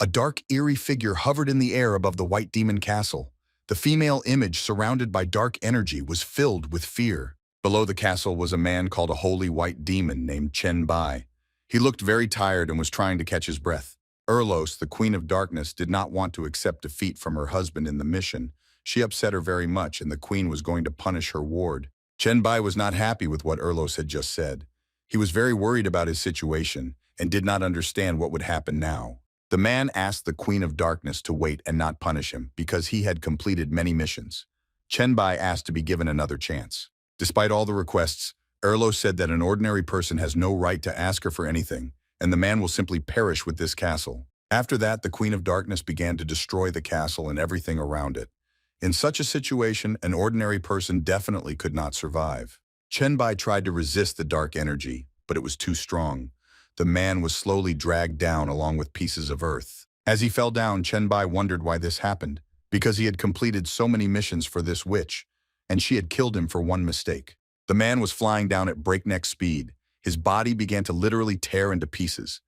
A dark, eerie figure hovered in the air above the White Demon Castle. The female image, surrounded by dark energy, was filled with fear. Below the castle was a man called a holy white demon named Chen Bai. He looked very tired and was trying to catch his breath. Erlos, the Queen of Darkness, did not want to accept defeat from her husband in the mission. She upset her very much, and the queen was going to punish her ward. Chen Bai was not happy with what Erlos had just said. He was very worried about his situation and did not understand what would happen now. The man asked the Queen of Darkness to wait and not punish him because he had completed many missions. Chen Bai asked to be given another chance. Despite all the requests, Erlos said that an ordinary person has no right to ask her for anything, and the man will simply perish with this castle. After that, the Queen of Darkness began to destroy the castle and everything around it. In such a situation, an ordinary person definitely could not survive. Chen Bai tried to resist the dark energy, but it was too strong. The man was slowly dragged down along with pieces of earth. As he fell down, Chen Bai wondered why this happened, because he had completed so many missions for this witch, and she had killed him for one mistake. The man was flying down at breakneck speed. His body began to literally tear into pieces.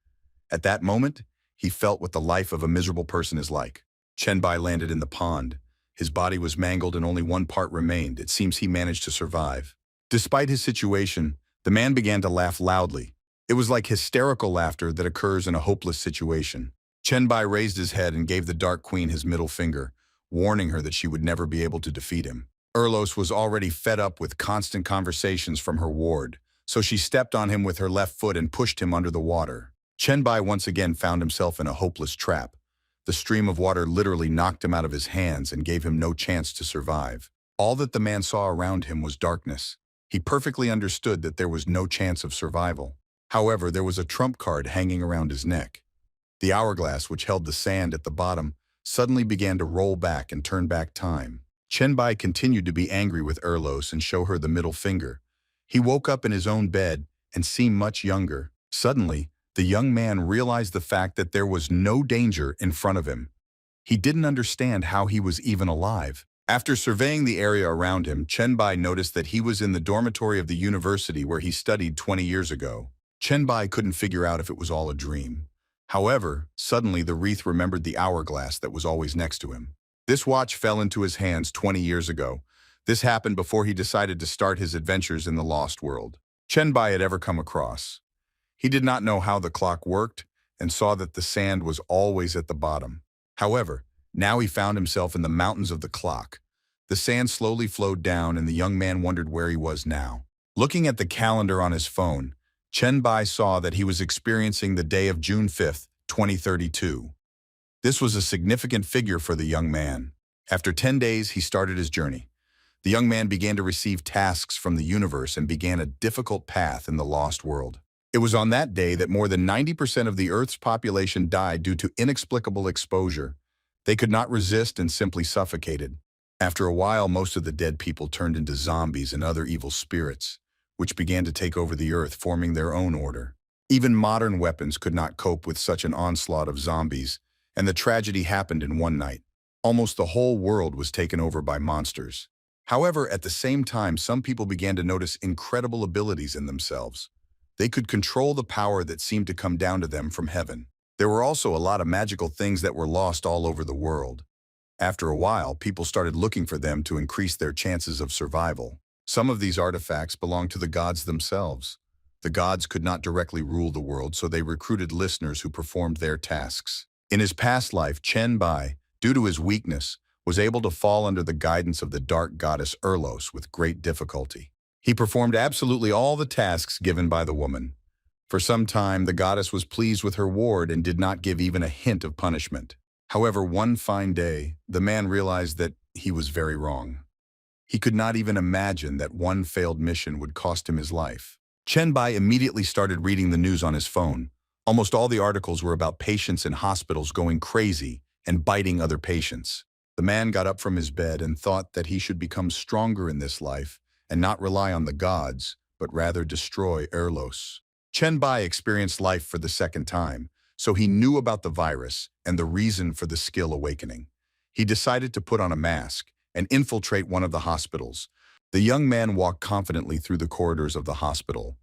At that moment, he felt what the life of a miserable person is like. Chen Bai landed in the pond. His body was mangled and only one part remained. It seems he managed to survive. Despite his situation, the man began to laugh loudly. It was like hysterical laughter that occurs in a hopeless situation. Chen Bai raised his head and gave the Dark Queen his middle finger, warning her that she would never be able to defeat him. Erlos was already fed up with constant conversations from her ward, so she stepped on him with her left foot and pushed him under the water. Chen Bai once again found himself in a hopeless trap. The stream of water literally knocked him out of his hands and gave him no chance to survive. All that the man saw around him was darkness. He perfectly understood that there was no chance of survival. However, there was a trump card hanging around his neck. The hourglass, which held the sand at the bottom, suddenly began to roll back and turn back time. Chen Bai continued to be angry with Erlos and show her the middle finger. He woke up in his own bed and seemed much younger. Suddenly, the young man realized the fact that there was no danger in front of him. He didn't understand how he was even alive. After surveying the area around him, Chen Bai noticed that he was in the dormitory of the university where he studied 20 years ago. Chen Bai couldn't figure out if it was all a dream. However, suddenly the wreath remembered the hourglass that was always next to him. This watch fell into his hands 20 years ago. This happened before he decided to start his adventures in the lost world Chen Bai had ever come across. He did not know how the clock worked and saw that the sand was always at the bottom. However, now he found himself in the mountains of the clock. The sand slowly flowed down and the young man wondered where he was now. Looking at the calendar on his phone, Chen Bai saw that he was experiencing the day of June 5th, 2032. This was a significant figure for the young man. After 10 days, he started his journey. The young man began to receive tasks from the universe and began a difficult path in the lost world. It was on that day that more than 90% of the Earth's population died due to inexplicable exposure. They could not resist and simply suffocated. After a while, most of the dead people turned into zombies and other evil spirits, which began to take over the Earth, forming their own order. Even modern weapons could not cope with such an onslaught of zombies, and the tragedy happened in one night. Almost the whole world was taken over by monsters. However, at the same time, some people began to notice incredible abilities in themselves. They could control the power that seemed to come down to them from heaven. There were also a lot of magical things that were lost all over the world. After a while, people started looking for them to increase their chances of survival. Some of these artifacts belonged to the gods themselves. The gods could not directly rule the world, so they recruited listeners who performed their tasks. In his past life, Chen Bai, due to his weakness, was able to fall under the guidance of the dark goddess Erlos with great difficulty. He performed absolutely all the tasks given by the woman. For some time, the goddess was pleased with her ward and did not give even a hint of punishment. However, one fine day, the man realized that he was very wrong. He could not even imagine that one failed mission would cost him his life. Chen Bai immediately started reading the news on his phone. Almost all the articles were about patients in hospitals going crazy and biting other patients. The man got up from his bed and thought that he should become stronger in this life and not rely on the gods, but rather destroy Erlos. Chen Bai experienced life for the second time, so he knew about the virus and the reason for the skill awakening. He decided to put on a mask and infiltrate one of the hospitals. The young man walked confidently through the corridors of the hospital.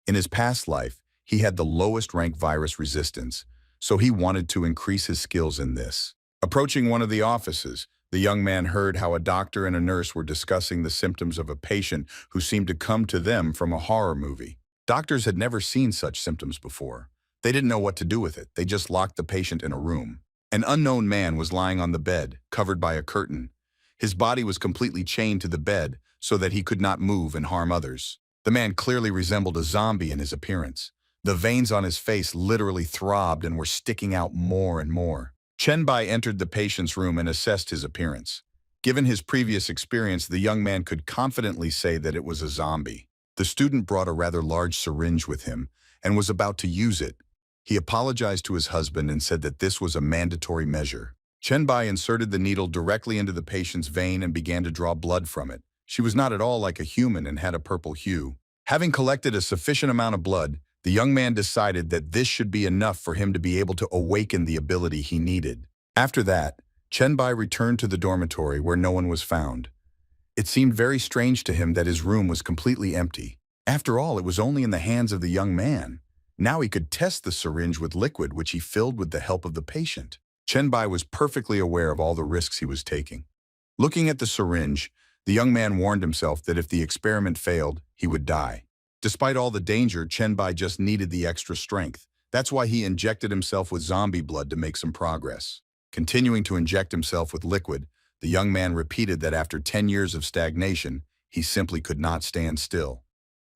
In his past life, he had the lowest rank virus resistance, so he wanted to increase his skills in this. Approaching one of the offices, the young man heard how a doctor and a nurse were discussing the symptoms of a patient who seemed to come to them from a horror movie. Doctors had never seen such symptoms before. They didn't know what to do with it. They just locked the patient in a room. An unknown man was lying on the bed, covered by a curtain. His body was completely chained to the bed so that he could not move and harm others. The man clearly resembled a zombie in his appearance. The veins on his face literally throbbed and were sticking out more and more. Chenbai entered the patient's room and assessed his appearance. Given his previous experience, the young man could confidently say that it was a zombie. The student brought a rather large syringe with him and was about to use it. He apologized to his husband and said that this was a mandatory measure. Chenbai inserted the needle directly into the patient's vein and began to draw blood from it. She was not at all like a human and had a purple hue. Having collected a sufficient amount of blood, the young man decided that this should be enough for him to be able to awaken the ability he needed. After that, Chenbai returned to the dormitory where no one was found. It seemed very strange to him that his room was completely empty. After all, it was only in the hands of the young man. Now he could test the syringe with liquid, which he filled with the help of the patient. Chenbai was perfectly aware of all the risks he was taking. Looking at the syringe, the young man warned himself that if the experiment failed, he would die. Despite all the danger, Chenbai just needed the extra strength. That's why he injected himself with zombie blood to make some progress. Continuing to inject himself with liquid, the young man repeated that after 10 years of stagnation, he simply could not stand still.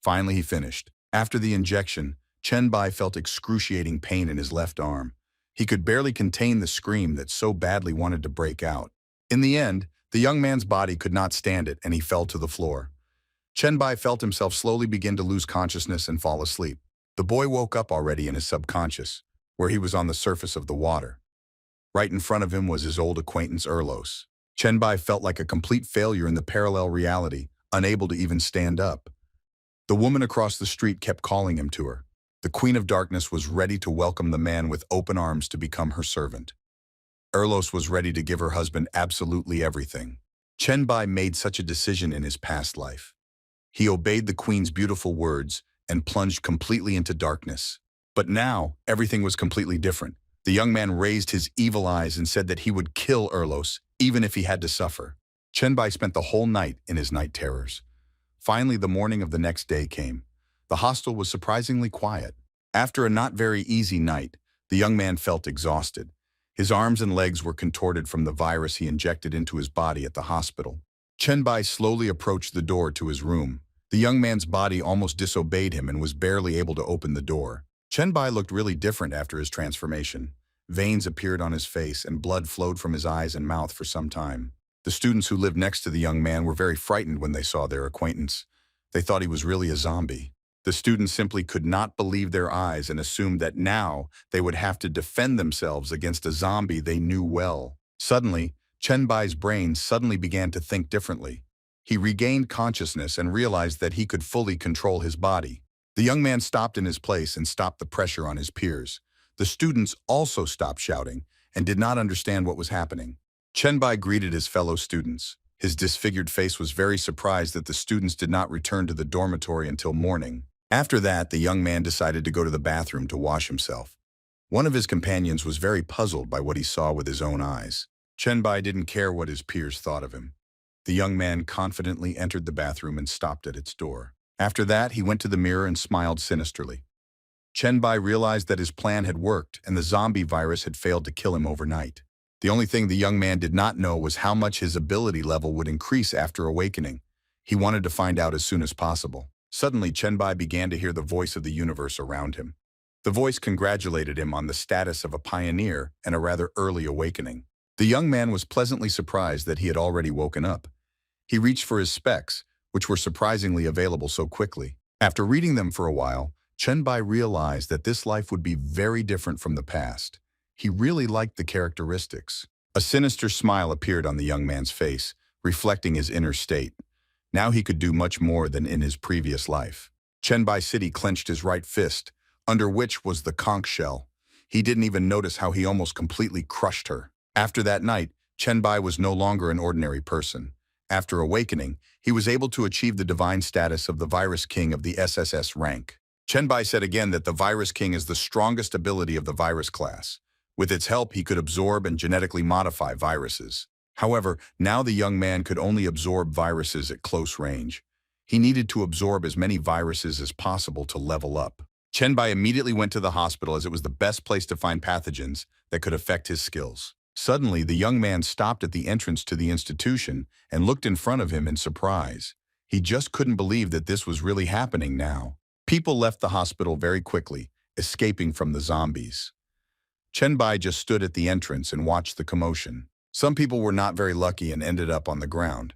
Finally, he finished. After the injection, Chenbai felt excruciating pain in his left arm. He could barely contain the scream that so badly wanted to break out. In the end, the young man's body could not stand it and he fell to the floor. Chenbai felt himself slowly begin to lose consciousness and fall asleep. The boy woke up already in his subconscious, where he was on the surface of the water. Right in front of him was his old acquaintance Erlos. Chenbai felt like a complete failure in the parallel reality, unable to even stand up. The woman across the street kept calling him to her. The Queen of Darkness was ready to welcome the man with open arms to become her servant. Erlos was ready to give her husband absolutely everything. Chenbai made such a decision in his past life. He obeyed the queen's beautiful words and plunged completely into darkness. But now, everything was completely different. The young man raised his evil eyes and said that he would kill Erlos, even if he had to suffer. Chenbai spent the whole night in his night terrors. Finally, the morning of the next day came. The hostel was surprisingly quiet. After a not very easy night, the young man felt exhausted. His arms and legs were contorted from the virus he injected into his body at the hospital. Chenbai slowly approached the door to his room. The young man's body almost disobeyed him and was barely able to open the door. Chenbai looked really different after his transformation. Veins appeared on his face and blood flowed from his eyes and mouth for some time. The students who lived next to the young man were very frightened when they saw their acquaintance. They thought he was really a zombie. The students simply could not believe their eyes and assumed that now they would have to defend themselves against a zombie they knew well. Suddenly, Chenbai's brain suddenly began to think differently. He regained consciousness and realized that he could fully control his body. The young man stopped in his place and stopped the pressure on his peers. The students also stopped shouting and did not understand what was happening. Chenbai greeted his fellow students. His disfigured face was very surprised that the students did not return to the dormitory until morning. After that, the young man decided to go to the bathroom to wash himself. One of his companions was very puzzled by what he saw with his own eyes. Chenbai didn't care what his peers thought of him. The young man confidently entered the bathroom and stopped at its door. After that, he went to the mirror and smiled sinisterly. Chenbai realized that his plan had worked and the zombie virus had failed to kill him overnight. The only thing the young man did not know was how much his ability level would increase after awakening. He wanted to find out as soon as possible. Suddenly, Chenbai began to hear the voice of the universe around him. The voice congratulated him on the status of a pioneer and a rather early awakening. The young man was pleasantly surprised that he had already woken up. He reached for his specs, which were surprisingly available so quickly. After reading them for a while, Chenbai realized that this life would be very different from the past. He really liked the characteristics. A sinister smile appeared on the young man's face, reflecting his inner state. Now he could do much more than in his previous life. Chenbai City clenched his right fist, under which was the conch shell. He didn't even notice how he almost completely crushed her. After that night, Chenbai was no longer an ordinary person. After awakening, he was able to achieve the divine status of the Virus King of the SSS rank. Bai said again that the Virus King is the strongest ability of the virus class. With its help, he could absorb and genetically modify viruses. However, now the young man could only absorb viruses at close range. He needed to absorb as many viruses as possible to level up. Bai immediately went to the hospital as it was the best place to find pathogens that could affect his skills. Suddenly, the young man stopped at the entrance to the institution and looked in front of him in surprise. He just couldn't believe that this was really happening now. People left the hospital very quickly, escaping from the zombies. Bai just stood at the entrance and watched the commotion. Some people were not very lucky and ended up on the ground.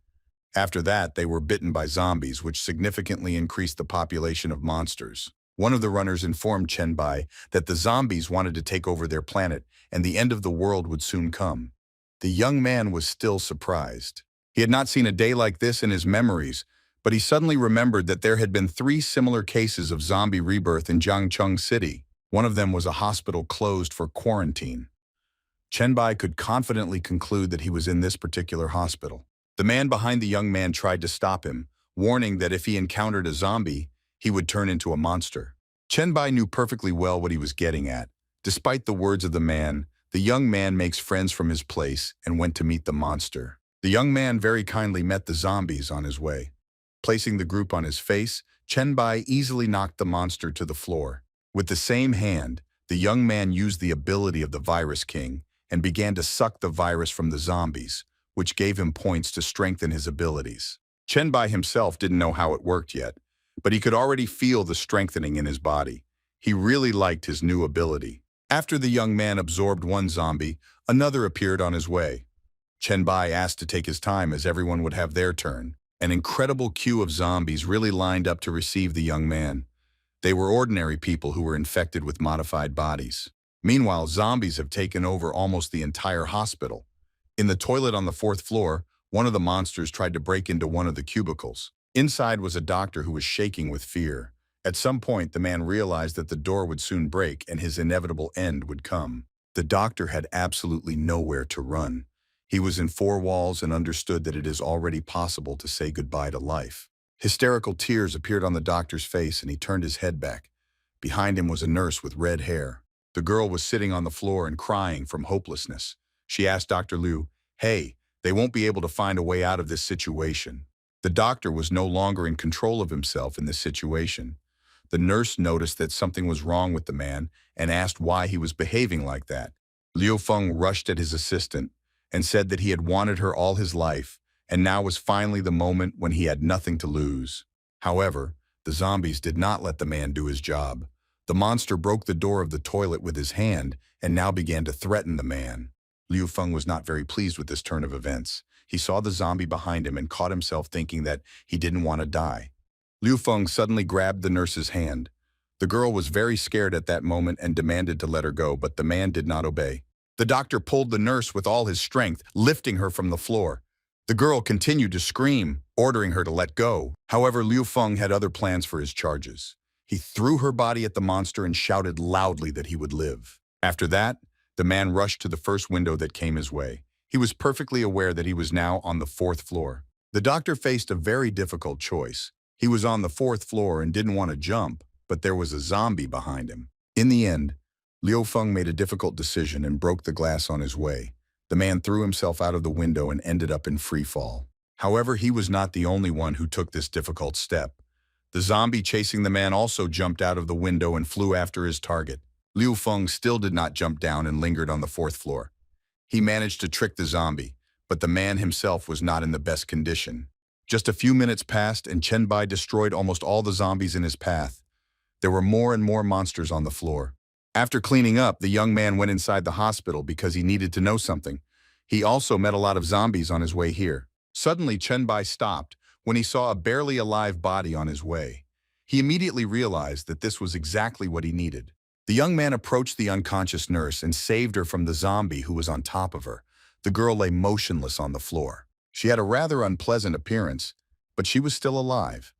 After that, they were bitten by zombies, which significantly increased the population of monsters. One of the runners informed Bai that the zombies wanted to take over their planet and the end of the world would soon come. The young man was still surprised. He had not seen a day like this in his memories, but he suddenly remembered that there had been 3 similar cases of zombie rebirth in Jiangcheng City. One of them was a hospital closed for quarantine. Bai could confidently conclude that he was in this particular hospital. The man behind the young man tried to stop him, warning that if he encountered a zombie, he would turn into a monster. Bai knew perfectly well what he was getting at. Despite the words of the young man makes friends from his place and went to meet the monster. The young man very kindly met the zombies on his way. Placing the group on his face, Bai easily knocked the monster to the floor. With the same hand, the young man used the ability of the Virus King and began to suck the virus from the zombies, which gave him points to strengthen his abilities. Bai himself didn't know how it worked yet, but he could already feel the strengthening in his body. He really liked his new ability. After the young man absorbed one zombie, another appeared on his way. Bai asked to take his time as everyone would have their turn. An incredible queue of zombies really lined up to receive the young man. They were ordinary people who were infected with modified bodies. Meanwhile, zombies have taken over almost the entire hospital. In the toilet on the 4th floor, one of the monsters tried to break into one of the cubicles. Inside was a doctor who was shaking with fear. At some point, the man realized that the door would soon break and his inevitable end would come. The doctor had absolutely nowhere to run. He was in 4 walls and understood that it is already possible to say goodbye to life. Hysterical tears appeared on the doctor's face and he turned his head back. Behind him was a nurse with red hair. The girl was sitting on the floor and crying from hopelessness. She asked Dr. Liu, "Hey, they won't be able to find a way out of this situation." The doctor was no longer in control of himself in this situation. The nurse noticed that something was wrong with the man and asked why he was behaving like that. Liu Feng rushed at his assistant and said that he had wanted her all his life, and now was finally the moment when he had nothing to lose. However, the zombies did not let the man do his job. The monster broke the door of the toilet with his hand and now began to threaten the man. Liu Feng was not very pleased with this turn of events. He saw the zombie behind him and caught himself thinking that he didn't want to die. Liu Feng suddenly grabbed the nurse's hand. The girl was very scared at that moment and demanded to let her go, but the man did not obey. The doctor pulled the nurse with all his strength, lifting her from the floor. The girl continued to scream, ordering her to let go. However, Liu Feng had other plans for his charges. He threw her body at the monster and shouted loudly that he would live. After that, the man rushed to the first window that came his way. He was perfectly aware that he was now on the 4th floor. The doctor faced a very difficult choice. He was on the 4th floor and didn't want to jump, but there was a zombie behind him. In the end, Liu Feng made a difficult decision and broke the glass on his way. The man threw himself out of the window and ended up in free fall. However, he was not the only one who took this difficult step. The zombie chasing the man also jumped out of the window and flew after his target. Liu Feng still did not jump down and lingered on the 4th floor. He managed to trick the zombie, but the man himself was not in the best condition. Just a few minutes passed and Bai destroyed almost all the zombies in his path. There were more and more monsters on the floor. After cleaning up, the young man went inside the hospital because he needed to know something. He also met a lot of zombies on his way here. Suddenly, Bai stopped when he saw a barely alive body on his way. He immediately realized that this was exactly what he needed. The young man approached the unconscious nurse and saved her from the zombie who was on top of her. The girl lay motionless on the floor. She had a rather unpleasant appearance, but she was still alive.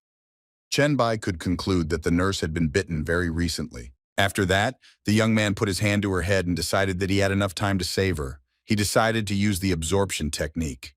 Bai could conclude that the nurse had been bitten very recently. After that, the young man put his hand to her head and decided that he had enough time to save her. He decided to use the absorption technique.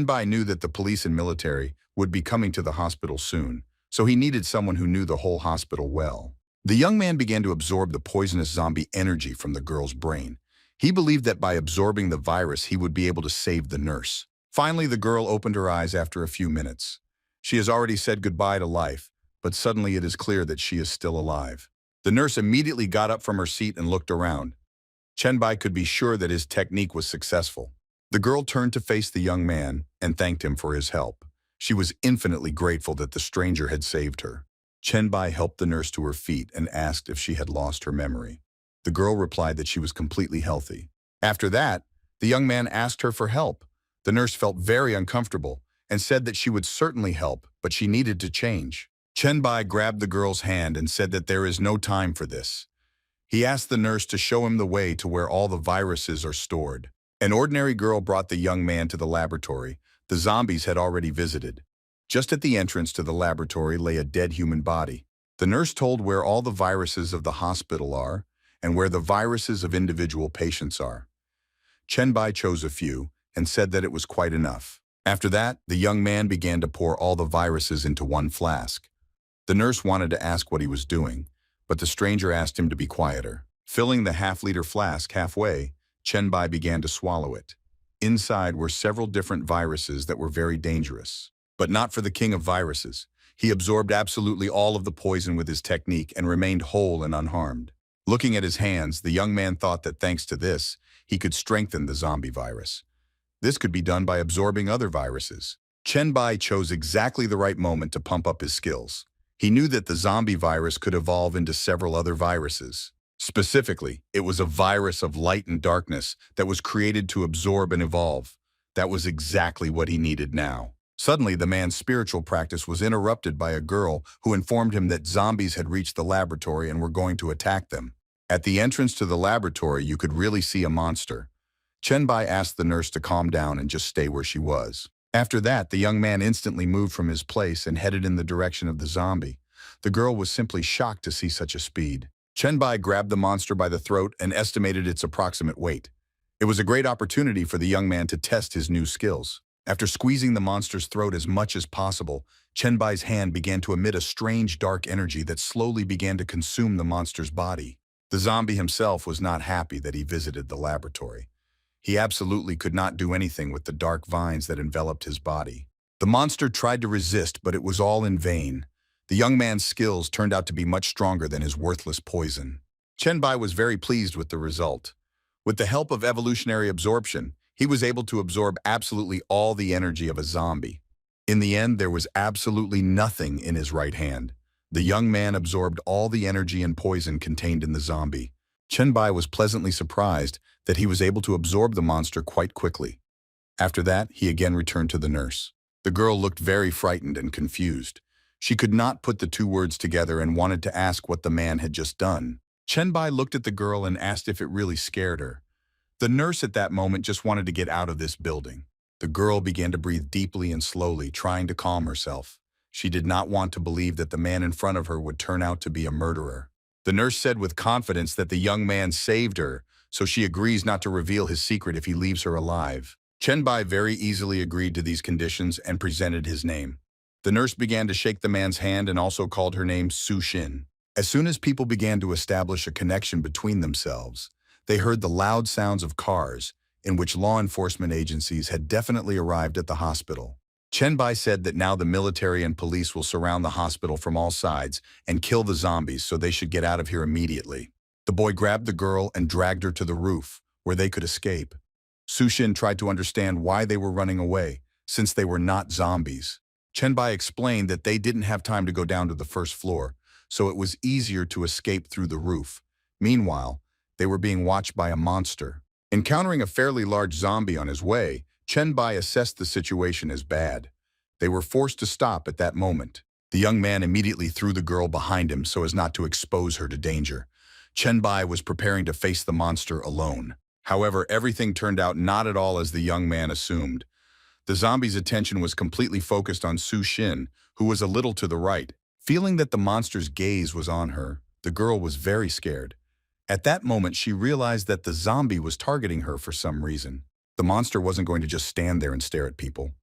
Bai knew that the police and military would be coming to the hospital soon, so he needed someone who knew the whole hospital well. The young man began to absorb the poisonous zombie energy from the girl's brain. He believed that by absorbing the virus, he would be able to save the nurse. Finally, the girl opened her eyes after a few minutes. She has already said goodbye to life, but suddenly it is clear that she is still alive. The nurse immediately got up from her seat and looked around. Chenbai could be sure that his technique was successful. The girl turned to face the young man and thanked him for his help. She was infinitely grateful that the stranger had saved her. Chenbai helped the nurse to her feet and asked if she had lost her memory. The girl replied that she was completely healthy. After that, the young man asked her for help. The nurse felt very uncomfortable and said that she would certainly help, but she needed to change. Chenbai grabbed the girl's hand and said that there is no time for this. He asked the nurse to show him the way to where all the viruses are stored. An ordinary girl brought the young man to the laboratory. The zombies had already visited. Just at the entrance to the laboratory lay a dead human body. The nurse told where all the viruses of the hospital are and where the viruses of individual patients are. Chenbai chose a few and said that it was quite enough. After that, the young man began to pour all the viruses into one flask. The nurse wanted to ask what he was doing, but the stranger asked him to be quieter. Filling the half-liter flask halfway, Chenbai began to swallow it. Inside were several different viruses that were very dangerous. But not for the king of viruses. He absorbed absolutely all of the poison with his technique and remained whole and unharmed. Looking at his hands, the young man thought that thanks to this, he could strengthen the zombie virus. This could be done by absorbing other viruses. Chenbai chose exactly the right moment to pump up his skills. He knew that the zombie virus could evolve into several other viruses. Specifically, it was a virus of light and darkness that was created to absorb and evolve. That was exactly what he needed now. Suddenly, the man's spiritual practice was interrupted by a girl who informed him that zombies had reached the laboratory and were going to attack them. At the entrance to the laboratory, you could really see a monster. Chenbai asked the nurse to calm down and just stay where she was. After that, the young man instantly moved from his place and headed in the direction of the zombie. The girl was simply shocked to see such a speed. Chenbai grabbed the monster by the throat and estimated its approximate weight. It was a great opportunity for the young man to test his new skills. After squeezing the monster's throat as much as possible, Chenbai's hand began to emit a strange dark energy that slowly began to consume the monster's body. The zombie himself was not happy that he visited the laboratory. He absolutely could not do anything with the dark vines that enveloped his body. The monster tried to resist, but it was all in vain. The young man's skills turned out to be much stronger than his worthless poison. Chenbai was very pleased with the result. With the help of evolutionary absorption, he was able to absorb absolutely all the energy of a zombie. In the end, there was absolutely nothing in his right hand. The young man absorbed all the energy and poison contained in the zombie. Chenbai was pleasantly surprised that he was able to absorb the monster quite quickly. After that, he again returned to the nurse. The girl looked very frightened and confused. She could not put the two words together and wanted to ask what the man had just done. Chenbai looked at the girl and asked if it really scared her. The nurse at that moment just wanted to get out of this building. The girl began to breathe deeply and slowly, trying to calm herself. She did not want to believe that the man in front of her would turn out to be a murderer. The nurse said with confidence that the young man saved her, so she agrees not to reveal his secret if he leaves her alive. Chenbai very easily agreed to these conditions and presented his name. The nurse began to shake the man's hand and also called her name Su Xin. As soon as people began to establish a connection between themselves, they heard the loud sounds of cars, in which law enforcement agencies had definitely arrived at the hospital. Chenbai said that now the military and police will surround the hospital from all sides and kill the zombies, so they should get out of here immediately. The boy grabbed the girl and dragged her to the roof, where they could escape. Su Xin tried to understand why they were running away, since they were not zombies. Chenbai explained that they didn't have time to go down to the first floor, so it was easier to escape through the roof. Meanwhile, they were being watched by a monster. Encountering a fairly large zombie on his way, Chenbai assessed the situation as bad. They were forced to stop at that moment. The young man immediately threw the girl behind him so as not to expose her to danger. Chenbai was preparing to face the monster alone. However, everything turned out not at all as the young man assumed. The zombie's attention was completely focused on Su Xin, who was a little to the right. Feeling that the monster's gaze was on her, the girl was very scared. At that moment, she realized that the zombie was targeting her for some reason. The monster wasn't going to just stand there and stare at people.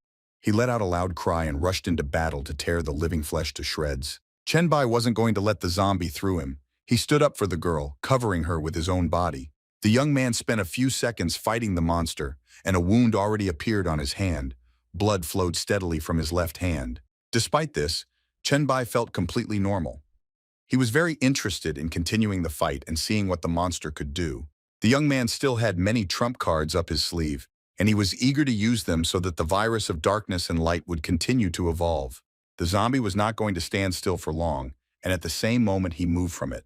He let out a loud cry and rushed into battle to tear the living flesh to shreds. Chenbai wasn't going to let the zombie through him. He stood up for the girl, covering her with his own body. The young man spent a few seconds fighting the monster, and a wound already appeared on his hand. Blood flowed steadily from his left hand. Despite this, Chenbai felt completely normal. He was very interested in continuing the fight and seeing what the monster could do. The young man still had many trump cards up his sleeve, and he was eager to use them so that the virus of darkness and light would continue to evolve. The zombie was not going to stand still for long, and at the same moment he moved from it.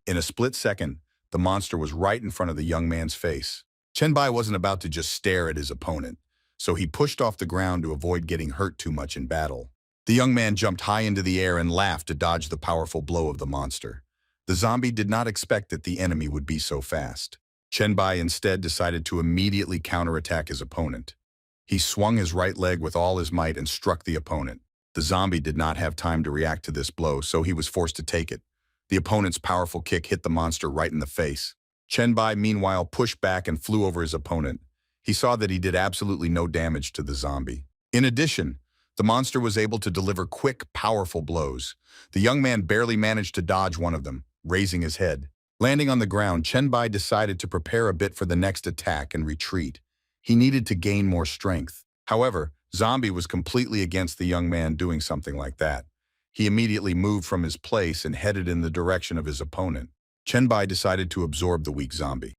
In a split second, the monster was right in front of the young man's face. Chenbai wasn't about to just stare at his opponent, so he pushed off the ground to avoid getting hurt too much in battle. The young man jumped high into the air and laughed to dodge the powerful blow of the monster. The zombie did not expect that the enemy would be so fast. Chenbai instead decided to immediately counterattack his opponent. He swung his right leg with all his might and struck the opponent. The zombie did not have time to react to this blow, so he was forced to take it. The opponent's powerful kick hit the monster right in the face. Chenbai, meanwhile, pushed back and flew over his opponent. He saw that he did absolutely no damage to the zombie. In addition, the monster was able to deliver quick, powerful blows. The young man barely managed to dodge one of them, raising his head. Landing on the ground, Chenbai decided to prepare a bit for the next attack and retreat. He needed to gain more strength. However, Zombie was completely against the young man doing something like that. He immediately moved from his place and headed in the direction of his opponent. Chenbai decided to absorb the weak zombie.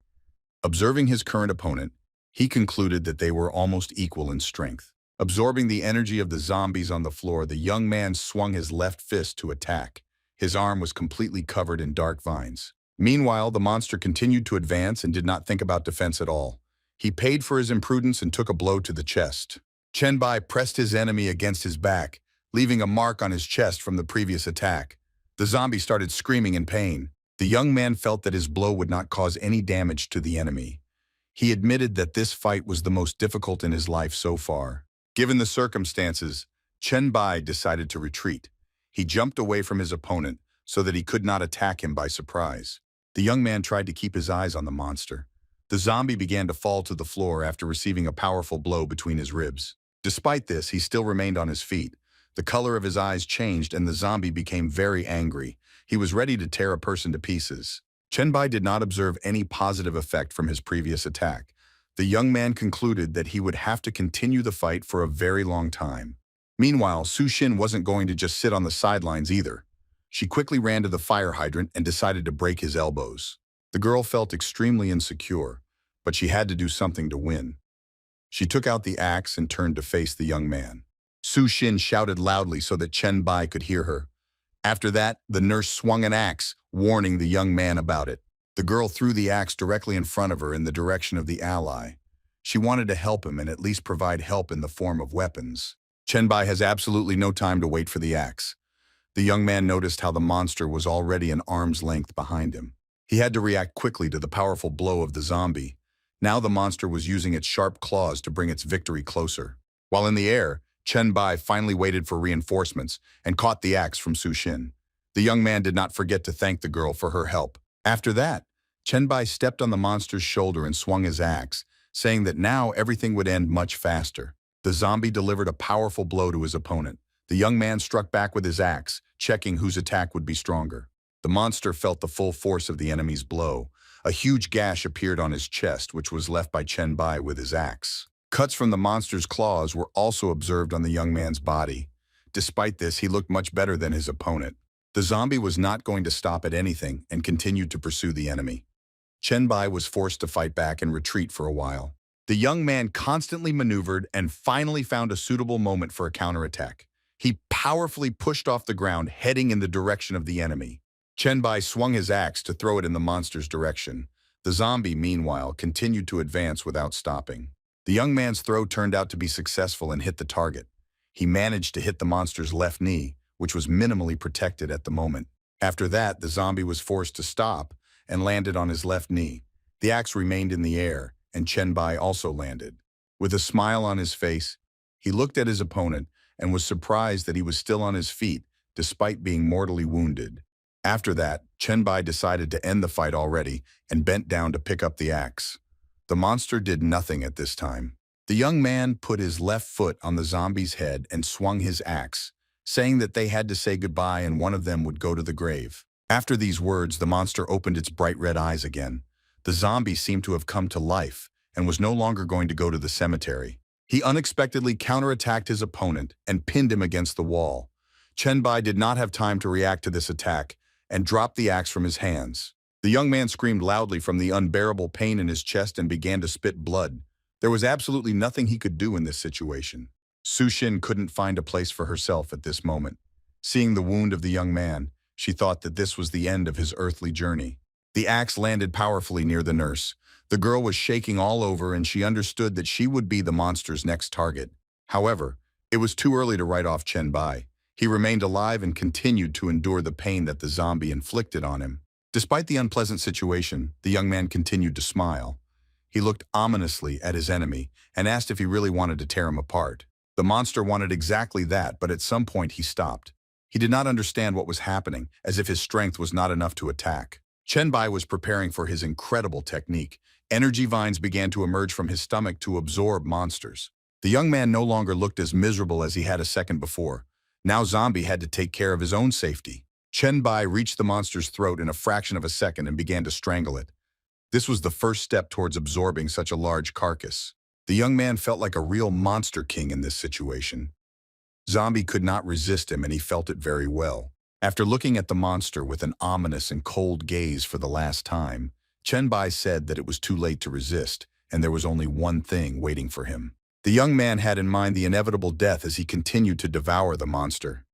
Observing his current opponent, he concluded that they were almost equal in strength. Absorbing the energy of the zombies on the floor, the young man swung his left fist to attack. His arm was completely covered in dark vines. Meanwhile, the monster continued to advance and did not think about defense at all. He paid for his imprudence and took a blow to the chest. Chenbai pressed his enemy against his back, leaving a mark on his chest from the previous attack. The zombie started screaming in pain. The young man felt that his blow would not cause any damage to the enemy. He admitted that this fight was the most difficult in his life so far. Given the circumstances, Chenbai decided to retreat. He jumped away from his opponent so that he could not attack him by surprise. The young man tried to keep his eyes on the monster. The zombie began to fall to the floor after receiving a powerful blow between his ribs. Despite this, he still remained on his feet. The color of his eyes changed and the zombie became very angry. He was ready to tear a person to pieces. Chenbai did not observe any positive effect from his previous attack. The young man concluded that he would have to continue the fight for a very long time. Meanwhile, Su Xin wasn't going to just sit on the sidelines either. She quickly ran to the fire hydrant and decided to break his elbows. The girl felt extremely insecure, but she had to do something to win. She took out the axe and turned to face the young man. Su Xin shouted loudly so that Chenbai could hear her. After that, the nurse swung an axe, warning the young man about it. The girl threw the axe directly in front of her in the direction of the ally. She wanted to help him and at least provide help in the form of weapons. Chenbai has absolutely no time to wait for the axe. The young man noticed how the monster was already an arm's length behind him. He had to react quickly to the powerful blow of the zombie. Now the monster was using its sharp claws to bring its victory closer. While in the air, Chenbai finally waited for reinforcements and caught the axe from Su Xin. The young man did not forget to thank the girl for her help. After that, Chenbai stepped on the monster's shoulder and swung his axe, saying that now everything would end much faster. The zombie delivered a powerful blow to his opponent. The young man struck back with his axe, checking whose attack would be stronger. The monster felt the full force of the enemy's blow. A huge gash appeared on his chest, which was left by Chenbai with his axe. Cuts from the monster's claws were also observed on the young man's body. Despite this, he looked much better than his opponent. The zombie was not going to stop at anything and continued to pursue the enemy. Chenbai was forced to fight back and retreat for a while. The young man constantly maneuvered and finally found a suitable moment for a counterattack. He powerfully pushed off the ground, heading in the direction of the enemy. Chenbai swung his axe to throw it in the monster's direction. The zombie, meanwhile, continued to advance without stopping. The young man's throw turned out to be successful and hit the target. He managed to hit the monster's left knee, which was minimally protected at the moment. After that, the zombie was forced to stop and landed on his left knee. The axe remained in the air, and Chenbai also landed. With a smile on his face, he looked at his opponent and was surprised that he was still on his feet, despite being mortally wounded. After that, Chenbai decided to end the fight already and bent down to pick up the axe. The monster did nothing at this time. The young man put his left foot on the zombie's head and swung his axe, saying that they had to say goodbye and one of them would go to the grave. After these words, the monster opened its bright red eyes again. The zombie seemed to have come to life and was no longer going to go to the cemetery. He unexpectedly counterattacked his opponent and pinned him against the wall. Chenbai did not have time to react to this attack and dropped the axe from his hands. The young man screamed loudly from the unbearable pain in his chest and began to spit blood. There was absolutely nothing he could do in this situation. Sushin couldn't find a place for herself at this moment. Seeing the wound of the young man, she thought that this was the end of his earthly journey. The axe landed powerfully near the nurse. The girl was shaking all over and she understood that she would be the monster's next target. However, it was too early to write off Chenbai. He remained alive and continued to endure the pain that the zombie inflicted on him. Despite the unpleasant situation, the young man continued to smile. He looked ominously at his enemy and asked if he really wanted to tear him apart. The monster wanted exactly that, but at some point he stopped. He did not understand what was happening, as if his strength was not enough to attack. Chenbai was preparing for his incredible technique. Energy vines began to emerge from his stomach to absorb monsters. The young man no longer looked as miserable as he had a second before. Now Zombie had to take care of his own safety. Chenbai reached the monster's throat in a fraction of a second and began to strangle it. This was the first step towards absorbing such a large carcass. The young man felt like a real monster king in this situation. Zombie could not resist him and he felt it very well. After looking at the monster with an ominous and cold gaze for the last time, Chenbai said that it was too late to resist and there was only one thing waiting for him. The young man had in mind the inevitable death as he continued to devour the monster.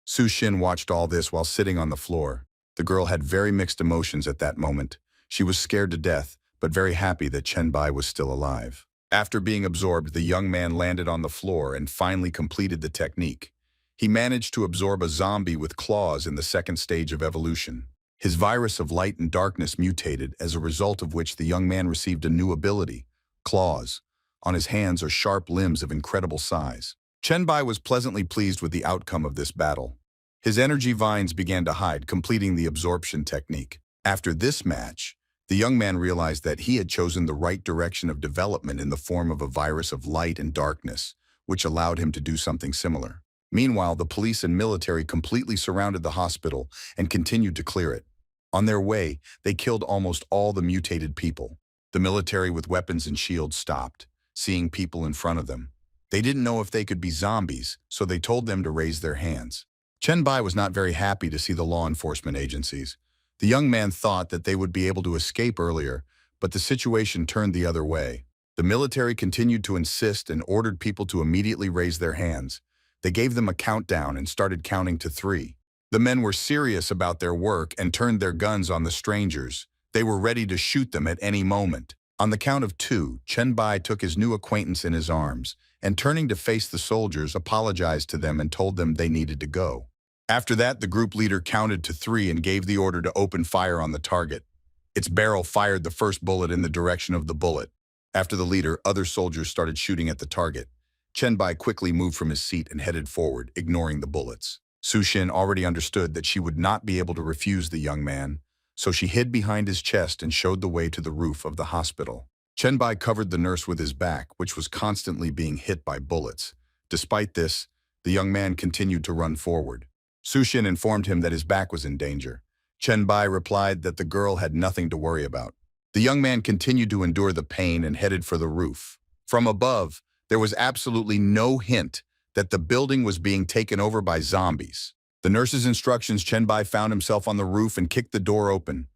Sushin watched all this while sitting on the floor. The girl had very mixed emotions at that moment. She was scared to death, but very happy that Chenbai was still alive. After being absorbed, the young man landed on the floor and finally completed the technique. He managed to absorb a zombie with claws in the second stage of evolution. His virus of light and darkness mutated, as a result of which the young man received a new ability, claws. On his hands are sharp limbs of incredible size. Chenbai was pleasantly pleased with the outcome of this battle. His energy vines began to hide, completing the absorption technique. After this match, the young man realized that he had chosen the right direction of development in the form of a virus of light and darkness, which allowed him to do something similar. Meanwhile, the police and military completely surrounded the hospital and continued to clear it. On their way, they killed almost all the mutated people. The military with weapons and shields stopped, seeing people in front of them. They didn't know if they could be zombies, so they told them to raise their hands. Chenbai was not very happy to see the law enforcement agencies. The young man thought that they would be able to escape earlier, but the situation turned the other way. The military continued to insist and ordered people to immediately raise their hands. They gave them a countdown and started counting to 3. The men were serious about their work and turned their guns on the strangers. They were ready to shoot them at any moment. On the count of 2, Chenbai took his new acquaintance in his arms and, turning to face the soldiers, apologized to them and told them they needed to go. After that, the group leader counted to 3 and gave the order to open fire on the target. Its barrel fired the first bullet in the direction of the bullet. After the leader, other soldiers started shooting at the target. Chenbai quickly moved from his seat and headed forward, ignoring the bullets. Sushin already understood that she would not be able to refuse the young man, so she hid behind his chest and showed the way to the roof of the hospital. Chenbai covered the nurse with his back, which was constantly being hit by bullets. Despite this, the young man continued to run forward. Sushin informed him that his back was in danger. Chenbai replied that the girl had nothing to worry about. The young man continued to endure the pain and headed for the roof. From above, there was absolutely no hint that the building was being taken over by zombies. The nurse's instructions, Chenbai found himself on the roof and kicked the door open.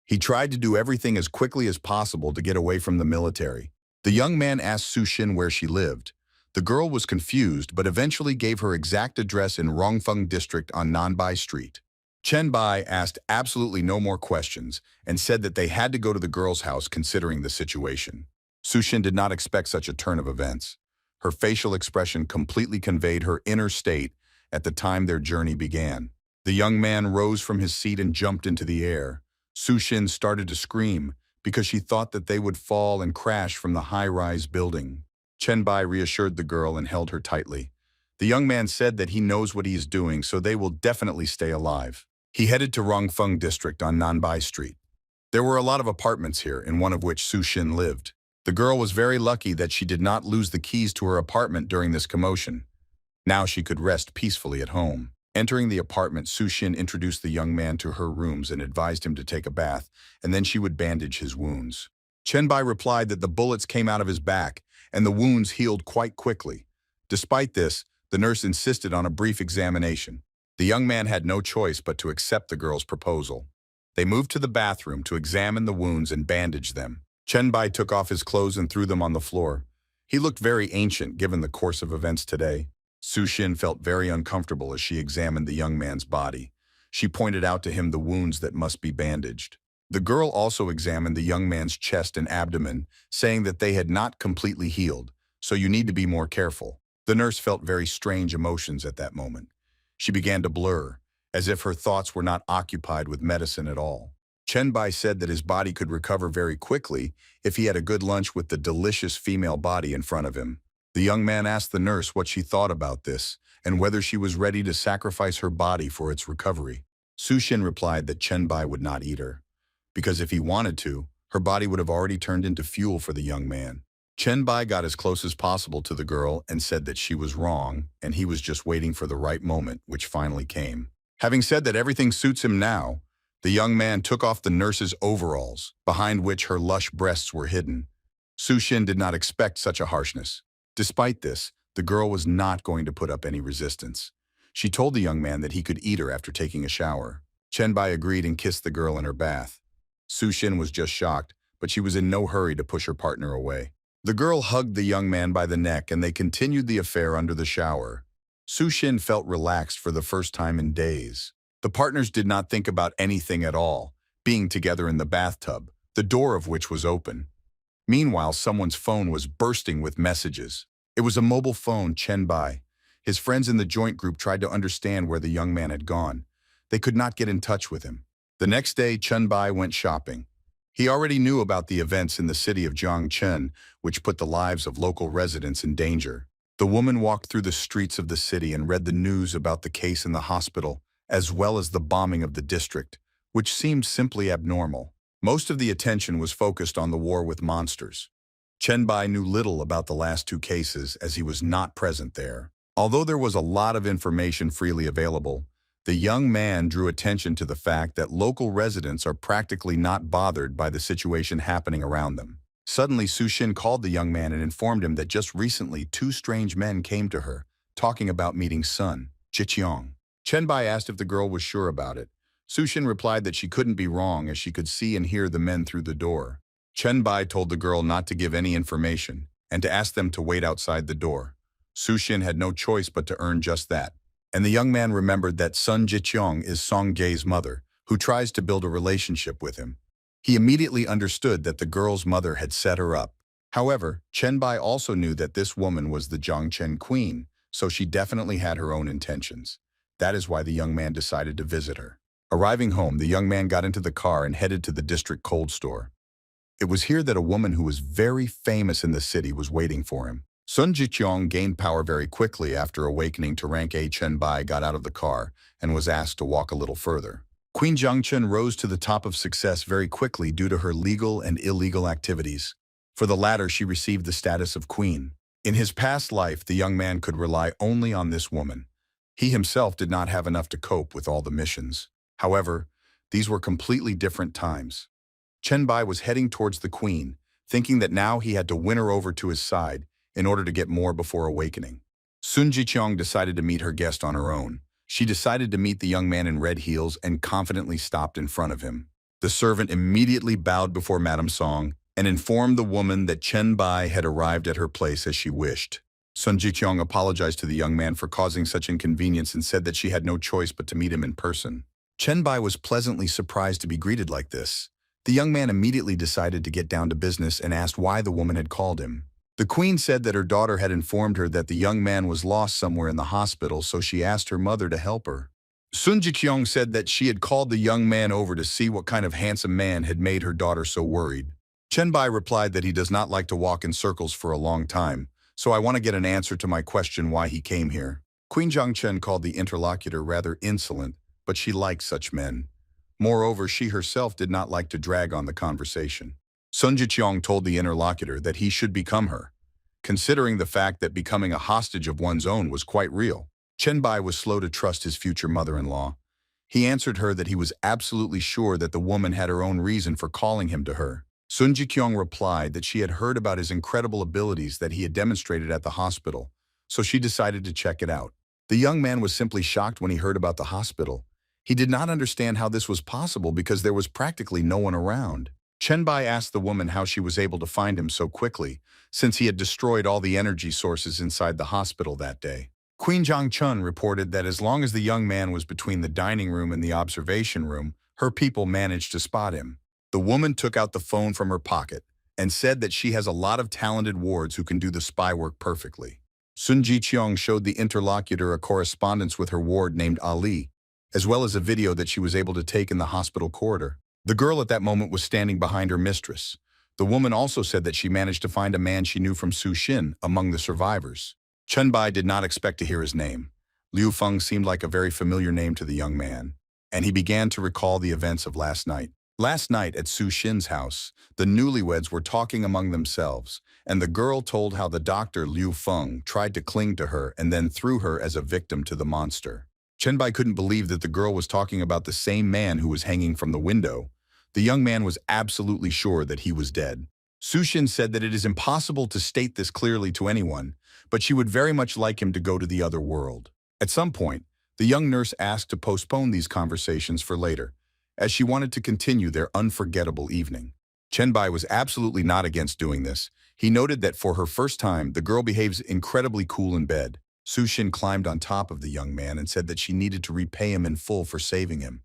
He tried to do everything as quickly as possible to get away from the military. The young man asked Sushin where she lived. The girl was confused, but eventually gave her exact address in Rongfeng district on Nanbai Street. Chenbai asked absolutely no more questions and said that they had to go to the girl's house considering the situation. Sushin did not expect such a turn of events. Her facial expression completely conveyed her inner state at the time their journey began. The young man rose from his seat and jumped into the air. Sushin started to scream because she thought that they would fall and crash from the high-rise building. Chenbai reassured the girl and held her tightly. The young man said that he knows what he is doing, so they will definitely stay alive. He headed to Rongfeng district on Nanbai Street. There were a lot of apartments here, in one of which Sushin lived. The girl was very lucky that she did not lose the keys to her apartment during this commotion. Now she could rest peacefully at home. Entering the apartment, Sushin introduced the young man to her rooms and advised him to take a bath, and then she would bandage his wounds. Chenbai replied that the bullets came out of his back, and the wounds healed quite quickly. Despite this, the nurse insisted on a brief examination. The young man had no choice but to accept the girl's proposal. They moved to the bathroom to examine the wounds and bandage them. Chenbai took off his clothes and threw them on the floor. He looked very ancient given the course of events today. Sushin felt very uncomfortable as she examined the young man's body. She pointed out to him the wounds that must be bandaged. The girl also examined the young man's chest and abdomen, saying that they had not completely healed, so you need to be more careful. The nurse felt very strange emotions at that moment. She began to blur, as if her thoughts were not occupied with medicine at all. Chenbai said that his body could recover very quickly if he had a good lunch with the delicious female body in front of him. The young man asked the nurse what she thought about this and whether she was ready to sacrifice her body for its recovery. Sushin replied that Chenbai would not eat her, because if he wanted to, her body would have already turned into fuel for the young man. Chenbai got as close as possible to the girl and said that she was wrong and he was just waiting for the right moment, which finally came. Having said that everything suits him now, the young man took off the nurse's overalls, behind which her lush breasts were hidden. Sushin did not expect such a harshness. Despite this, the girl was not going to put up any resistance. She told the young man that he could eat her after taking a shower. Chenbai agreed and kissed the girl in her bath. Sushin was just shocked, but she was in no hurry to push her partner away. The girl hugged the young man by the neck and they continued the affair under the shower. Sushin felt relaxed for the first time in days. The partners did not think about anything at all, being together in the bathtub, the door of which was open. Meanwhile, someone's phone was bursting with messages. It was a mobile phone, Chenbai. His friends in the joint group tried to understand where the young man had gone. They could not get in touch with him. The next day, Chenbai went shopping. He already knew about the events in the city of Jiangchen, which put the lives of local residents in danger. The woman walked through the streets of the city and read the news about the case in the hospital, as well as the bombing of the district, which seemed simply abnormal. Most of the attention was focused on the war with monsters. Chenbai knew little about the last two cases as he was not present there. Although there was a lot of information freely available, the young man drew attention to the fact that local residents are practically not bothered by the situation happening around them. Suddenly, Sushin called the young man and informed him that just recently 2 strange men came to her, talking about meeting Sun Jiqiang. Chenbai asked if the girl was sure about it. Sushin replied that she couldn't be wrong as she could see and hear the men through the door. Chenbai told the girl not to give any information and to ask them to wait outside the door. Sushin had no choice but to earn just that. And the young man remembered that Sun Jiqiang is Song Gae's mother, who tries to build a relationship with him. He immediately understood that the girl's mother had set her up. However, Chenbai also knew that this woman was the Jiangchen queen, so she definitely had her own intentions. That is why the young man decided to visit her. Arriving home, the young man got into the car and headed to the district cold store. It was here that a woman who was very famous in the city was waiting for him. Sun Jiqiang gained power very quickly after awakening to rank A. Chenbai got out of the car and was asked to walk a little further. Queen Jiangchen rose to the top of success very quickly due to her legal and illegal activities. For the latter, she received the status of queen. In his past life, the young man could rely only on this woman. He himself did not have enough to cope with all the missions. However, these were completely different times. Chenbai was heading towards the queen, thinking that now he had to win her over to his side in order to get more before awakening. Sun Jiqiang decided to meet her guest on her own. She decided to meet the young man in red heels and confidently stopped in front of him. The servant immediately bowed before Madame Song and informed the woman that Chenbai had arrived at her place as she wished. Sun Jiqiang apologized to the young man for causing such inconvenience and said that she had no choice but to meet him in person. Chenbai was pleasantly surprised to be greeted like this. The young man immediately decided to get down to business and asked why the woman had called him. The queen said that her daughter had informed her that the young man was lost somewhere in the hospital, so she asked her mother to help her. Sun Jiqiang said that she had called the young man over to see what kind of handsome man had made her daughter so worried. Chenbai replied that he does not like to walk in circles for a long time, so I want to get an answer to my question why he came here. Queen Jiangchen called the interlocutor rather insolent, but she liked such men. Moreover, she herself did not like to drag on the conversation. Sun Jiqiang told the interlocutor that he should become her, considering the fact that becoming a hostage of one's own was quite real. Chen Bai was slow to trust his future mother-in-law. He answered her that he was absolutely sure that the woman had her own reason for calling him to her. Sun Jikyong replied that she had heard about his incredible abilities that he had demonstrated at the hospital, so she decided to check it out. The young man was simply shocked when he heard about the hospital. He did not understand how this was possible because there was practically no one around. Chen Bai asked the woman how she was able to find him so quickly, since he had destroyed all the energy sources inside the hospital that day. Queen Zhang Chun reported that as long as the young man was between the dining room and the observation room, her people managed to spot him. The woman took out the phone from her pocket and said that she has a lot of talented wards who can do the spy work perfectly. Sun Jiqiong showed the interlocutor a correspondence with her ward named Ali, as well as a video that she was able to take in the hospital corridor. The girl at that moment was standing behind her mistress. The woman also said that she managed to find a man she knew from Su Xin among the survivors. Chen Bai did not expect to hear his name. Liu Feng seemed like a very familiar name to the young man, and he began to recall the events of last night. Last night at Su Xin's house, the newlyweds were talking among themselves, and the girl told how the doctor Liu Feng tried to cling to her and then threw her as a victim to the monster. Chen Bai couldn't believe that the girl was talking about the same man who was hanging from the window. The young man was absolutely sure that he was dead. Su Xin said that it is impossible to state this clearly to anyone, but she would very much like him to go to the other world. At some point, the young nurse asked to postpone these conversations for later, as she wanted to continue their unforgettable evening. Chen Bai was absolutely not against doing this. He noted that for her first time, the girl behaves incredibly cool in bed. Su Xin climbed on top of the young man and said that she needed to repay him in full for saving him.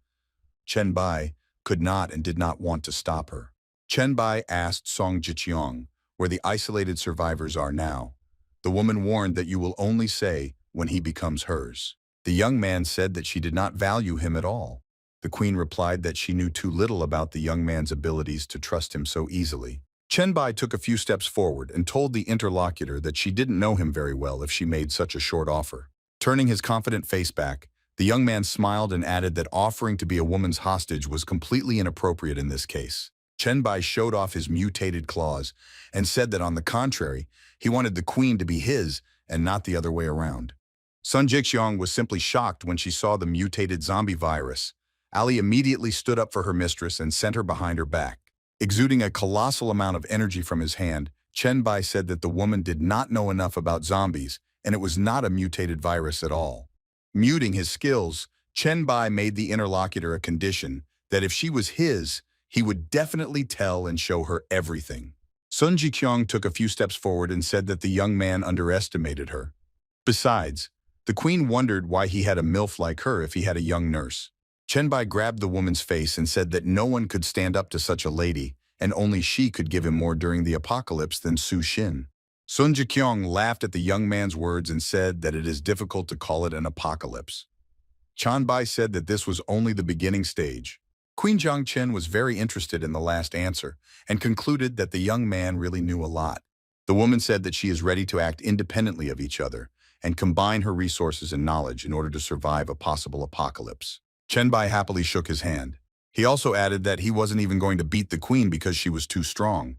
Chen Bai could not and did not want to stop her. Chen Bai asked Song Jiqiong where the isolated survivors are now. The woman warned that you will only say when he becomes hers. The young man said that she did not value him at all. The queen replied that she knew too little about the young man's abilities to trust him so easily. Chen Bai took a few steps forward and told the interlocutor that she didn't know him very well if she made such a short offer. Turning his confident face back, the young man smiled and added that offering to be a woman's hostage was completely inappropriate in this case. Chen Bai showed off his mutated claws and said that on the contrary, he wanted the queen to be his and not the other way around. Sun Jixiong was simply shocked when she saw the mutated zombie virus. Ali immediately stood up for her mistress and sent her behind her back. Exuding a colossal amount of energy from his hand, Chen Bai said that the woman did not know enough about zombies and it was not a mutated virus at all. Muting his skills, Chen Bai made the interlocutor a condition that if she was his, he would definitely tell and show her everything. Sun Jiqiong took a few steps forward and said that the young man underestimated her. Besides, the queen wondered why he had a MILF like her if he had a young nurse. Chen Bai grabbed the woman's face and said that no one could stand up to such a lady, and only she could give him more during the apocalypse than Su Xin. Sun Jiqiong laughed at the young man's words and said that it is difficult to call it an apocalypse. Chen Bai said that this was only the beginning stage. Queen Zhangchen was very interested in the last answer and concluded that the young man really knew a lot. The woman said that she is ready to act independently of each other and combine her resources and knowledge in order to survive a possible apocalypse. Chen Bai happily shook his hand. He also added that he wasn't even going to beat the queen because she was too strong.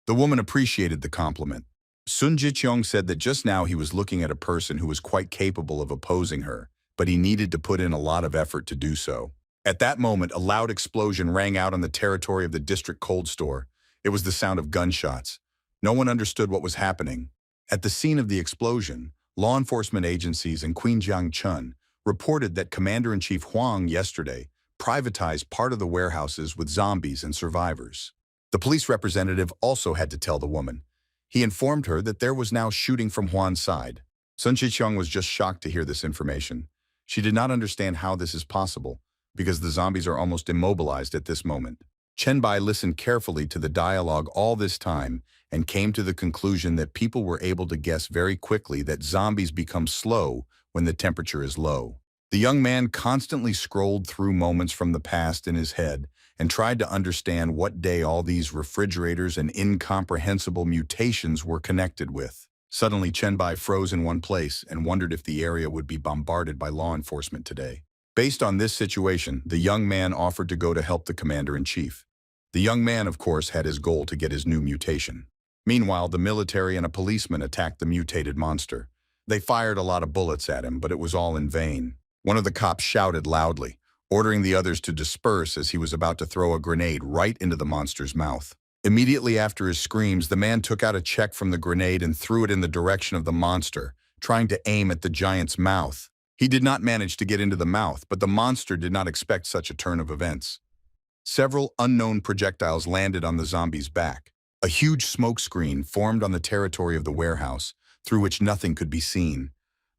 The woman appreciated the compliment. Sun Jiqiong said that just now he was looking at a person who was quite capable of opposing her, but he needed to put in a lot of effort to do so. At that moment, a loud explosion rang out on the territory of the district cold store. It was the sound of gunshots. No one understood what was happening. At the scene of the explosion, law enforcement agencies and Queen Jiangchun reported that Commander-in-Chief Huang yesterday privatized part of the warehouses with zombies and survivors. The police representative also had to tell the woman. He informed her that there was now shooting from Huan's side. Sun Qiqiong was just shocked to hear this information. She did not understand how this is possible, because the zombies are almost immobilized at this moment. Chen Bai listened carefully to the dialogue all this time and came to the conclusion that people were able to guess very quickly that zombies become slow when the temperature is low. The young man constantly scrolled through moments from the past in his head and tried to understand what day all these refrigerators and incomprehensible mutations were connected with. Suddenly, Chen Bai froze in one place and wondered if the area would be bombarded by law enforcement today. Based on this situation, the young man offered to go to help the commander-in-chief. The young man, of course, had his goal to get his new mutation. Meanwhile, the military and a policeman attacked the mutated monster. They fired a lot of bullets at him, but it was all in vain. One of the cops shouted loudly, ordering the others to disperse as he was about to throw a grenade right into the monster's mouth. Immediately after his screams, the man took out a check from the grenade and threw it in the direction of the monster, trying to aim at the giant's mouth. He did not manage to get into the mouth, but the monster did not expect such a turn of events. Several unknown projectiles landed on the zombie's back. A huge smoke screen formed on the territory of the warehouse, through which nothing could be seen.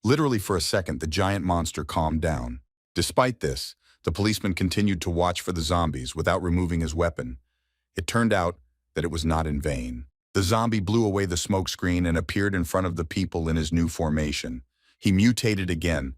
Literally for a second, the giant monster calmed down. Despite this, the policeman continued to watch for the zombies without removing his weapon. It turned out that it was not in vain. The zombie blew away the smoke screen and appeared in front of the people in his new formation. He mutated again,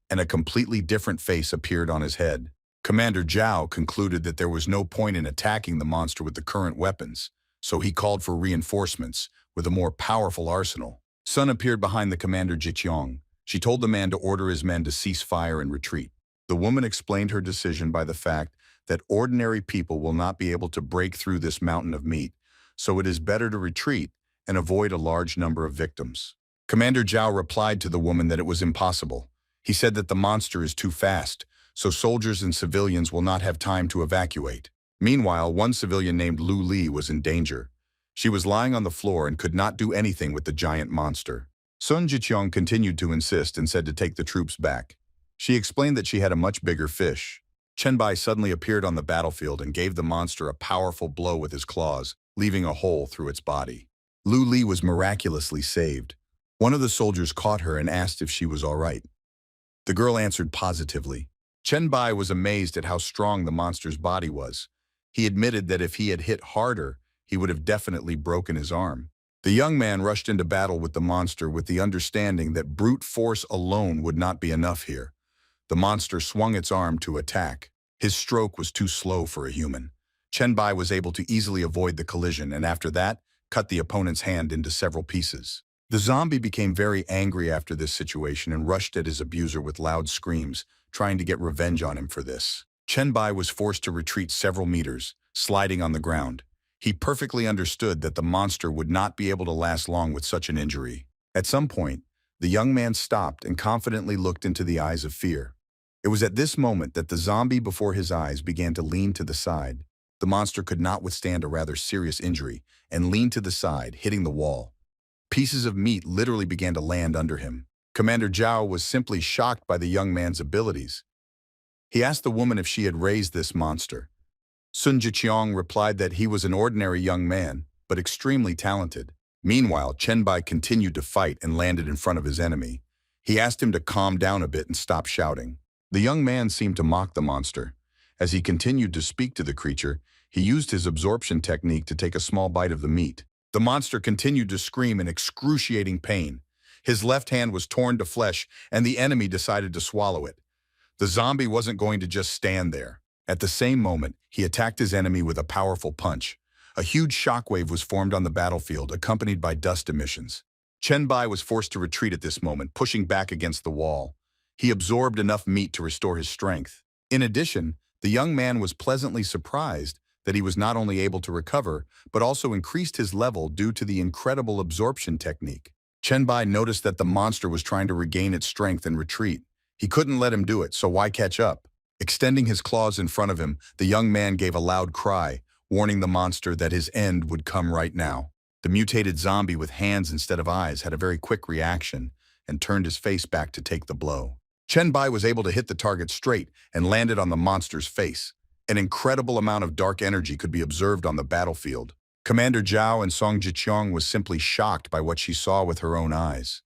and a completely different face appeared on his head. Commander Zhao concluded that there was no point in attacking the monster with the current weapons, so he called for reinforcements with a more powerful arsenal. Sun appeared behind the commander Jiqiang. She told the man to order his men to cease fire and retreat. The woman explained her decision by the fact that ordinary people will not be able to break through this mountain of meat, so it is better to retreat and avoid a large number of victims. Commander Zhao replied to the woman that it was impossible. He said that the monster is too fast, so soldiers and civilians will not have time to evacuate. Meanwhile, one civilian named Lu Li was in danger. She was lying on the floor and could not do anything with the giant monster. Sun Jiqiang continued to insist and said to take the troops back. She explained that she had a much bigger fish. Chen Bai suddenly appeared on the battlefield and gave the monster a powerful blow with his claws, leaving a hole through its body. Lu Li was miraculously saved. One of the soldiers caught her and asked if she was all right. The girl answered positively. Chen Bai was amazed at how strong the monster's body was. He admitted that if he had hit harder, he would have definitely broken his arm. The young man rushed into battle with the monster with the understanding that brute force alone would not be enough here. The monster swung its arm to attack. His stroke was too slow for a human. Chen Bai was able to easily avoid the collision and after that, cut the opponent's hand into several pieces. The zombie became very angry after this situation and rushed at his abuser with loud screams, trying to get revenge on him for this. Chen Bai was forced to retreat several meters, sliding on the ground. He perfectly understood that the monster would not be able to last long with such an injury. At some point, the young man stopped and confidently looked into the eyes of fear. It was at this moment that the zombie before his eyes began to lean to the side. The monster could not withstand a rather serious injury and leaned to the side, hitting the wall. Pieces of meat literally began to land under him. Commander Zhao was simply shocked by the young man's abilities. He asked the woman if she had raised this monster. Sun Jiqiang replied that he was an ordinary young man, but extremely talented. Meanwhile, Chen Bai continued to fight and landed in front of his enemy. He asked him to calm down a bit and stop shouting. The young man seemed to mock the monster. As he continued to speak to the creature, he used his absorption technique to take a small bite of the meat. The monster continued to scream in excruciating pain. His left hand was torn to flesh, and the enemy decided to swallow it. The zombie wasn't going to just stand there. At the same moment, he attacked his enemy with a powerful punch. A huge shockwave was formed on the battlefield, accompanied by dust emissions. Chen Bai was forced to retreat at this moment, pushing back against the wall. He absorbed enough meat to restore his strength. In addition, the young man was pleasantly surprised that he was not only able to recover, but also increased his level due to the incredible absorption technique. Chen Bai noticed that the monster was trying to regain its strength and retreat. He couldn't let him do it, so why catch up? Extending his claws in front of him, the young man gave a loud cry, warning the monster that his end would come right now. The mutated zombie with hands instead of eyes had a very quick reaction and turned his face back to take the blow. Chen Bai was able to hit the target straight and landed on the monster's face. An incredible amount of dark energy could be observed on the battlefield. Commander Zhao and Song Jiqiang was simply shocked by what she saw with her own eyes.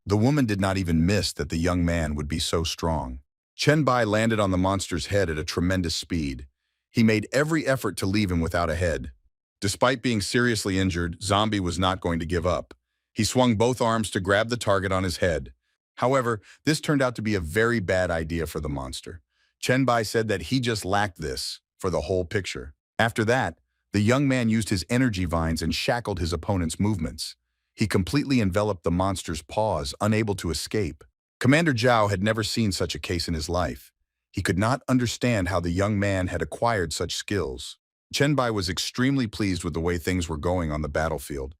The woman did not even miss that the young man would be so strong. Chen Bai landed on the monster's head at a tremendous speed. He made every effort to leave him without a head. Despite being seriously injured, Zombie was not going to give up. He swung both arms to grab the target on his head. However, this turned out to be a very bad idea for the monster. Chen Bai said that he just lacked this for the whole picture. After that, the young man used his energy vines and shackled his opponent's movements. He completely enveloped the monster's paws, unable to escape. Commander Zhao had never seen such a case in his life. He could not understand how the young man had acquired such skills. Chen Bai was extremely pleased with the way things were going on the battlefield.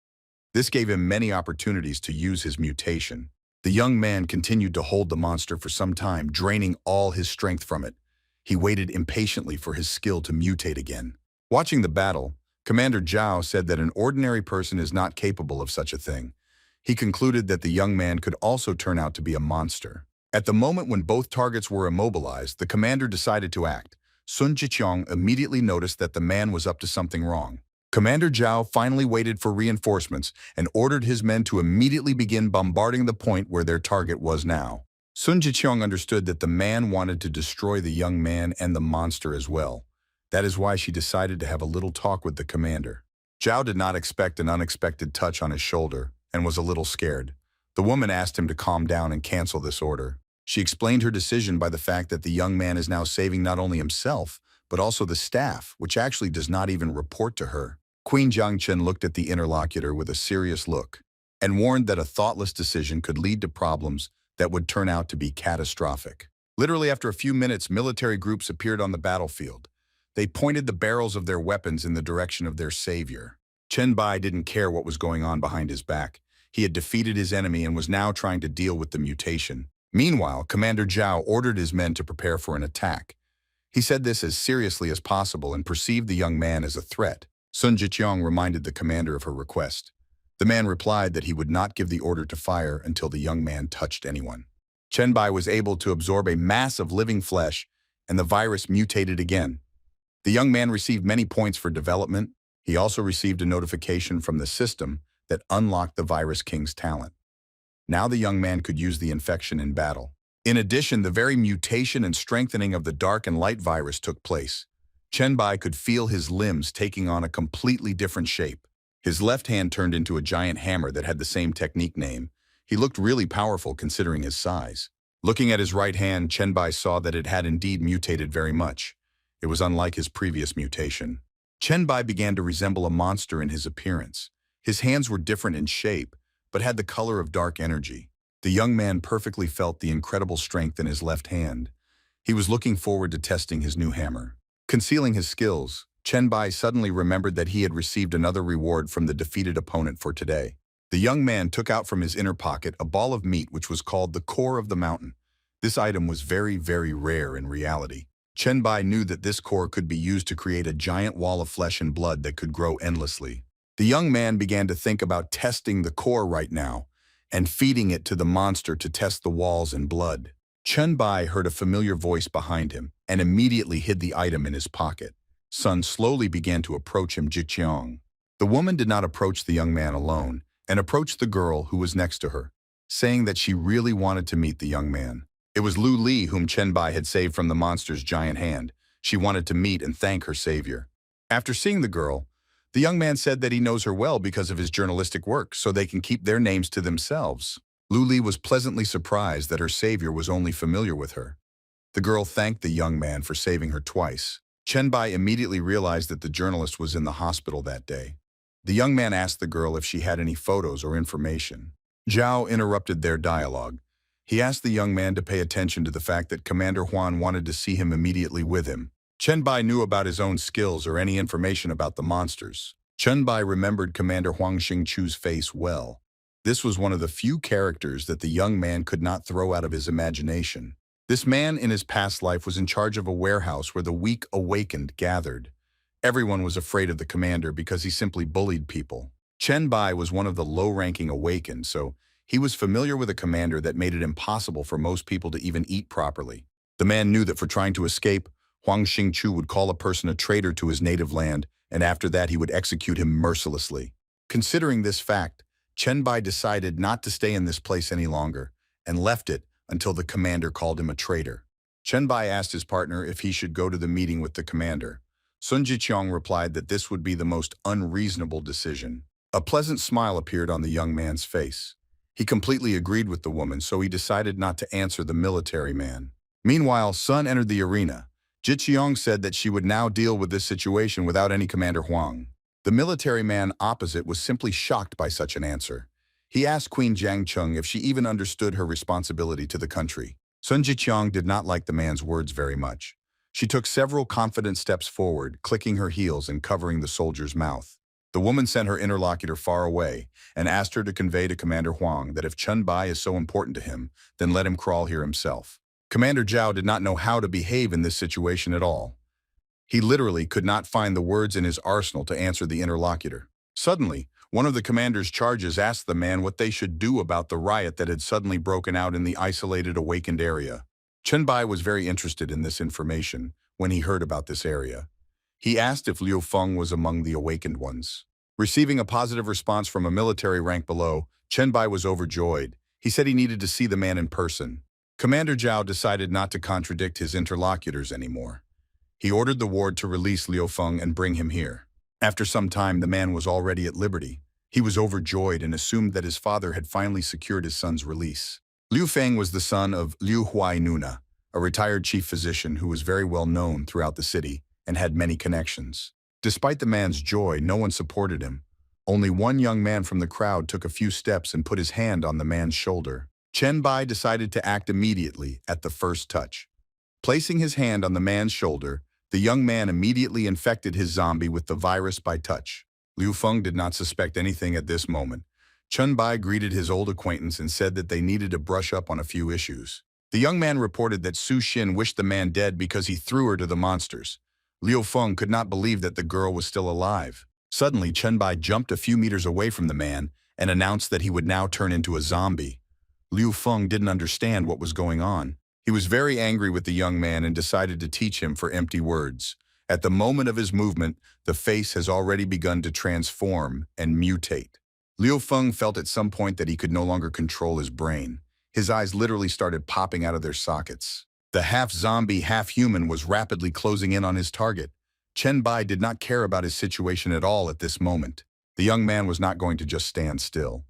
This gave him many opportunities to use his mutation. The young man continued to hold the monster for some time, draining all his strength from it. He waited impatiently for his skill to mutate again. Watching the battle, Commander Zhao said that an ordinary person is not capable of such a thing. He concluded that the young man could also turn out to be a monster. At the moment when both targets were immobilized, the commander decided to act. Sun Jiqiang immediately noticed that the man was up to something wrong. Commander Zhao finally waited for reinforcements and ordered his men to immediately begin bombarding the point where their target was now. Sun Jiqiang understood that the man wanted to destroy the young man and the monster as well. That is why she decided to have a little talk with the commander. Zhao did not expect an unexpected touch on his shoulder and was a little scared. The woman asked him to calm down and cancel this order. She explained her decision by the fact that the young man is now saving not only himself, but also the staff, which actually does not even report to her. Queen Jiangchen looked at the interlocutor with a serious look and warned that a thoughtless decision could lead to problems that would turn out to be catastrophic. Literally after a few minutes, military groups appeared on the battlefield. They pointed the barrels of their weapons in the direction of their savior. Chen Bai didn't care what was going on behind his back. He had defeated his enemy and was now trying to deal with the mutation. Meanwhile, Commander Zhao ordered his men to prepare for an attack. He said this as seriously as possible and perceived the young man as a threat. Sun Jiqiang reminded the commander of her request. The man replied that he would not give the order to fire until the young man touched anyone. Chen Bai was able to absorb a mass of living flesh, and the virus mutated again. The young man received many points for development. He also received a notification from the system that unlocked the Virus King's talent. Now the young man could use the infection in battle. In addition, the very mutation and strengthening of the dark and light virus took place. Chen Bai could feel his limbs taking on a completely different shape. His left hand turned into a giant hammer that had the same technique name. He looked really powerful considering his size. Looking at his right hand, Chen Bai saw that it had indeed mutated very much. It was unlike his previous mutation. Chen Bai began to resemble a monster in his appearance. His hands were different in shape, but had the color of dark energy. The young man perfectly felt the incredible strength in his left hand. He was looking forward to testing his new hammer. Concealing his skills, Chen Bai suddenly remembered that he had received another reward from the defeated opponent for today. The young man took out from his inner pocket a ball of meat which was called the core of the mountain. This item was very, very rare in reality. Chen Bai knew that this core could be used to create a giant wall of flesh and blood that could grow endlessly. The young man began to think about testing the core right now and feeding it to the monster to test the walls and blood. Chen Bai heard a familiar voice behind him and immediately hid the item in his pocket. Sun slowly began to approach him, Jiqiang. The woman did not approach the young man alone and approached the girl who was next to her, saying that she really wanted to meet the young man. It was Lu Li whom Chen Bai had saved from the monster's giant hand. She wanted to meet and thank her savior. After seeing the girl, the young man said that he knows her well because of his journalistic work, so they can keep their names to themselves. Lu Li was pleasantly surprised that her savior was only familiar with her. The girl thanked the young man for saving her twice. Chen Bai immediately realized that the journalist was in the hospital that day. The young man asked the girl if she had any photos or information. Zhao interrupted their dialogue. He asked the young man to pay attention to the fact that Commander Huan wanted to see him immediately with him. Chen Bai knew about his own skills or any information about the monsters. Chen Bai remembered Commander Huang Xingchu's face well. This was one of the few characters that the young man could not throw out of his imagination. This man in his past life was in charge of a warehouse where the weak awakened gathered. Everyone was afraid of the commander because he simply bullied people. Chen Bai was one of the low-ranking awakened, so he was familiar with a commander that made it impossible for most people to even eat properly. The man knew that for trying to escape, Huang Xingchu would call a person a traitor to his native land, and after that he would execute him mercilessly. Considering this fact, Chen Bai decided not to stay in this place any longer and left it until the commander called him a traitor. Chen Bai asked his partner if he should go to the meeting with the commander. Sun Jiqiang replied that this would be the most unreasonable decision. A pleasant smile appeared on the young man's face. He completely agreed with the woman, so he decided not to answer the military man. Meanwhile, Sun entered the arena. Jiqiang said that she would now deal with this situation without any Commander Huang. The military man opposite was simply shocked by such an answer. He asked Queen Jiangcheng if she even understood her responsibility to the country. Sun Jiqiang did not like the man's words very much. She took several confident steps forward, clicking her heels and covering the soldier's mouth. The woman sent her interlocutor far away and asked her to convey to Commander Huang that if Chen Bai is so important to him, then let him crawl here himself. Commander Zhao did not know how to behave in this situation at all. He literally could not find the words in his arsenal to answer the interlocutor. Suddenly, one of the commander's charges asked the man what they should do about the riot that had suddenly broken out in the isolated awakened area. Chen Bai was very interested in this information when he heard about this area. He asked if Liu Feng was among the awakened ones. Receiving a positive response from a military rank below, Chen Bai was overjoyed. He said he needed to see the man in person. Commander Zhao decided not to contradict his interlocutors anymore. He ordered the ward to release Liu Feng and bring him here. After some time, the man was already at liberty. He was overjoyed and assumed that his father had finally secured his son's release. Liu Feng was the son of Liu Huainuna, a retired chief physician who was very well known throughout the city and had many connections. Despite the man's joy, no one supported him. Only one young man from the crowd took a few steps and put his hand on the man's shoulder. Chen Bai decided to act immediately at the first touch. Placing his hand on the man's shoulder, the young man immediately infected his zombie with the virus by touch. Liu Feng did not suspect anything at this moment. Chen Bai greeted his old acquaintance and said that they needed to brush up on a few issues. The young man reported that Su Xin wished the man dead because he threw her to the monsters. Liu Feng could not believe that the girl was still alive. Suddenly, Chen Bai jumped a few meters away from the man and announced that he would now turn into a zombie. Liu Feng didn't understand what was going on. He was very angry with the young man and decided to teach him for empty words. At the moment of his movement, the face has already begun to transform and mutate. Liu Feng felt at some point that he could no longer control his brain. His eyes literally started popping out of their sockets. The half-zombie, half-human was rapidly closing in on his target. Chen Bai did not care about his situation at all at this moment. The young man was not going to just stand still.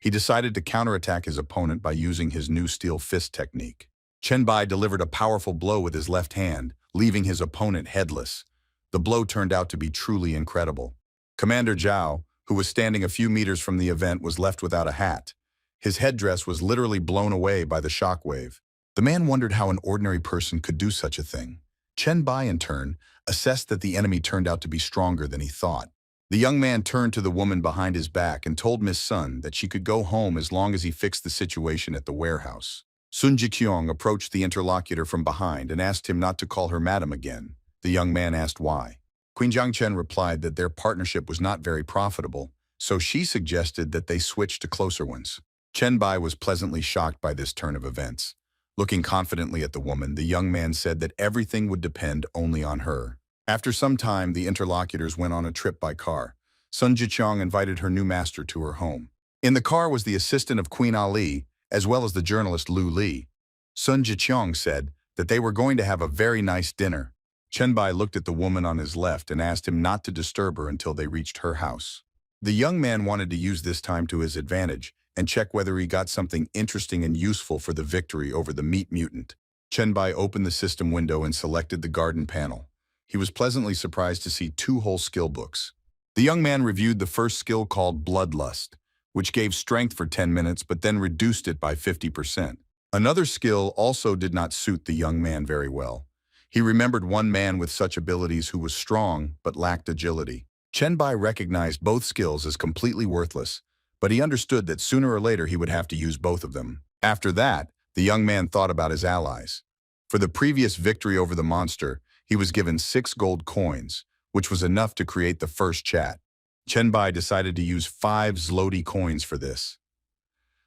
He decided to counterattack his opponent by using his new steel fist technique. Chen Bai delivered a powerful blow with his left hand, leaving his opponent headless. The blow turned out to be truly incredible. Commander Zhao, who was standing a few meters from the event, was left without a hat. His headdress was literally blown away by the shockwave. The man wondered how an ordinary person could do such a thing. Chen Bai, in turn, assessed that the enemy turned out to be stronger than he thought. The young man turned to the woman behind his back and told Miss Sun that she could go home as long as he fixed the situation at the warehouse. Sun Jiqiong approached the interlocutor from behind and asked him not to call her madam again. The young man asked why. Queen Jiangchen replied that their partnership was not very profitable, so she suggested that they switch to closer ones. Chen Bai was pleasantly shocked by this turn of events. Looking confidently at the woman, the young man said that everything would depend only on her. After some time, the interlocutors went on a trip by car. Sun Jiqiong invited her new master to her home. In the car was the assistant of Queen Ali, as well as the journalist Lu Li. Sun Jiqiong said that they were going to have a very nice dinner. Chen Bai looked at the woman on his left and asked him not to disturb her until they reached her house. The young man wanted to use this time to his advantage and check whether he got something interesting and useful for the victory over the meat mutant. Chen Bai opened the system window and selected the garden panel. He was pleasantly surprised to see 2 whole skill books. The young man reviewed the first skill called Bloodlust, which gave strength for 10 minutes but then reduced it by 50%. Another skill also did not suit the young man very well. He remembered one man with such abilities who was strong but lacked agility. Chen Bai recognized both skills as completely worthless, but he understood that sooner or later he would have to use both of them. After that, the young man thought about his allies. For the previous victory over the monster, he was given 6 gold coins, which was enough to create the first chat. Chen Bai decided to use 5 zloty coins for this.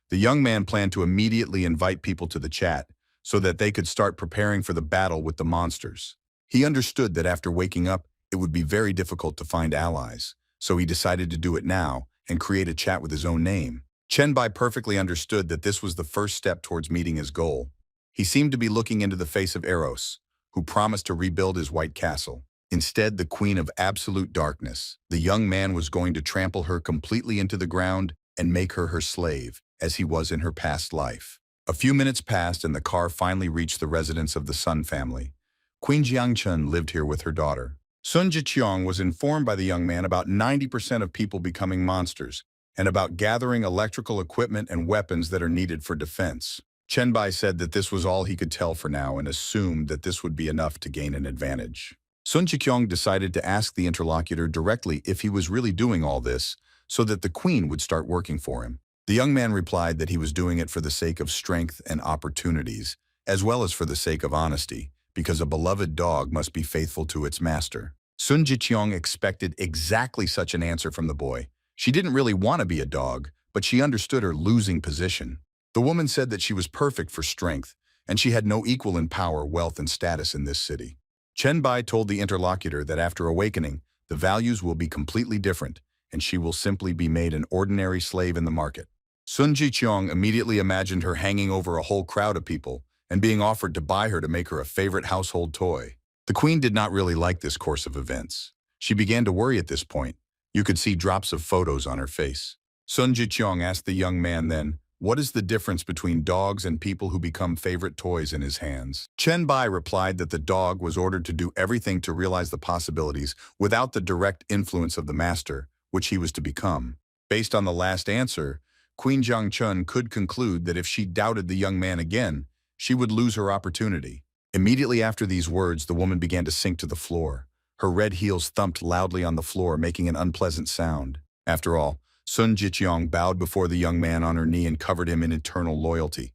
The young man planned to immediately invite people to the chat so that they could start preparing for the battle with the monsters. He understood that after waking up, it would be very difficult to find allies, so he decided to do it now and create a chat with his own name. Chen Bai perfectly understood that this was the first step towards meeting his goal. He seemed to be looking into the face of Eros, who promised to rebuild his white castle. Instead, the queen of absolute darkness, the young man was going to trample her completely into the ground and make her her slave, as he was in her past life. A few minutes passed and the car finally reached the residence of the Sun family. Queen Jiangchen lived here with her daughter. Sun Jiqiong was informed by the young man about 90% of people becoming monsters and about gathering electrical equipment and weapons that are needed for defense. Chen Bai said that this was all he could tell for now and assumed that this would be enough to gain an advantage. Sun Jikyong decided to ask the interlocutor directly if he was really doing all this, so that the queen would start working for him. The young man replied that he was doing it for the sake of strength and opportunities, as well as for the sake of honesty, because a beloved dog must be faithful to its master. Sun Jikyong expected exactly such an answer from the boy. She didn't really want to be a dog, but she understood her losing position. The woman said that she was perfect for strength, and she had no equal in power, wealth, and status in this city. Chen Bai told the interlocutor that after awakening, the values will be completely different, and she will simply be made an ordinary slave in the market. Sun Jikyong immediately imagined her hanging over a whole crowd of people and being offered to buy her to make her a favorite household toy. The queen did not really like this course of events. She began to worry at this point. You could see drops of photos on her face. Sun Jikyong asked the young man then, "What is the difference between dogs and people who become favorite toys in his hands?" Chen Bai replied that the dog was ordered to do everything to realize the possibilities without the direct influence of the master, which he was to become. Based on the last answer, Queen Jiang Chun could conclude that if she doubted the young man again, she would lose her opportunity. Immediately after these words, the woman began to sink to the floor. Her red heels thumped loudly on the floor, making an unpleasant sound. After all, Sun Jikyong bowed before the young man on her knee and covered him in eternal loyalty.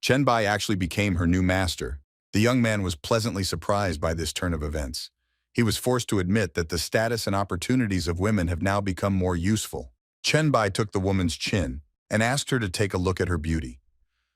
Chen Bai actually became her new master. The young man was pleasantly surprised by this turn of events. He was forced to admit that the status and opportunities of women have now become more useful. Chen Bai took the woman's chin and asked her to take a look at her beauty.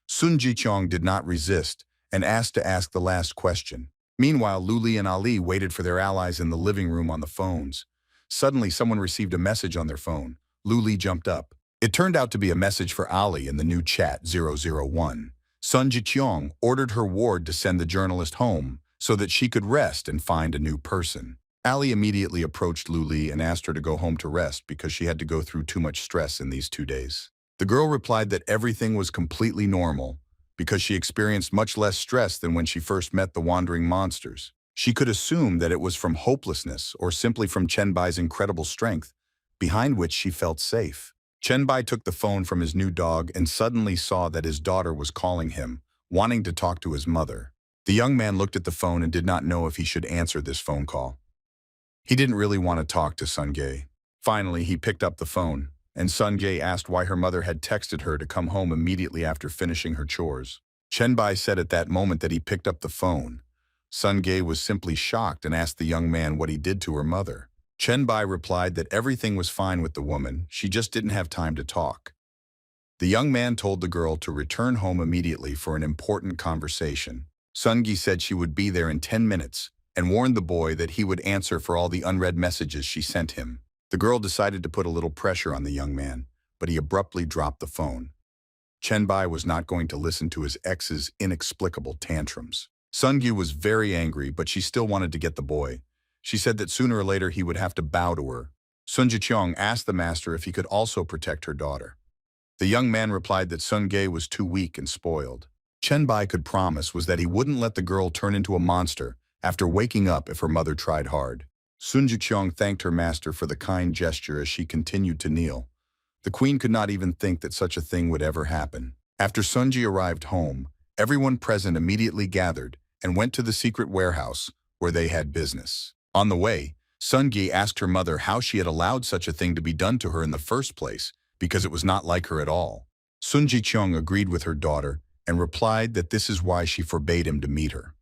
Sun Jikyong did not resist and asked to ask the last question. Meanwhile, Luli and Ali waited for their allies in the living room on the phones. Suddenly, someone received a message on their phone. Luli jumped up. It turned out to be a message for Ali in the new chat 001. Sun Jikyong ordered her ward to send the journalist home so that she could rest and find a new person. Ali immediately approached Luli and asked her to go home to rest because she had to go through too much stress in these 2 days. The girl replied that everything was completely normal because she experienced much less stress than when she first met the wandering monsters. She could assume that it was from hopelessness or simply from Chen Bai's incredible strength, behind which she felt safe. Chen Bai took the phone from his new dog and suddenly saw that his daughter was calling him, wanting to talk to his mother. The young man looked at the phone and did not know if he should answer this phone call. He didn't really want to talk to Sun Gae. Finally, he picked up the phone, and Sun Gae asked why her mother had texted her to come home immediately after finishing her chores. Chen Bai said at that moment that he picked up the phone. Sun Gae was simply shocked and asked the young man what he did to her mother. Chen Bai replied that everything was fine with the woman, she just didn't have time to talk. The young man told the girl to return home immediately for an important conversation. Sun Gae said she would be there in 10 minutes and warned the boy that he would answer for all the unread messages she sent him. The girl decided to put a little pressure on the young man, but he abruptly dropped the phone. Chen Bai was not going to listen to his ex's inexplicable tantrums. Sun Gae was very angry, but she still wanted to get the boy. She said that sooner or later he would have to bow to her. Sun Jikyong asked the master if he could also protect her daughter. The young man replied that Sun Gae was too weak and spoiled. Chen Bai could promise was that he wouldn't let the girl turn into a monster after waking up if her mother tried hard. Sun Jikyong thanked her master for the kind gesture as she continued to kneel. The queen could not even think that such a thing would ever happen. After Sun Ji arrived home, everyone present immediately gathered and went to the secret warehouse where they had business. On the way, Sun Gi asked her mother how she had allowed such a thing to be done to her in the first place, because it was not like her at all. Sun Jikyong agreed with her daughter and replied that this is why she forbade him to meet her.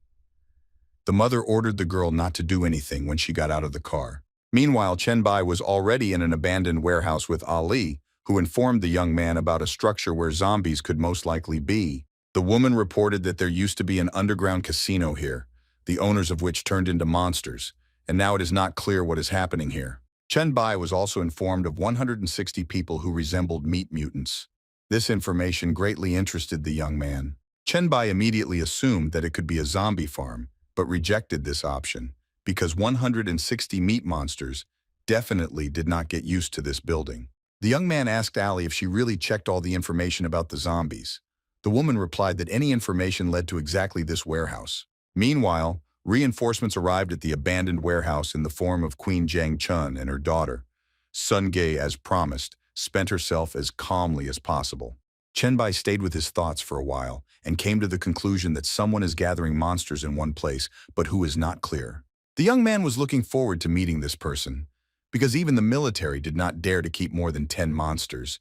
The mother ordered the girl not to do anything when she got out of the car. Meanwhile, Chen Bai was already in an abandoned warehouse with Ali, who informed the young man about a structure where zombies could most likely be. The woman reported that there used to be an underground casino here, the owners of which turned into monsters, and now it is not clear what is happening here. Chen Bai was also informed of 160 people who resembled meat mutants. This information greatly interested the young man. Chen Bai immediately assumed that it could be a zombie farm, but rejected this option, because 160 meat monsters definitely did not get used to this building. The young man asked Ali if she really checked all the information about the zombies. The woman replied that any information led to exactly this warehouse. Meanwhile, reinforcements arrived at the abandoned warehouse in the form of Queen Jiang Chun and her daughter. Sun Gae, as promised, spent herself as calmly as possible. Chen Bai stayed with his thoughts for a while and came to the conclusion that someone is gathering monsters in one place, but who is not clear. The young man was looking forward to meeting this person, because even the military did not dare to keep more than 10 monsters,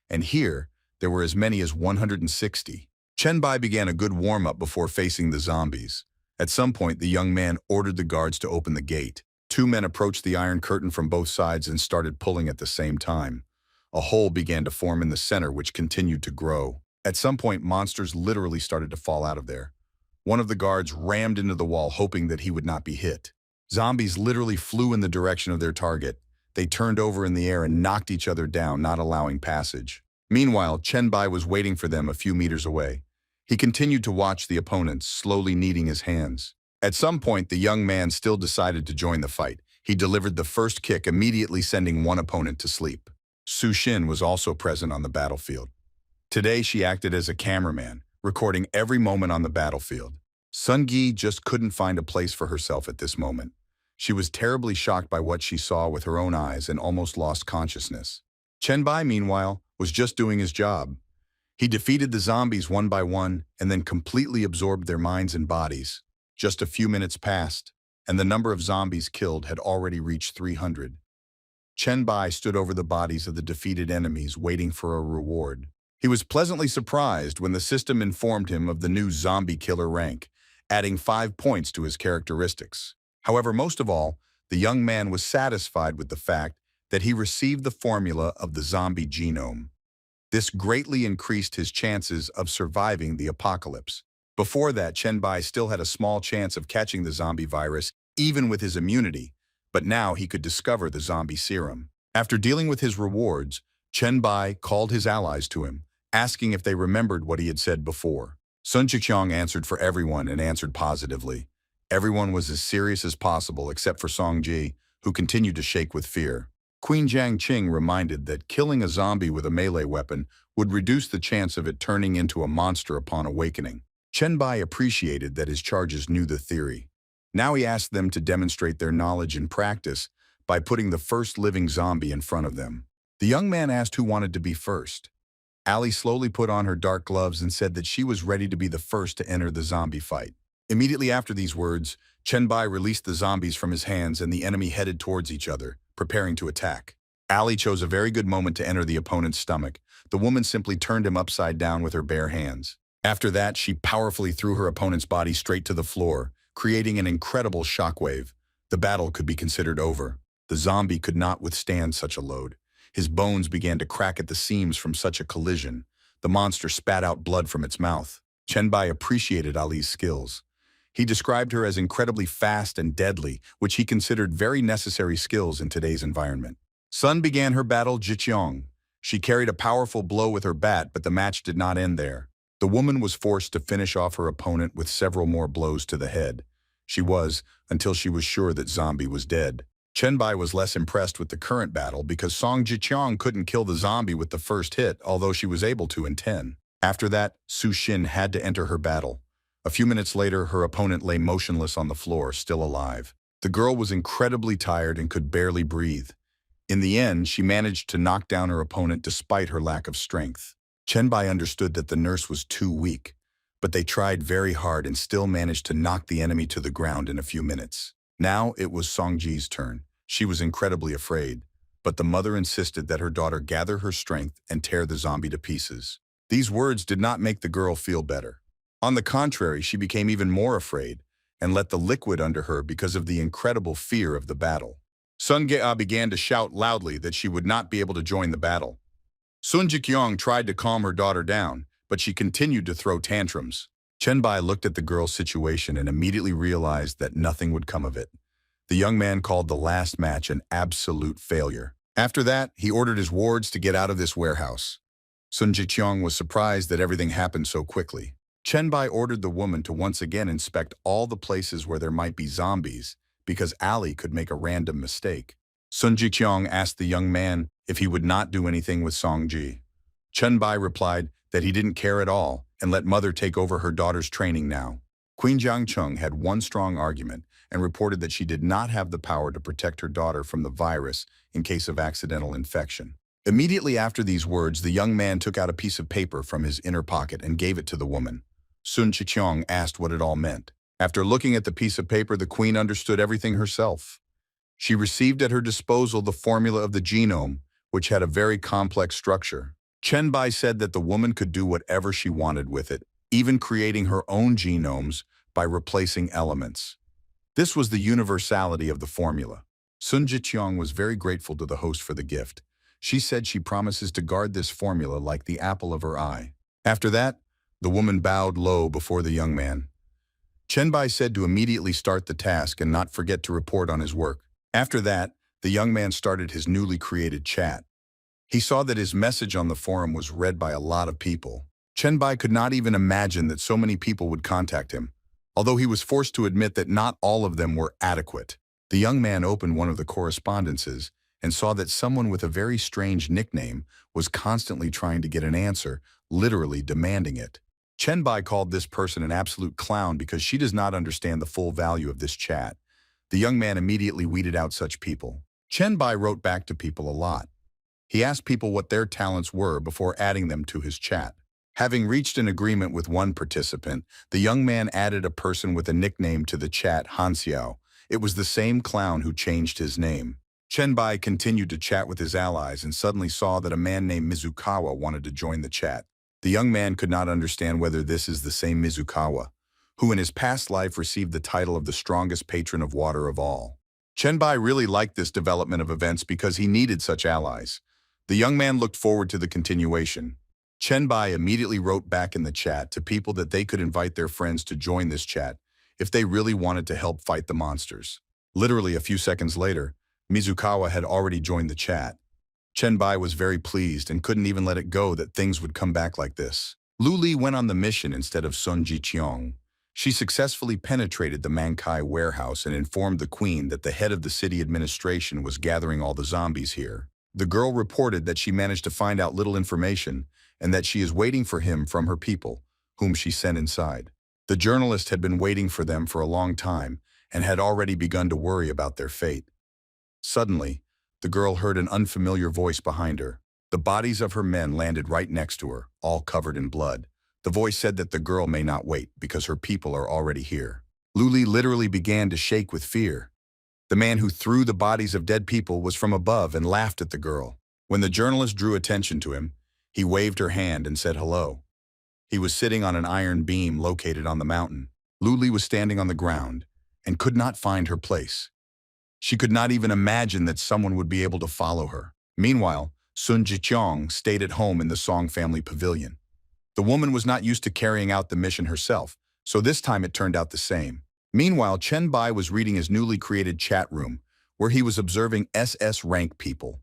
and here there were as many as 160. Bai began a good warm-up before facing the zombies. At some point, the young man ordered the guards to open the gate. Two men approached the iron curtain from both sides and started pulling at the same time. A hole began to form in the center, which continued to grow. At some point, monsters literally started to fall out of there. One of the guards rammed into the wall, hoping that he would not be hit. Zombies literally flew in the direction of their target. They turned over in the air and knocked each other down, not allowing passage. Meanwhile, Bai was waiting for them a few meters away. He continued to watch the opponents, slowly kneading his hands. At some point, the young man still decided to join the fight. He delivered the first kick, immediately sending one opponent to sleep. Su Xin was also present on the battlefield. Today, she acted as a cameraman, recording every moment on the battlefield. Sun Gi just couldn't find a place for herself at this moment. She was terribly shocked by what she saw with her own eyes and almost lost consciousness. Bai, meanwhile, was just doing his job. He defeated the zombies one by one and then completely absorbed their minds and bodies. Just a few minutes passed, and the number of zombies killed had already reached 300. Bai stood over the bodies of the defeated enemies, waiting for a reward. He was pleasantly surprised when the system informed him of the new zombie killer rank, adding 5 points to his characteristics. However, most of all, the young man was satisfied with the fact that he received the formula of the zombie genome. This greatly increased his chances of surviving the apocalypse. Before that, Bai still had a small chance of catching the zombie virus, even with his immunity, but now he could discover the zombie serum. After dealing with his rewards, Bai called his allies to him, asking if they remembered what he had said before. Sun Jiqiang answered for everyone and answered positively. Everyone was as serious as possible except for Song Ji, who continued to shake with fear. Queen Jiang Qing reminded that killing a zombie with a melee weapon would reduce the chance of it turning into a monster upon awakening. Bai appreciated that his charges knew the theory. Now he asked them to demonstrate their knowledge in practice by putting the first living zombie in front of them. The young man asked who wanted to be first. Ali slowly put on her dark gloves and said that she was ready to be the first to enter the zombie fight. Immediately after these words, Bai released the zombies from his hands and the enemy headed towards each other, preparing to attack. Ali chose a very good moment to enter the opponent's stomach. The woman simply turned him upside down with her bare hands. After that, she powerfully threw her opponent's body straight to the floor, creating an incredible shockwave. The battle could be considered over. The zombie could not withstand such a load. His bones began to crack at the seams from such a collision. The monster spat out blood from its mouth. Bai appreciated Ali's skills. He described her as incredibly fast and deadly, which he considered very necessary skills in today's environment. Sun began her battle Jiqiang. She carried a powerful blow with her bat, but the match did not end there. The woman was forced to finish off her opponent with several more blows to the head. She was, until she was sure that zombie was dead. Bai was less impressed with the current battle because Song Jiqiang couldn't kill the zombie with the first hit, although she was able to in 10. After that, Su Xin had to enter her battle. A few minutes later, her opponent lay motionless on the floor, still alive. The girl was incredibly tired and could barely breathe. In the end, she managed to knock down her opponent despite her lack of strength. Bai understood that the nurse was too weak, but they tried very hard and still managed to knock the enemy to the ground in a few minutes. Now it was Songji's turn. She was incredibly afraid, but the mother insisted that her daughter gather her strength and tear the zombie to pieces. These words did not make the girl feel better. On the contrary, she became even more afraid and let the liquid under her because of the incredible fear of the battle. Sun Gea began to shout loudly that she would not be able to join the battle. Sun Jiqiang tried to calm her daughter down, but she continued to throw tantrums. Bai looked at the girl's situation and immediately realized that nothing would come of it. The young man called the last match an absolute failure. After that, he ordered his wards to get out of this warehouse. Sun Jiqiang was surprised that everything happened so quickly. Bai ordered the woman to once again inspect all the places where there might be zombies, because Ali could make a random mistake. Sun Jiqiang asked the young man if he would not do anything with Songji. Bai replied that he didn't care at all and let mother take over her daughter's training now. Queen Jiangcheng had one strong argument and reported that she did not have the power to protect her daughter from the virus in case of accidental infection. Immediately after these words, the young man took out a piece of paper from his inner pocket and gave it to the woman. Sun Jiqiang asked what it all meant. After looking at the piece of paper, the queen understood everything herself. She received at her disposal the formula of the genome, which had a very complex structure. Chenbai said that the woman could do whatever she wanted with it, even creating her own genomes by replacing elements. This was the universality of the formula. Sun Jiqiang was very grateful to the host for the gift. She said she promises to guard this formula like the apple of her eye. After that, the woman bowed low before the young man. Chenbai said to immediately start the task and not forget to report on his work. After that, the young man started his newly created chat. He saw that his message on the forum was read by a lot of people. Chenbai could not even imagine that so many people would contact him, although he was forced to admit that not all of them were adequate. The young man opened one of the correspondences and saw that someone with a very strange nickname was constantly trying to get an answer, literally demanding it. Chenbai called this person an absolute clown because she does not understand the full value of this chat. The young man immediately weeded out such people. Chenbai wrote back to people a lot. He asked people what their talents were before adding them to his chat. Having reached an agreement with one participant, the young man added a person with a nickname to the chat, Hanxiao. It was the same clown who changed his name. Chenbai continued to chat with his allies and suddenly saw that a man named Mizukawa wanted to join the chat. The young man could not understand whether this is the same Mizukawa, who in his past life received the title of the strongest patron of water of all. Chenbai really liked this development of events because he needed such allies. The young man looked forward to the continuation. Chenbai immediately wrote back in the chat to people that they could invite their friends to join this chat if they really wanted to help fight the monsters. Literally a few seconds later, Mizukawa had already joined the chat. Chenbai was very pleased and couldn't even let it go that things would come back like this. Lu Li went on the mission instead of Sun Jiqiang. She successfully penetrated the Mankai warehouse and informed the queen that the head of the city administration was gathering all the zombies here. The girl reported that she managed to find out little information and that she is waiting for him from her people, whom she sent inside. The journalist had been waiting for them for a long time and had already begun to worry about their fate. Suddenly, the girl heard an unfamiliar voice behind her. The bodies of her men landed right next to her, all covered in blood. The voice said that the girl may not wait because her people are already here. Lu Li literally began to shake with fear. The man who threw the bodies of dead people was from above and laughed at the girl. When the journalist drew attention to him, he waved her hand and said hello. He was sitting on an iron beam located on the mountain. Lu Li was standing on the ground and could not find her place. She could not even imagine that someone would be able to follow her. Meanwhile, Sun Jiqiang stayed at home in the Song family pavilion. The woman was not used to carrying out the mission herself, so this time it turned out the same. Meanwhile, Chenbai was reading his newly created chat room, where he was observing SS rank people.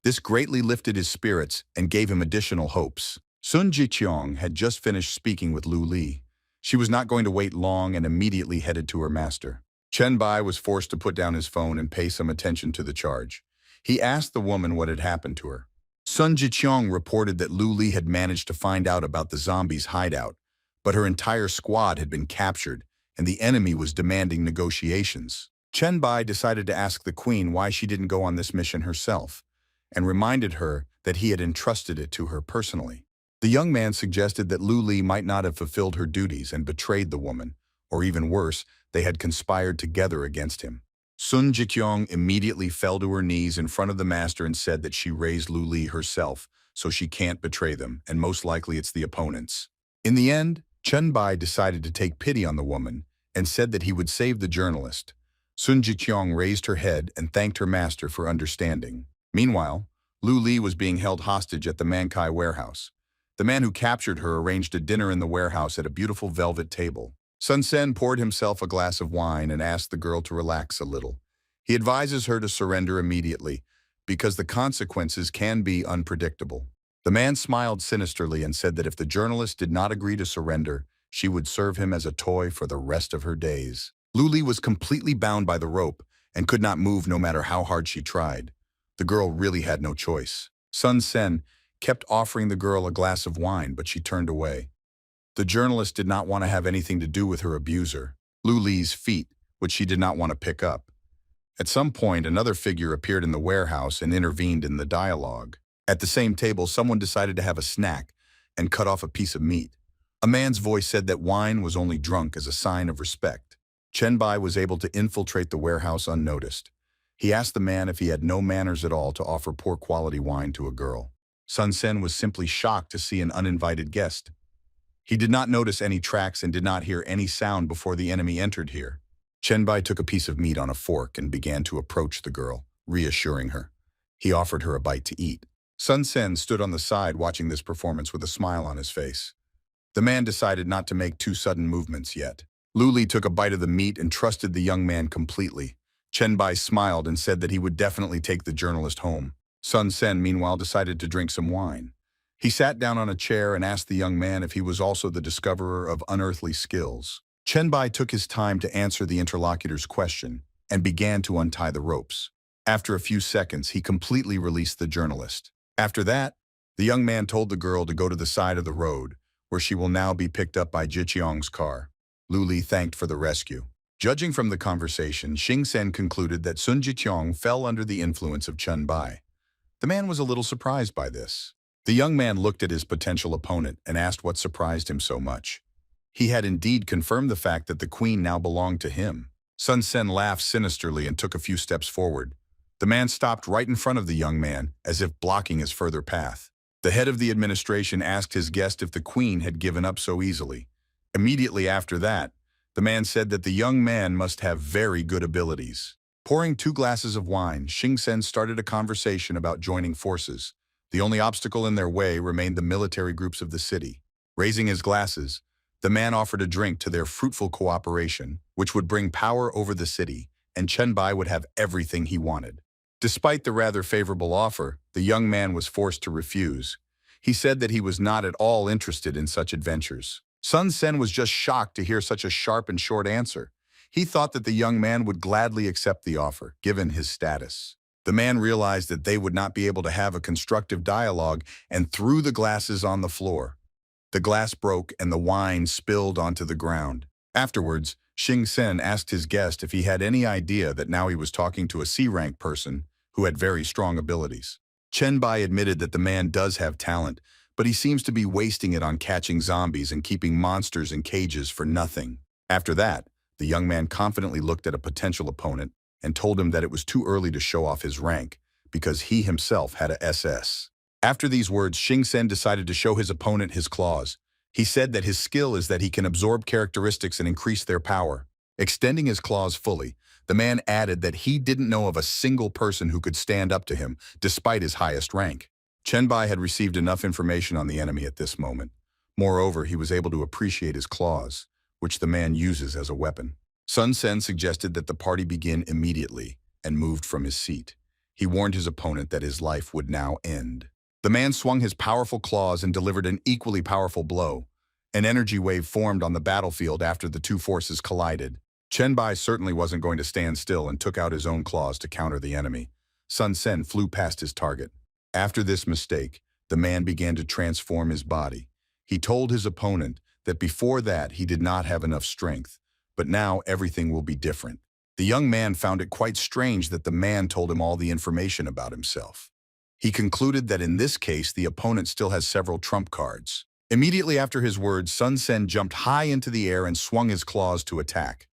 This greatly lifted his spirits and gave him additional hopes. Sun Jiqiang had just finished speaking with Lu Li. She was not going to wait long and immediately headed to her master. Chenbai was forced to put down his phone and pay some attention to the charge. He asked the woman what had happened to her. Sun Jiqiang reported that Lu Li had managed to find out about the zombies' hideout, but her entire squad had been captured and the enemy was demanding negotiations. Chenbai decided to ask the queen why she didn't go on this mission herself, and reminded her that he had entrusted it to her personally. The young man suggested that Lu Li might not have fulfilled her duties and betrayed the woman, or even worse, they had conspired together against him. Sun Jiqiang immediately fell to her knees in front of the master and said that she raised Lu Li herself, so she can't betray them, and most likely it's the opponents. In the end, Chenbai decided to take pity on the woman and said that he would save the journalist. Sun Jiqiang raised her head and thanked her master for understanding. Meanwhile, Lu Li was being held hostage at the Mankai warehouse. The man who captured her arranged a dinner in the warehouse at a beautiful velvet table. Sun Sen poured himself a glass of wine and asked the girl to relax a little. He advises her to surrender immediately because the consequences can be unpredictable. The man smiled sinisterly and said that if the journalist did not agree to surrender, she would serve him as a toy for the rest of her days. Lu Li was completely bound by the rope and could not move no matter how hard she tried. The girl really had no choice. Sun Sen kept offering the girl a glass of wine, but she turned away. The journalist did not want to have anything to do with her abuser, Lu Li's feet, which she did not want to pick up. At some point, another figure appeared in the warehouse and intervened in the dialogue. At the same table, someone decided to have a snack and cut off a piece of meat. A man's voice said that wine was only drunk as a sign of respect. Chen Bai was able to infiltrate the warehouse unnoticed. He asked the man if he had no manners at all to offer poor quality wine to a girl. Sun Sen was simply shocked to see an uninvited guest. He did not notice any tracks and did not hear any sound before the enemy entered here. Chen Bai took a piece of meat on a fork and began to approach the girl, reassuring her. He offered her a bite to eat. Sun Sen stood on the side watching this performance with a smile on his face. The man decided not to make too sudden movements yet. Lu Li took a bite of the meat and trusted the young man completely. Chen Bai smiled and said that he would definitely take the journalist home. Sun Sen, meanwhile, decided to drink some wine. He sat down on a chair and asked the young man if he was also the discoverer of unearthly skills. Chen Bai took his time to answer the interlocutor's question and began to untie the ropes. After a few seconds, he completely released the journalist. After that, the young man told the girl to go to the side of the road, where she will now be picked up by Jiqiang's car. Lu Li thanked for the rescue. Judging from the conversation, Xing Sen concluded that Sun Jiqiang fell under the influence of Chen Bai. The man was a little surprised by this. The young man looked at his potential opponent and asked what surprised him so much. He had indeed confirmed the fact that the queen now belonged to him. Sun Sen laughed sinisterly and took a few steps forward. The man stopped right in front of the young man, as if blocking his further path. The head of the administration asked his guest if the queen had given up so easily. Immediately after that, the man said that the young man must have very good abilities. Pouring 2 glasses of wine, Xing Sen started a conversation about joining forces. The only obstacle in their way remained the military groups of the city. Raising his glasses, the man offered a drink to their fruitful cooperation, which would bring power over the city, and Chen Bai would have everything he wanted. Despite the rather favorable offer, the young man was forced to refuse. He said that he was not at all interested in such adventures. Sun Sen was just shocked to hear such a sharp and short answer. He thought that the young man would gladly accept the offer, given his status. The man realized that they would not be able to have a constructive dialogue and threw the glasses on the floor. The glass broke and the wine spilled onto the ground. Afterwards, Xing Sen asked his guest if he had any idea that now he was talking to a C-rank person who had very strong abilities. Chen Bai admitted that the man does have talent, but he seems to be wasting it on catching zombies and keeping monsters in cages for nothing. After that, the young man confidently looked at a potential opponent and told him that it was too early to show off his rank because he himself had a SS. After these words, Xing Sen decided to show his opponent his claws. He said that his skill is that he can absorb characteristics and increase their power. Extending his claws fully, the man added that he didn't know of a single person who could stand up to him, despite his highest rank. Chen Bai had received enough information on the enemy at this moment. Moreover, he was able to appreciate his claws, which the man uses as a weapon. Sun Sen suggested that the party begin immediately and moved from his seat. He warned his opponent that his life would now end. The man swung his powerful claws and delivered an equally powerful blow. An energy wave formed on the battlefield after the two forces collided. Chen Bai certainly wasn't going to stand still and took out his own claws to counter the enemy. Sun Sen flew past his target. After this mistake, the man began to transform his body. He told his opponent that before that he did not have enough strength, but now everything will be different. The young man found it quite strange that the man told him all the information about himself. He concluded that in this case the opponent still has several trump cards. Immediately after his words, Sun Sen jumped high into the air and swung his claws to attack.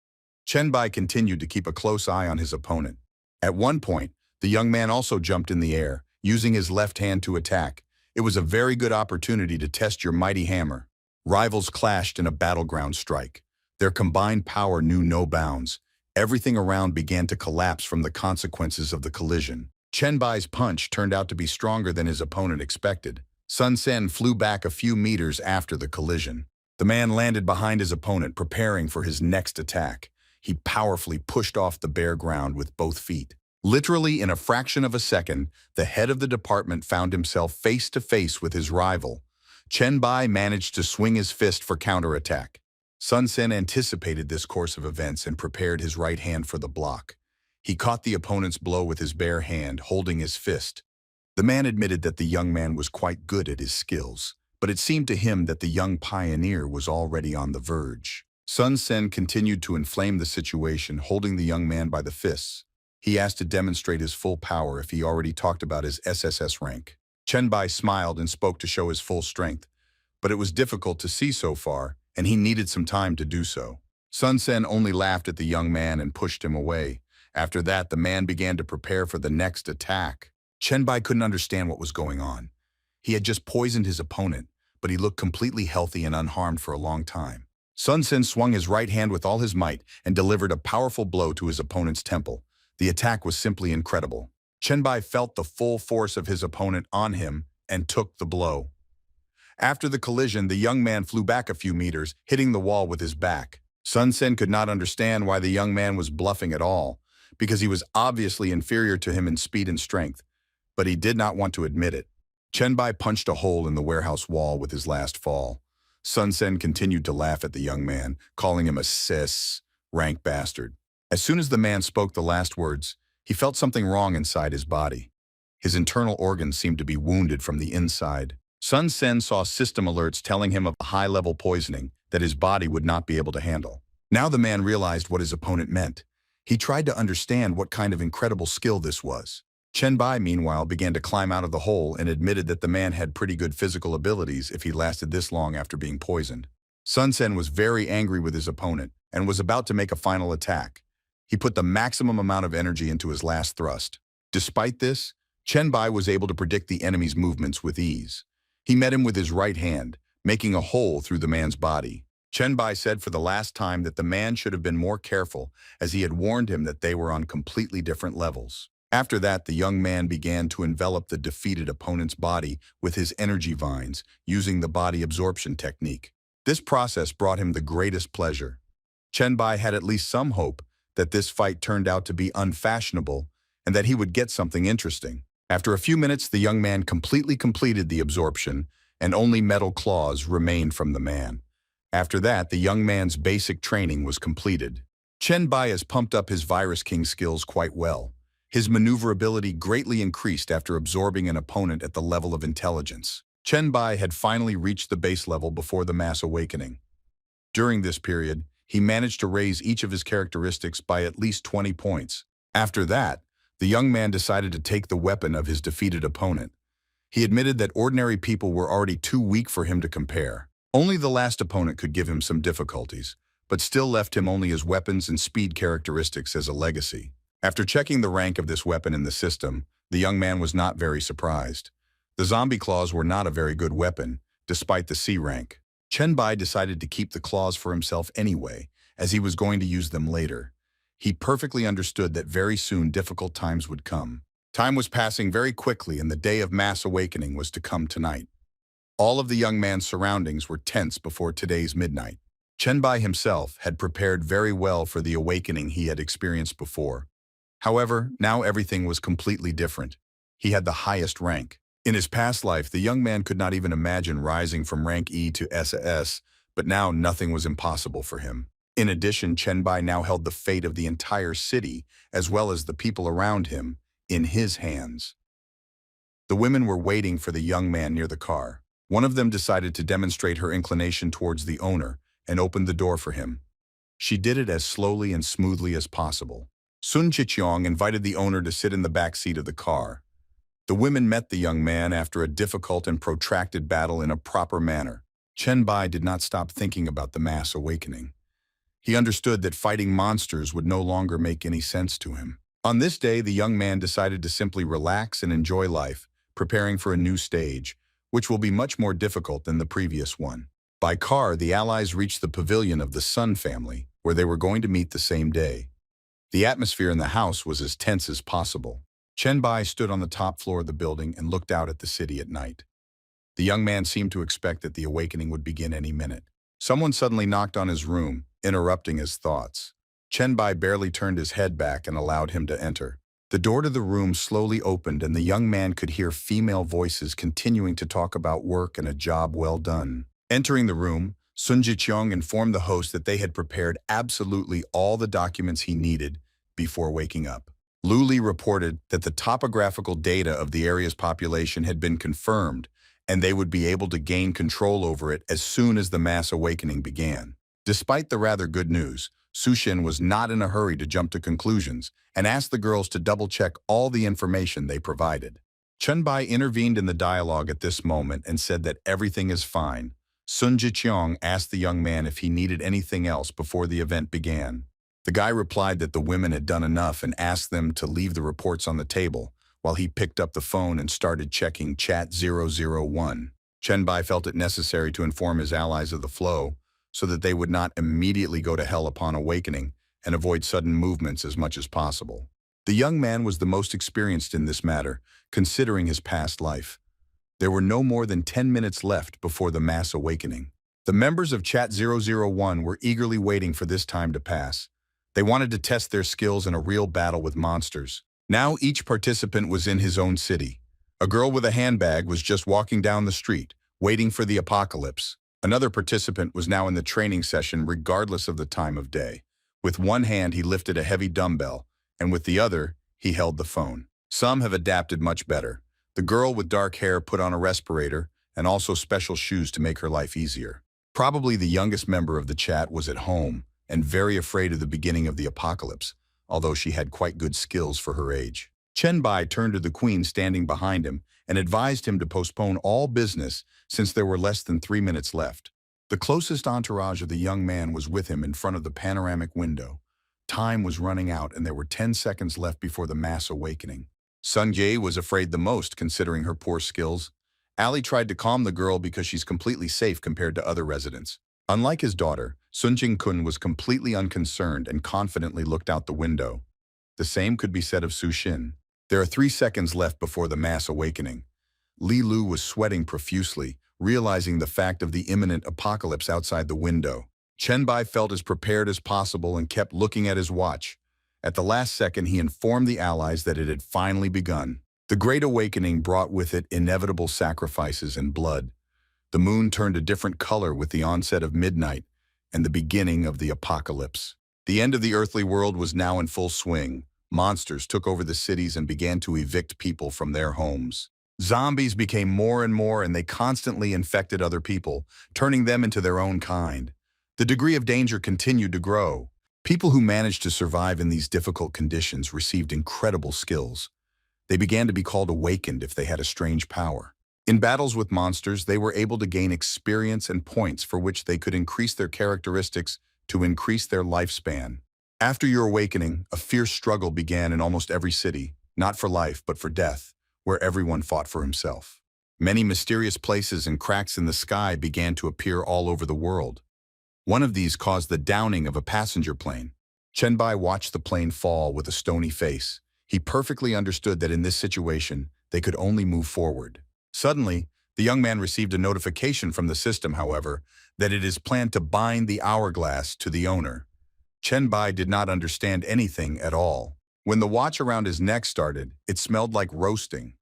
Chen Bai continued to keep a close eye on his opponent. At one point, the young man also jumped in the air, using his left hand to attack. It was a very good opportunity to test your mighty hammer. Rivals clashed in a battleground strike. Their combined power knew no bounds. Everything around began to collapse from the consequences of the collision. Chen Bai's punch turned out to be stronger than his opponent expected. Sun Sen flew back a few meters after the collision. The man landed behind his opponent, preparing for his next attack. He powerfully pushed off the bare ground with both feet. Literally in a fraction of a second, the head of the department found himself face to face with his rival. Chen Bai managed to swing his fist for counterattack. Sun Sen anticipated this course of events and prepared his right hand for the block. He caught the opponent's blow with his bare hand, holding his fist. The man admitted that the young man was quite good at his skills, but it seemed to him that the young pioneer was already on the verge. Sun Sen continued to inflame the situation, holding the young man by the fists. He asked to demonstrate his full power if he already talked about his SSS rank. Chen Bai smiled and spoke to show his full strength, but it was difficult to see so far, and he needed some time to do so. Sun Sen only laughed at the young man and pushed him away. After that, the man began to prepare for the next attack. Chen Bai couldn't understand what was going on. He had just poisoned his opponent, but he looked completely healthy and unharmed for a long time. Sun Sen swung his right hand with all his might and delivered a powerful blow to his opponent's temple. The attack was simply incredible. Chen Bai felt the full force of his opponent on him and took the blow. After the collision, the young man flew back a few meters, hitting the wall with his back. Sun Sen could not understand why the young man was bluffing at all, because he was obviously inferior to him in speed and strength, but he did not want to admit it. Chen Bai punched a hole in the warehouse wall with his last fall. Sun Sen continued to laugh at the young man, calling him a cis, rank bastard. As soon as the man spoke the last words, he felt something wrong inside his body. His internal organs seemed to be wounded from the inside. Sun Sen saw system alerts telling him of high-level poisoning that his body would not be able to handle. Now the man realized what his opponent meant. He tried to understand what kind of incredible skill this was. Chen Bai, meanwhile, began to climb out of the hole and admitted that the man had pretty good physical abilities if he lasted this long after being poisoned. Sun Sen was very angry with his opponent and was about to make a final attack. He put the maximum amount of energy into his last thrust. Despite this, Chen Bai was able to predict the enemy's movements with ease. He met him with his right hand, making a hole through the man's body. Chen Bai said for the last time that the man should have been more careful, as he had warned him that they were on completely different levels. After that, the young man began to envelop the defeated opponent's body with his energy vines, using the body absorption technique. This process brought him the greatest pleasure. Chen Bai had at least some hope that this fight turned out to be unfashionable and that he would get something interesting. After a few minutes, the young man completely completed the absorption, and only metal claws remained from the man. After that, the young man's basic training was completed. Chen Bai has pumped up his Virus King skills quite well. His maneuverability greatly increased after absorbing an opponent at the level of intelligence. Chen Bai had finally reached the base level before the mass awakening. During this period, he managed to raise each of his characteristics by at least 20 points. After that, the young man decided to take the weapon of his defeated opponent. He admitted that ordinary people were already too weak for him to compare. Only the last opponent could give him some difficulties, but still left him only his weapons and speed characteristics as a legacy. After checking the rank of this weapon in the system, the young man was not very surprised. The zombie claws were not a very good weapon, despite the C rank. Chen Bai decided to keep the claws for himself anyway, as he was going to use them later. He perfectly understood that very soon difficult times would come. Time was passing very quickly and the day of mass awakening was to come tonight. All of the young man's surroundings were tense before today's midnight. Chen Bai himself had prepared very well for the awakening he had experienced before. However, now everything was completely different. He had the highest rank. In his past life, the young man could not even imagine rising from rank E to SS, but now nothing was impossible for him. In addition, Chen Bai now held the fate of the entire city, as well as the people around him, in his hands. The women were waiting for the young man near the car. One of them decided to demonstrate her inclination towards the owner and opened the door for him. She did it as slowly and smoothly as possible. Sun Chiqiang invited the owner to sit in the back seat of the car. The women met the young man after a difficult and protracted battle in a proper manner. Chen Bai did not stop thinking about the mass awakening. He understood that fighting monsters would no longer make any sense to him. On this day, the young man decided to simply relax and enjoy life, preparing for a new stage, which will be much more difficult than the previous one. By car, the allies reached the pavilion of the Sun family, where they were going to meet the same day. The atmosphere in the house was as tense as possible. Chen Bai stood on the top floor of the building and looked out at the city at night. The young man seemed to expect that the awakening would begin any minute. Someone suddenly knocked on his room, interrupting his thoughts. Chen Bai barely turned his head back and allowed him to enter. The door to the room slowly opened and the young man could hear female voices continuing to talk about work and a job well done. Entering the room, Sun Jiqiang informed the host that they had prepared absolutely all the documents he needed before waking up. Lu Li reported that the topographical data of the area's population had been confirmed and they would be able to gain control over it as soon as the mass awakening began. Despite the rather good news, Su Xin was not in a hurry to jump to conclusions and asked the girls to double-check all the information they provided. Chen Bai intervened in the dialogue at this moment and said that everything is fine. Sun Jiqiang asked the young man if he needed anything else before the event began. The guy replied that the women had done enough and asked them to leave the reports on the table, while he picked up the phone and started checking chat 001. Chen Bai felt it necessary to inform his allies of the flow, so that they would not immediately go to hell upon awakening and avoid sudden movements as much as possible. The young man was the most experienced in this matter, considering his past life. There were no more than 10 minutes left before the mass awakening. The members of Chat 001 were eagerly waiting for this time to pass. They wanted to test their skills in a real battle with monsters. Now each participant was in his own city. A girl with a handbag was just walking down the street, waiting for the apocalypse. Another participant was now in the training session regardless of the time of day. With one hand he lifted a heavy dumbbell, and with the other he held the phone. Some have adapted much better. The girl with dark hair put on a respirator and also special shoes to make her life easier. Probably the youngest member of the chat was at home and very afraid of the beginning of the apocalypse, although she had quite good skills for her age. Chen Bai turned to the queen standing behind him and advised him to postpone all business since there were less than 3 minutes left. The closest entourage of the young man was with him in front of the panoramic window. Time was running out and there were 10 seconds left before the mass awakening. Sung Jae was afraid the most, considering her poor skills. Ali tried to calm the girl because she's completely safe compared to other residents. Unlike his daughter, Sun Jing-kun was completely unconcerned and confidently looked out the window. The same could be said of Su Xin. There are 3 seconds left before the mass awakening. Li Lu was sweating profusely, realizing the fact of the imminent apocalypse outside the window. Chen Bai felt as prepared as possible and kept looking at his watch. At the last second, he informed the allies that it had finally begun. The Great Awakening brought with it inevitable sacrifices and blood. The moon turned a different color with the onset of midnight and the beginning of the apocalypse. The end of the earthly world was now in full swing. Monsters took over the cities and began to evict people from their homes. Zombies became more and more, and they constantly infected other people, turning them into their own kind. The degree of danger continued to grow. People who managed to survive in these difficult conditions received incredible skills. They began to be called awakened if they had a strange power. In battles with monsters, they were able to gain experience and points for which they could increase their characteristics to increase their lifespan. After your awakening, a fierce struggle began in almost every city, not for life but for death, where everyone fought for himself. Many mysterious places and cracks in the sky began to appear all over the world. One of these caused the downing of a passenger plane. Chen Bai watched the plane fall with a stony face. He perfectly understood that in this situation, they could only move forward. Suddenly, the young man received a notification from the system, however, that it is planned to bind the hourglass to the owner. Chen Bai did not understand anything at all. When the watch around his neck started, it smelled like roasting.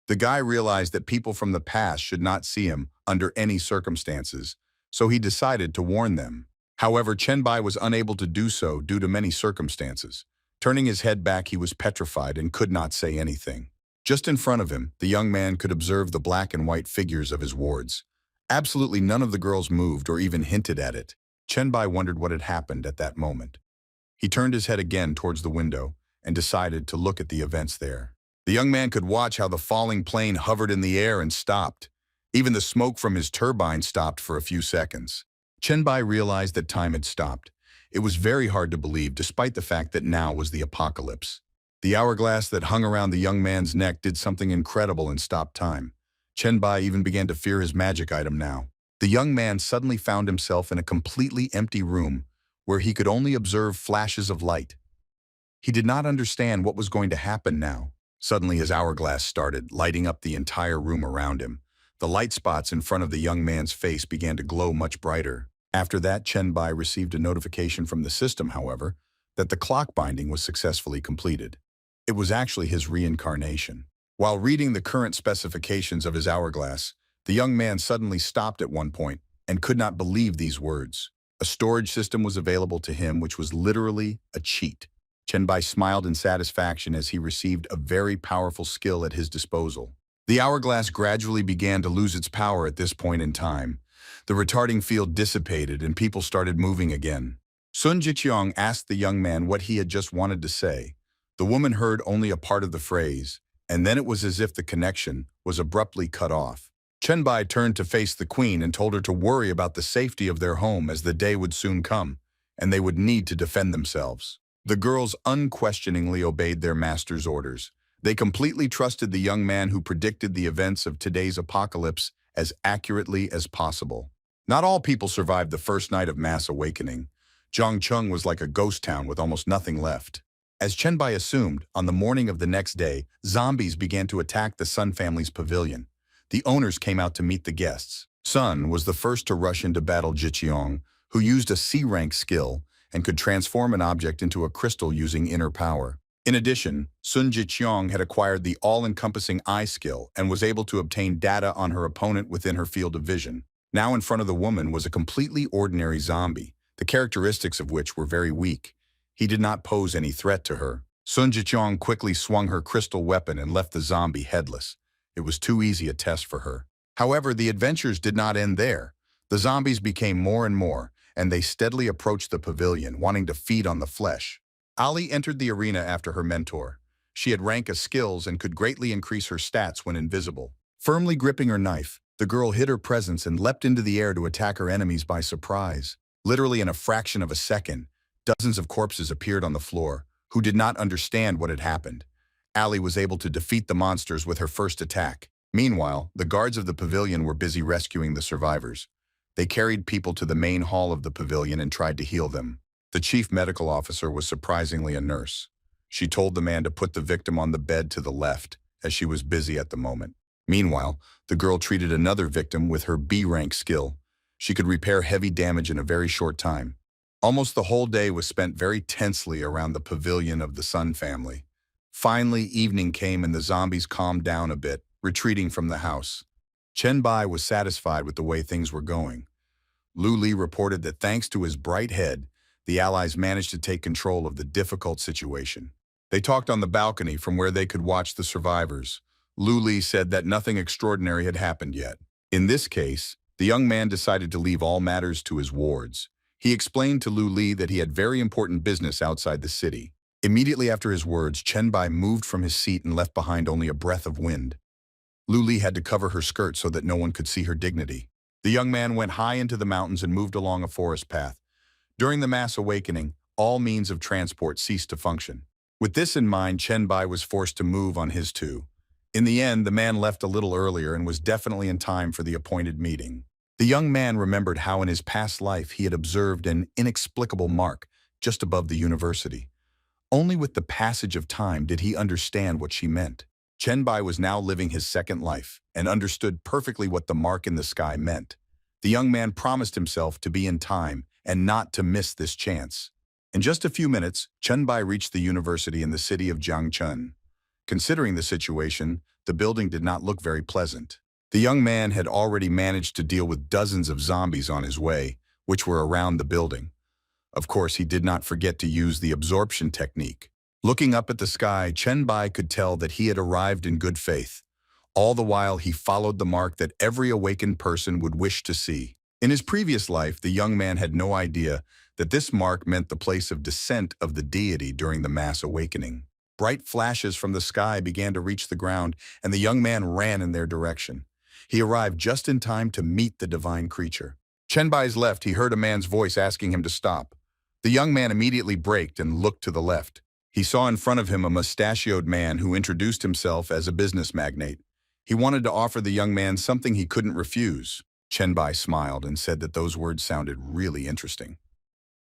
The guy realized that people from the past should not see him under any circumstances, so he decided to warn them. However, Chen Bai was unable to do so due to many circumstances. Turning his head back, he was petrified and could not say anything. Just in front of him, the young man could observe the black and white figures of his wards. Absolutely none of the girls moved or even hinted at it. Chen Bai wondered what had happened at that moment. He turned his head again towards the window and decided to look at the events there. The young man could watch how the falling plane hovered in the air and stopped. Even the smoke from his turbine stopped for a few seconds. Chen Bai realized that time had stopped. It was very hard to believe, despite the fact that now was the apocalypse. The hourglass that hung around the young man's neck did something incredible and stopped time. Chen Bai even began to fear his magic item now. The young man suddenly found himself in a completely empty room where he could only observe flashes of light. He did not understand what was going to happen now. Suddenly his hourglass started, lighting up the entire room around him. The light spots in front of the young man's face began to glow much brighter. After that, Chen Bai received a notification from the system, however, that the clock binding was successfully completed. It was actually his reincarnation. While reading the current specifications of his hourglass, the young man suddenly stopped at one point and could not believe these words. A storage system was available to him which was literally a cheat. Chen Bai smiled in satisfaction as he received a very powerful skill at his disposal. The hourglass gradually began to lose its power at this point in time. The retarding field dissipated and people started moving again. Sun Jiqiang asked the young man what he had just wanted to say. The woman heard only a part of the phrase, and then it was as if the connection was abruptly cut off. Chenbai turned to face the queen and told her to worry about the safety of their home as the day would soon come, and they would need to defend themselves. The girls unquestioningly obeyed their master's orders. They completely trusted the young man who predicted the events of today's apocalypse as accurately as possible. Not all people survived the first night of mass awakening. Zhangcheng was like a ghost town with almost nothing left. As Chenbai assumed, on the morning of the next day, zombies began to attack the Sun family's pavilion. The owners came out to meet the guests. Sun was the first to rush into battle Jiqiong, who used a C-rank skill and could transform an object into a crystal using inner power. In addition, Sun Jiqiong had acquired the all-encompassing eye skill and was able to obtain data on her opponent within her field of vision. Now in front of the woman was a completely ordinary zombie, the characteristics of which were very weak. He did not pose any threat to her. Sun Jiqiong quickly swung her crystal weapon and left the zombie headless. It was too easy a test for her. However, the adventures did not end there. The zombies became more and more, and they steadily approached the pavilion, wanting to feed on the flesh. Ali entered the arena after her mentor. She had rank as skills and could greatly increase her stats when invisible. Firmly gripping her knife, the girl hid her presence and leapt into the air to attack her enemies by surprise. Literally in a fraction of a second, dozens of corpses appeared on the floor, who did not understand what had happened. Ali was able to defeat the monsters with her first attack. Meanwhile, the guards of the pavilion were busy rescuing the survivors. They carried people to the main hall of the pavilion and tried to heal them. The chief medical officer was surprisingly a nurse. She told the man to put the victim on the bed to the left, as she was busy at the moment. Meanwhile, the girl treated another victim with her B-rank skill. She could repair heavy damage in a very short time. Almost the whole day was spent very tensely around the pavilion of the Sun family. Finally, evening came and the zombies calmed down a bit, retreating from the house. Chenbai was satisfied with the way things were going. Lu Li reported that thanks to his bright head, the allies managed to take control of the difficult situation. They talked on the balcony from where they could watch the survivors. Lu Li said that nothing extraordinary had happened yet. In this case, the young man decided to leave all matters to his wards. He explained to Lu Li that he had very important business outside the city. Immediately after his words, Chenbai moved from his seat and left behind only a breath of wind. Lu Li had to cover her skirt so that no one could see her dignity. The young man went high into the mountains and moved along a forest path. During the mass awakening, all means of transport ceased to function. With this in mind, Chenbai was forced to move on his too. In the end, the man left a little earlier and was definitely in time for the appointed meeting. The young man remembered how in his past life he had observed an inexplicable mark just above the university. Only with the passage of time did he understand what she meant. Chenbai was now living his second life and understood perfectly what the mark in the sky meant. The young man promised himself to be in time and not to miss this chance. In just a few minutes, Chenbai reached the university in the city of Jiangchun. Considering the situation, the building did not look very pleasant. The young man had already managed to deal with dozens of zombies on his way, which were around the building. Of course, he did not forget to use the absorption technique. Looking up at the sky, Chenbai could tell that he had arrived in good faith. All the while, he followed the mark that every awakened person would wish to see. In his previous life, the young man had no idea that this mark meant the place of descent of the deity during the mass awakening. Bright flashes from the sky began to reach the ground, and the young man ran in their direction. He arrived just in time to meet the divine creature. Chenbai's left, he heard a man's voice asking him to stop. The young man immediately braked and looked to the left. He saw in front of him a mustachioed man who introduced himself as a business magnate. He wanted to offer the young man something he couldn't refuse. Chenbai smiled and said that those words sounded really interesting.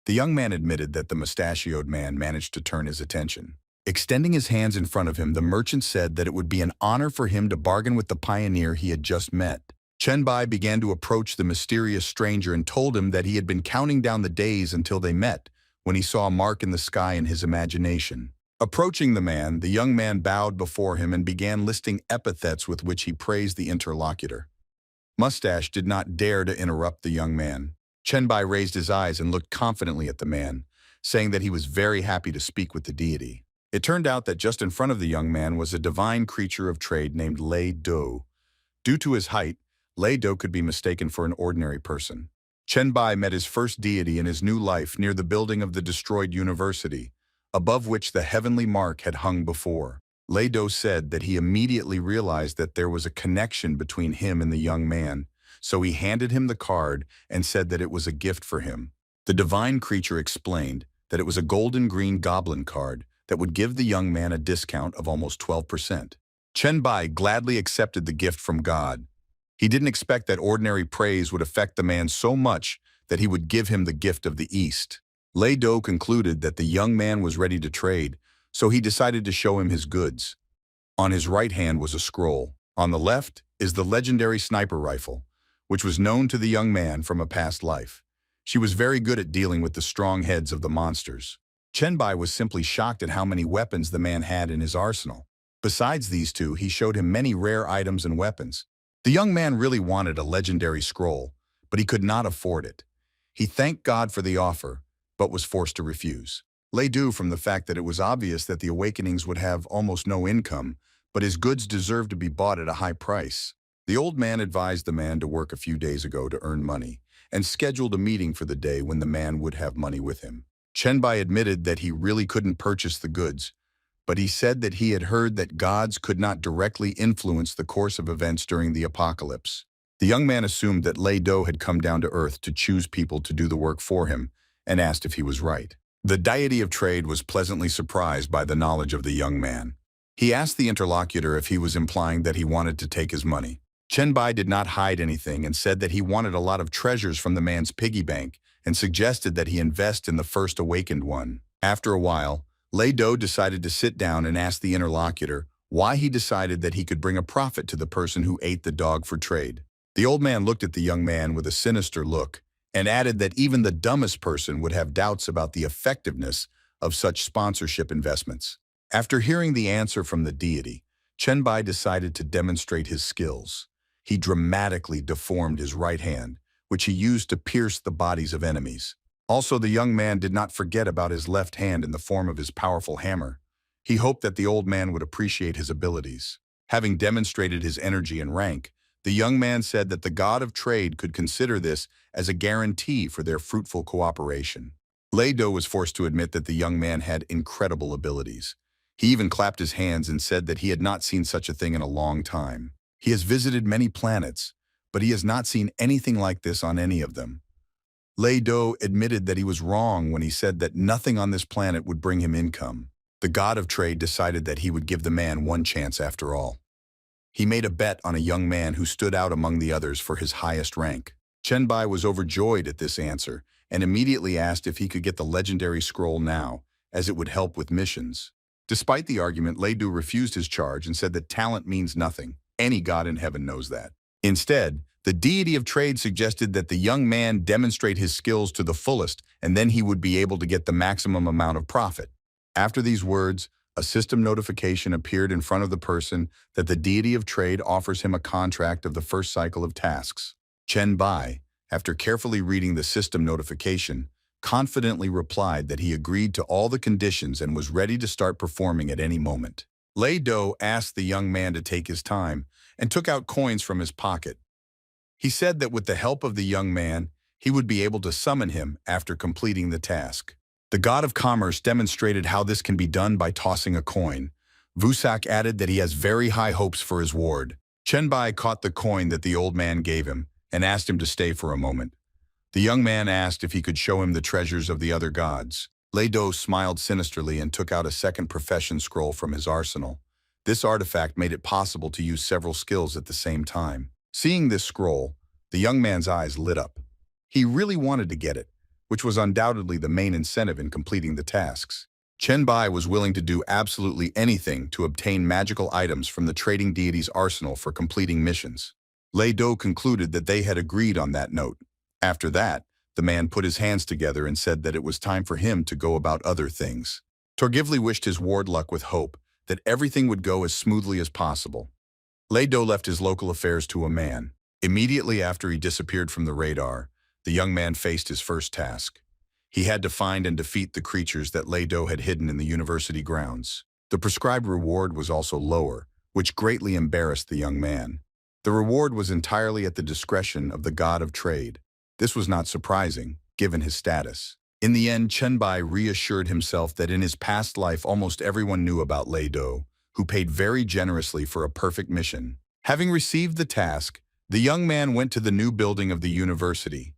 The young man admitted that the mustachioed man managed to turn his attention. Extending his hands in front of him, the merchant said that it would be an honor for him to bargain with the pioneer he had just met. Chenbai began to approach the mysterious stranger and told him that he had been counting down the days until they met, when he saw a mark in the sky in his imagination. Approaching the man, the young man bowed before him and began listing epithets with which he praised the interlocutor. Mustache did not dare to interrupt the young man. Chenbai raised his eyes and looked confidently at the man, saying that he was very happy to speak with the deity. It turned out that just in front of the young man was a divine creature of trade named Lei Do. Due to his height, Lei Do could be mistaken for an ordinary person. Chenbai met his first deity in his new life near the building of the destroyed university, above which the heavenly mark had hung before. Lei Do said that he immediately realized that there was a connection between him and the young man, so he handed him the card and said that it was a gift for him. The divine creature explained that it was a golden-green goblin card that would give the young man a discount of almost 12%. Chen Bai gladly accepted the gift from God. He didn't expect that ordinary praise would affect the man so much that he would give him the gift of the East. Lei Do concluded that the young man was ready to trade, so he decided to show him his goods. On his right hand was a scroll. On the left is the legendary sniper rifle, which was known to the young man from a past life. She was very good at dealing with the strong heads of the monsters. Chen Bai was simply shocked at how many weapons the man had in his arsenal. Besides these two, he showed him many rare items and weapons. The young man really wanted a legendary scroll, but he could not afford it. He thanked God for the offer, but was forced to refuse. Lei Do, from the fact that it was obvious that the awakenings would have almost no income, but his goods deserved to be bought at a high price. The old man advised the man to work a few days ago to earn money, and scheduled a meeting for the day when the man would have money with him. Chen Bai admitted that he really couldn't purchase the goods, but he said that he had heard that gods could not directly influence the course of events during the apocalypse. The young man assumed that Lei Do had come down to earth to choose people to do the work for him, and asked if he was right. The deity of trade was pleasantly surprised by the knowledge of the young man. He asked the interlocutor if he was implying that he wanted to take his money. Chen Bai did not hide anything and said that he wanted a lot of treasures from the man's piggy bank and suggested that he invest in the first awakened one. After a while, Lei Do decided to sit down and ask the interlocutor why he decided that he could bring a profit to the person who ate the dog for trade. The old man looked at the young man with a sinister look and added that even the dumbest person would have doubts about the effectiveness of such sponsorship investments. After hearing the answer from the deity, Chen Bai decided to demonstrate his skills. He dramatically deformed his right hand, which he used to pierce the bodies of enemies. Also, the young man did not forget about his left hand in the form of his powerful hammer. He hoped that the old man would appreciate his abilities. Having demonstrated his energy and rank, the young man said that the god of trade could consider this as a guarantee for their fruitful cooperation. Lei Do was forced to admit that the young man had incredible abilities. He even clapped his hands and said that he had not seen such a thing in a long time. He has visited many planets, but he has not seen anything like this on any of them. Lei Do admitted that he was wrong when he said that nothing on this planet would bring him income. The god of trade decided that he would give the man one chance after all. He made a bet on a young man who stood out among the others for his highest rank. Chen Bai was overjoyed at this answer and immediately asked if he could get the legendary scroll now, as it would help with missions. Despite the argument, Lei Do refused his charge and said that talent means nothing. Any god in heaven knows that. Instead, the deity of trade suggested that the young man demonstrate his skills to the fullest, and then he would be able to get the maximum amount of profit. After these words, a system notification appeared in front of the person that the deity of trade offers him a contract of the first cycle of tasks. Chen Bai, after carefully reading the system notification, confidently replied that he agreed to all the conditions and was ready to start performing at any moment. Lei Do asked the young man to take his time and took out coins from his pocket. He said that with the help of the young man, he would be able to summon him after completing the task. The god of commerce demonstrated how this can be done by tossing a coin. Vusak added that he has very high hopes for his ward. Chen Bai caught the coin that the old man gave him and asked him to stay for a moment. The young man asked if he could show him the treasures of the other gods. Lei Do smiled sinisterly and took out a second profession scroll from his arsenal. This artifact made it possible to use several skills at the same time. Seeing this scroll, the young man's eyes lit up. He really wanted to get it, which was undoubtedly the main incentive in completing the tasks. Chen Bai was willing to do absolutely anything to obtain magical items from the trading deity's arsenal for completing missions. Lei Do concluded that they had agreed on that note. After that, the man put his hands together and said that it was time for him to go about other things. Torgivli wished his ward luck with hope that everything would go as smoothly as possible. Lei Do left his local affairs to a man. Immediately after he disappeared from the radar, the young man faced his first task. He had to find and defeat the creatures that Lei Do had hidden in the university grounds. The prescribed reward was also lower, which greatly embarrassed the young man. The reward was entirely at the discretion of the god of trade. This was not surprising, given his status. In the end, Chen Bai reassured himself that in his past life almost everyone knew about Lei Do, who paid very generously for a perfect mission. Having received the task, the young man went to the new building of the university.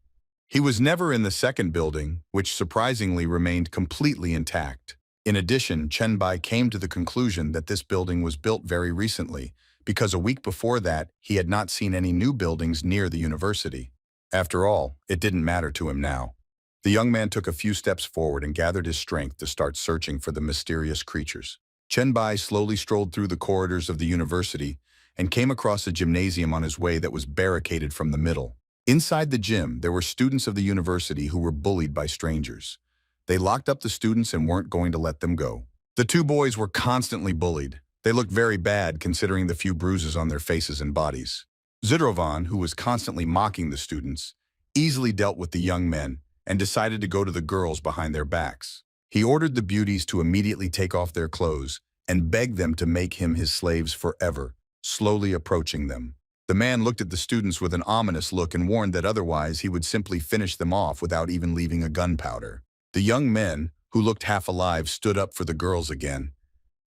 He was never in the second building, which surprisingly remained completely intact. In addition, Chenbai came to the conclusion that this building was built very recently, because a week before that, he had not seen any new buildings near the university. After all, it didn't matter to him now. The young man took a few steps forward and gathered his strength to start searching for the mysterious creatures. Chenbai slowly strolled through the corridors of the university and came across a gymnasium on his way that was barricaded from the middle. Inside the gym, there were students of the university who were bullied by strangers. They locked up the students and weren't going to let them go. The two boys were constantly bullied. They looked very bad considering the few bruises on their faces and bodies. Zidrovan, who was constantly mocking the students, easily dealt with the young men and decided to go to the girls behind their backs. He ordered the beauties to immediately take off their clothes and begged them to make him his slaves forever, slowly approaching them. The man looked at the students with an ominous look and warned that otherwise he would simply finish them off without even leaving a gunpowder. The young men, who looked half alive, stood up for the girls again.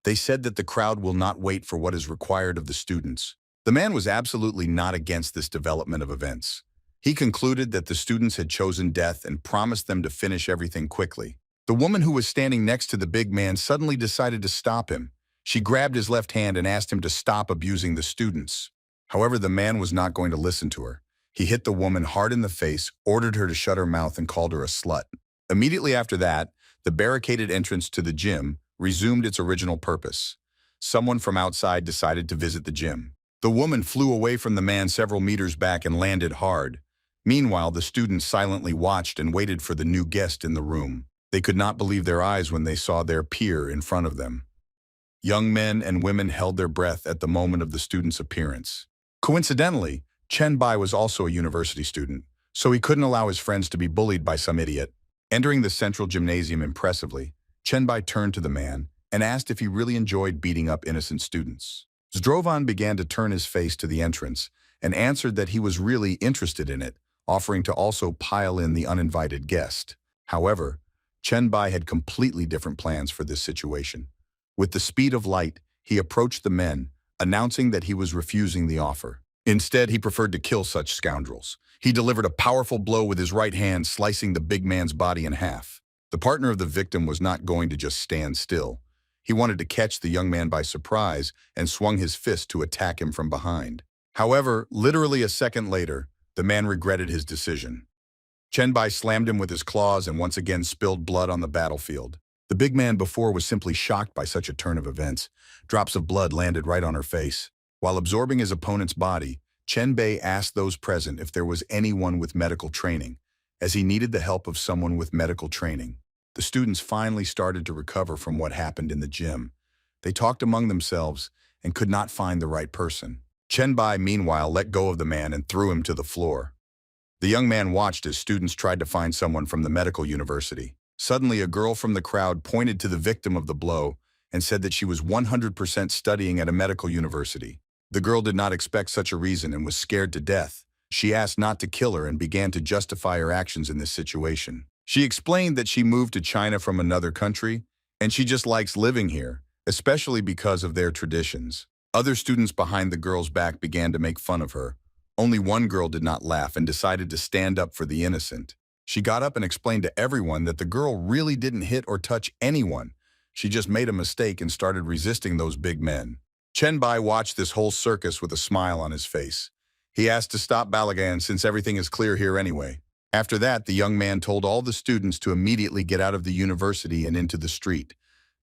They said that the crowd will not wait for what is required of the students. The man was absolutely not against this development of events. He concluded that the students had chosen death and promised them to finish everything quickly. The woman who was standing next to the big man suddenly decided to stop him. She grabbed his left hand and asked him to stop abusing the students. However, the man was not going to listen to her. He hit the woman hard in the face, ordered her to shut her mouth, and called her a slut. Immediately after that, the barricaded entrance to the gym resumed its original purpose. Someone from outside decided to visit the gym. The woman flew away from the man several meters back and landed hard. Meanwhile, the students silently watched and waited for the new guest in the room. They could not believe their eyes when they saw their peer in front of them. Young men and women held their breath at the moment of the student's appearance. Coincidentally, Chenbai was also a university student, so he couldn't allow his friends to be bullied by some idiot. Entering the central gymnasium impressively, Chenbai turned to the man and asked if he really enjoyed beating up innocent students. Zdrovan began to turn his face to the entrance and answered that he was really interested in it, offering to also pile in the uninvited guest. However, Chenbai had completely different plans for this situation. With the speed of light, he approached the men, announcing that he was refusing the offer. Instead, he preferred to kill such scoundrels. He delivered a powerful blow with his right hand, slicing the big man's body in half. The partner of the victim was not going to just stand still. He wanted to catch the young man by surprise and swung his fist to attack him from behind. However, literally a second later, the man regretted his decision. Chenbai slammed him with his claws and once again spilled blood on the battlefield. The big man before was simply shocked by such a turn of events. Drops of blood landed right on her face. While absorbing his opponent's body, Chenbai asked those present if there was anyone with medical training, as he needed the help of someone with medical training. The students finally started to recover from what happened in the gym. They talked among themselves and could not find the right person. Chenbai, meanwhile, let go of the man and threw him to the floor. The young man watched as students tried to find someone from the medical university. Suddenly, a girl from the crowd pointed to the victim of the blow and said that she was 100% studying at a medical university. The girl did not expect such a reason and was scared to death. She asked not to kill her and began to justify her actions in this situation. She explained that she moved to China from another country, and she just likes living here, especially because of their traditions. Other students behind the girl's back began to make fun of her. Only one girl did not laugh and decided to stand up for the innocent. She got up and explained to everyone that the girl really didn't hit or touch anyone. She just made a mistake and started resisting those big men. Chenbai watched this whole circus with a smile on his face. He asked to stop Balagan since everything is clear here anyway. After that, the young man told all the students to immediately get out of the university and into the street.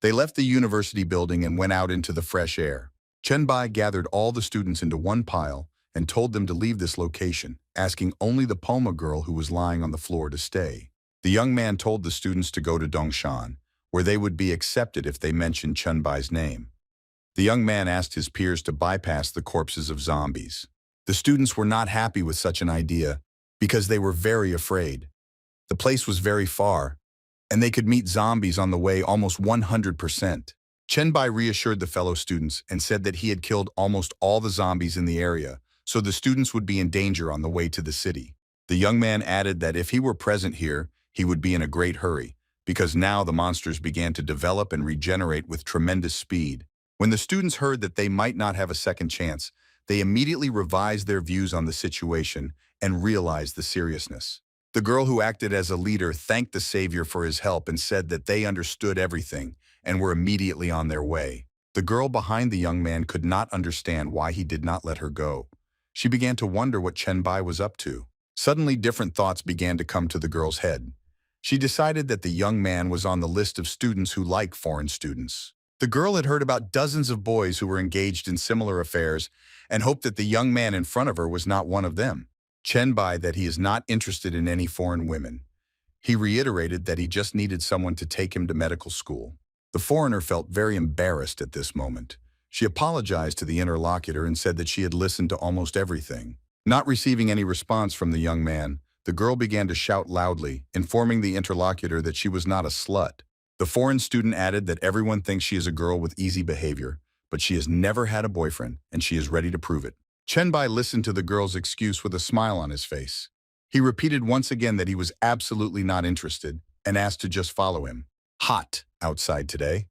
They left the university building and went out into the fresh air. Chenbai gathered all the students into one pile and told them to leave this location, asking only the Poma girl who was lying on the floor to stay. The young man told the students to go to Dongshan, where they would be accepted if they mentioned Chenbai's name. The young man asked his peers to bypass the corpses of zombies. The students were not happy with such an idea because they were very afraid. The place was very far, and they could meet zombies on the way almost 100%. Chenbai reassured the fellow students and said that he had killed almost all the zombies in the area, so the students would be in danger on the way to the city. The young man added that if he were present here, he would be in a great hurry, because now the monsters began to develop and regenerate with tremendous speed. When the students heard that they might not have a second chance, they immediately revised their views on the situation and realized the seriousness. The girl who acted as a leader thanked the savior for his help and said that they understood everything and were immediately on their way. The girl behind the young man could not understand why he did not let her go. She began to wonder what Chenbai was up to. Suddenly, different thoughts began to come to the girl's head. She decided that the young man was on the list of students who like foreign students. The girl had heard about dozens of boys who were engaged in similar affairs and hoped that the young man in front of her was not one of them. Chenbai that he is not interested in any foreign women. He reiterated that he just needed someone to take him to medical school. The foreigner felt very embarrassed at this moment. She apologized to the interlocutor and said that she had listened to almost everything. Not receiving any response from the young man, the girl began to shout loudly, informing the interlocutor that she was not a slut. The foreign student added that everyone thinks she is a girl with easy behavior, but she has never had a boyfriend, and she is ready to prove it. Chenbai listened to the girl's excuse with a smile on his face. He repeated once again that he was absolutely not interested and asked to just follow him. Hot outside today.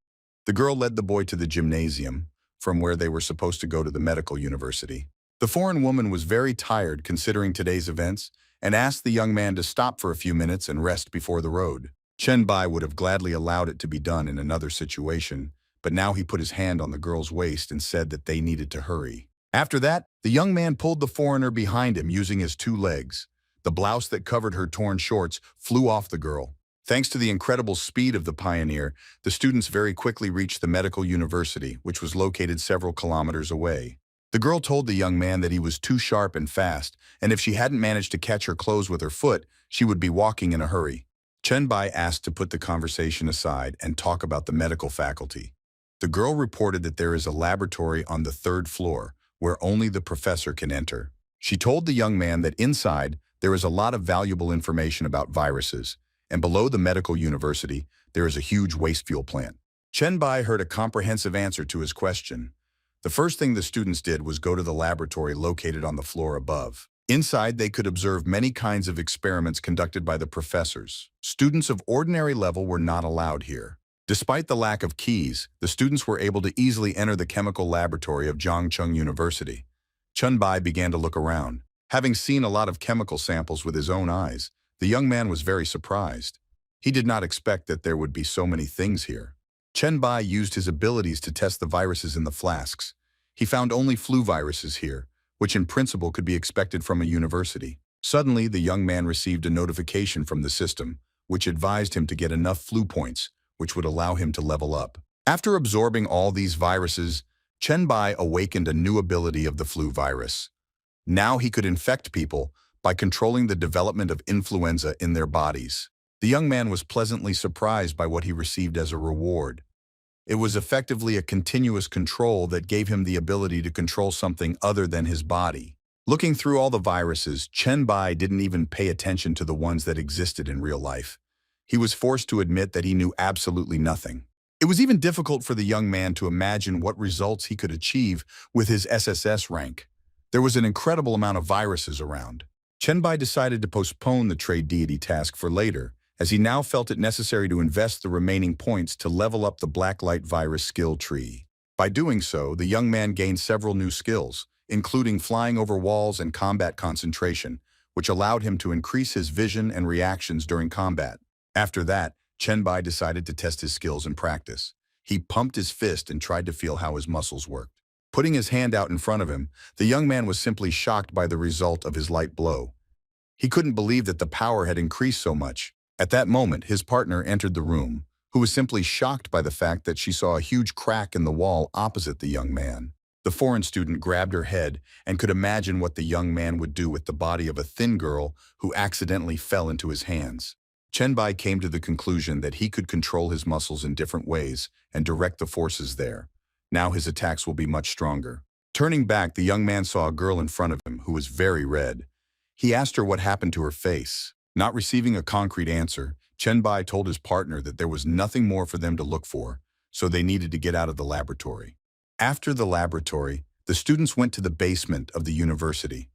The girl led the boy to the gymnasium, from where they were supposed to go to the medical university. The foreign woman was very tired considering today's events and asked the young man to stop for a few minutes and rest before the road. Chenbai would have gladly allowed it to be done in another situation, but now he put his hand on the girl's waist and said that they needed to hurry. After that, the young man pulled the foreigner behind him using his two legs. The blouse that covered her torn shorts flew off the girl. Thanks to the incredible speed of the pioneer, the students very quickly reached the medical university, which was located several kilometers away. The girl told the young man that he was too sharp and fast, and if she hadn't managed to catch her clothes with her foot, she would be walking in a hurry. Chenbai asked to put the conversation aside and talk about the medical faculty. The girl reported that there is a laboratory on the third floor, where only the professor can enter. She told the young man that inside there is a lot of valuable information about viruses, and below the medical university there is a huge waste fuel plant. Chenbai heard a comprehensive answer to his question. The first thing the students did was go to the laboratory located on the floor above. Inside, they could observe many kinds of experiments conducted by the professors. Students of ordinary level were not allowed here. Despite the lack of keys, the students were able to easily enter the chemical laboratory of Zhangcheng University. Chenbai began to look around. Having seen a lot of chemical samples with his own eyes, the young man was very surprised. He did not expect that there would be so many things here. Chenbai used his abilities to test the viruses in the flasks. He found only flu viruses here, which in principle could be expected from a university. Suddenly, the young man received a notification from the system, which advised him to get enough flu points, which would allow him to level up. After absorbing all these viruses, Chenbai awakened a new ability of the flu virus. Now he could infect people by controlling the development of influenza in their bodies. The young man was pleasantly surprised by what he received as a reward. It was effectively a continuous control that gave him the ability to control something other than his body. Looking through all the viruses, Chenbai didn't even pay attention to the ones that existed in real life. He was forced to admit that he knew absolutely nothing. It was even difficult for the young man to imagine what results he could achieve with his SSS rank. There was an incredible amount of viruses around. Chenbai decided to postpone the trade deity task for later, as he now felt it necessary to invest the remaining points to level up the Blacklight virus skill tree. By doing so, the young man gained several new skills, including flying over walls and combat concentration, which allowed him to increase his vision and reactions during combat. After that, Chenbai decided to test his skills in practice. He pumped his fist and tried to feel how his muscles worked. Putting his hand out in front of him, the young man was simply shocked by the result of his light blow. He couldn't believe that the power had increased so much. At that moment, his partner entered the room, who was simply shocked by the fact that she saw a huge crack in the wall opposite the young man. The foreign student grabbed her head and could imagine what the young man would do with the body of a thin girl who accidentally fell into his hands. Chenbai came to the conclusion that he could control his muscles in different ways and direct the forces there. Now his attacks will be much stronger. Turning back, the young man saw a girl in front of him who was very red. He asked her what happened to her face. Not receiving a concrete answer, Chenbai told his partner that there was nothing more for them to look for, so they needed to get out of the laboratory. After the laboratory, the students went to the basement of the university.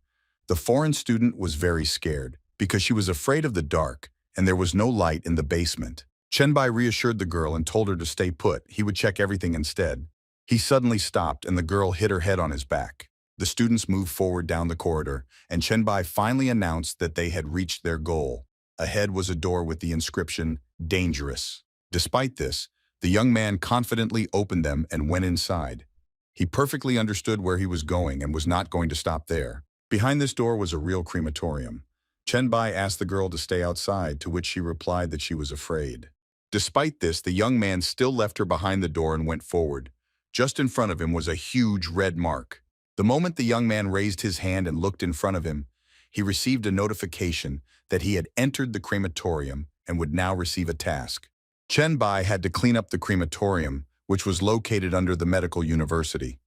The foreign student was very scared because she was afraid of the dark and there was no light in the basement. Chenbai reassured the girl and told her to stay put. He would check everything instead. He suddenly stopped and the girl hit her head on his back. The students moved forward down the corridor, and Chenbai finally announced that they had reached their goal. Ahead was a door with the inscription, "Dangerous." Despite this, the young man confidently opened them and went inside. He perfectly understood where he was going and was not going to stop there. Behind this door was a real crematorium. Chenbai asked the girl to stay outside, to which she replied that she was afraid. Despite this, the young man still left her behind the door and went forward. Just in front of him was a huge red mark. The moment the young man raised his hand and looked in front of him, he received a notification that he had entered the crematorium and would now receive a task. Chenbai had to clean up the crematorium, which was located under the medical university.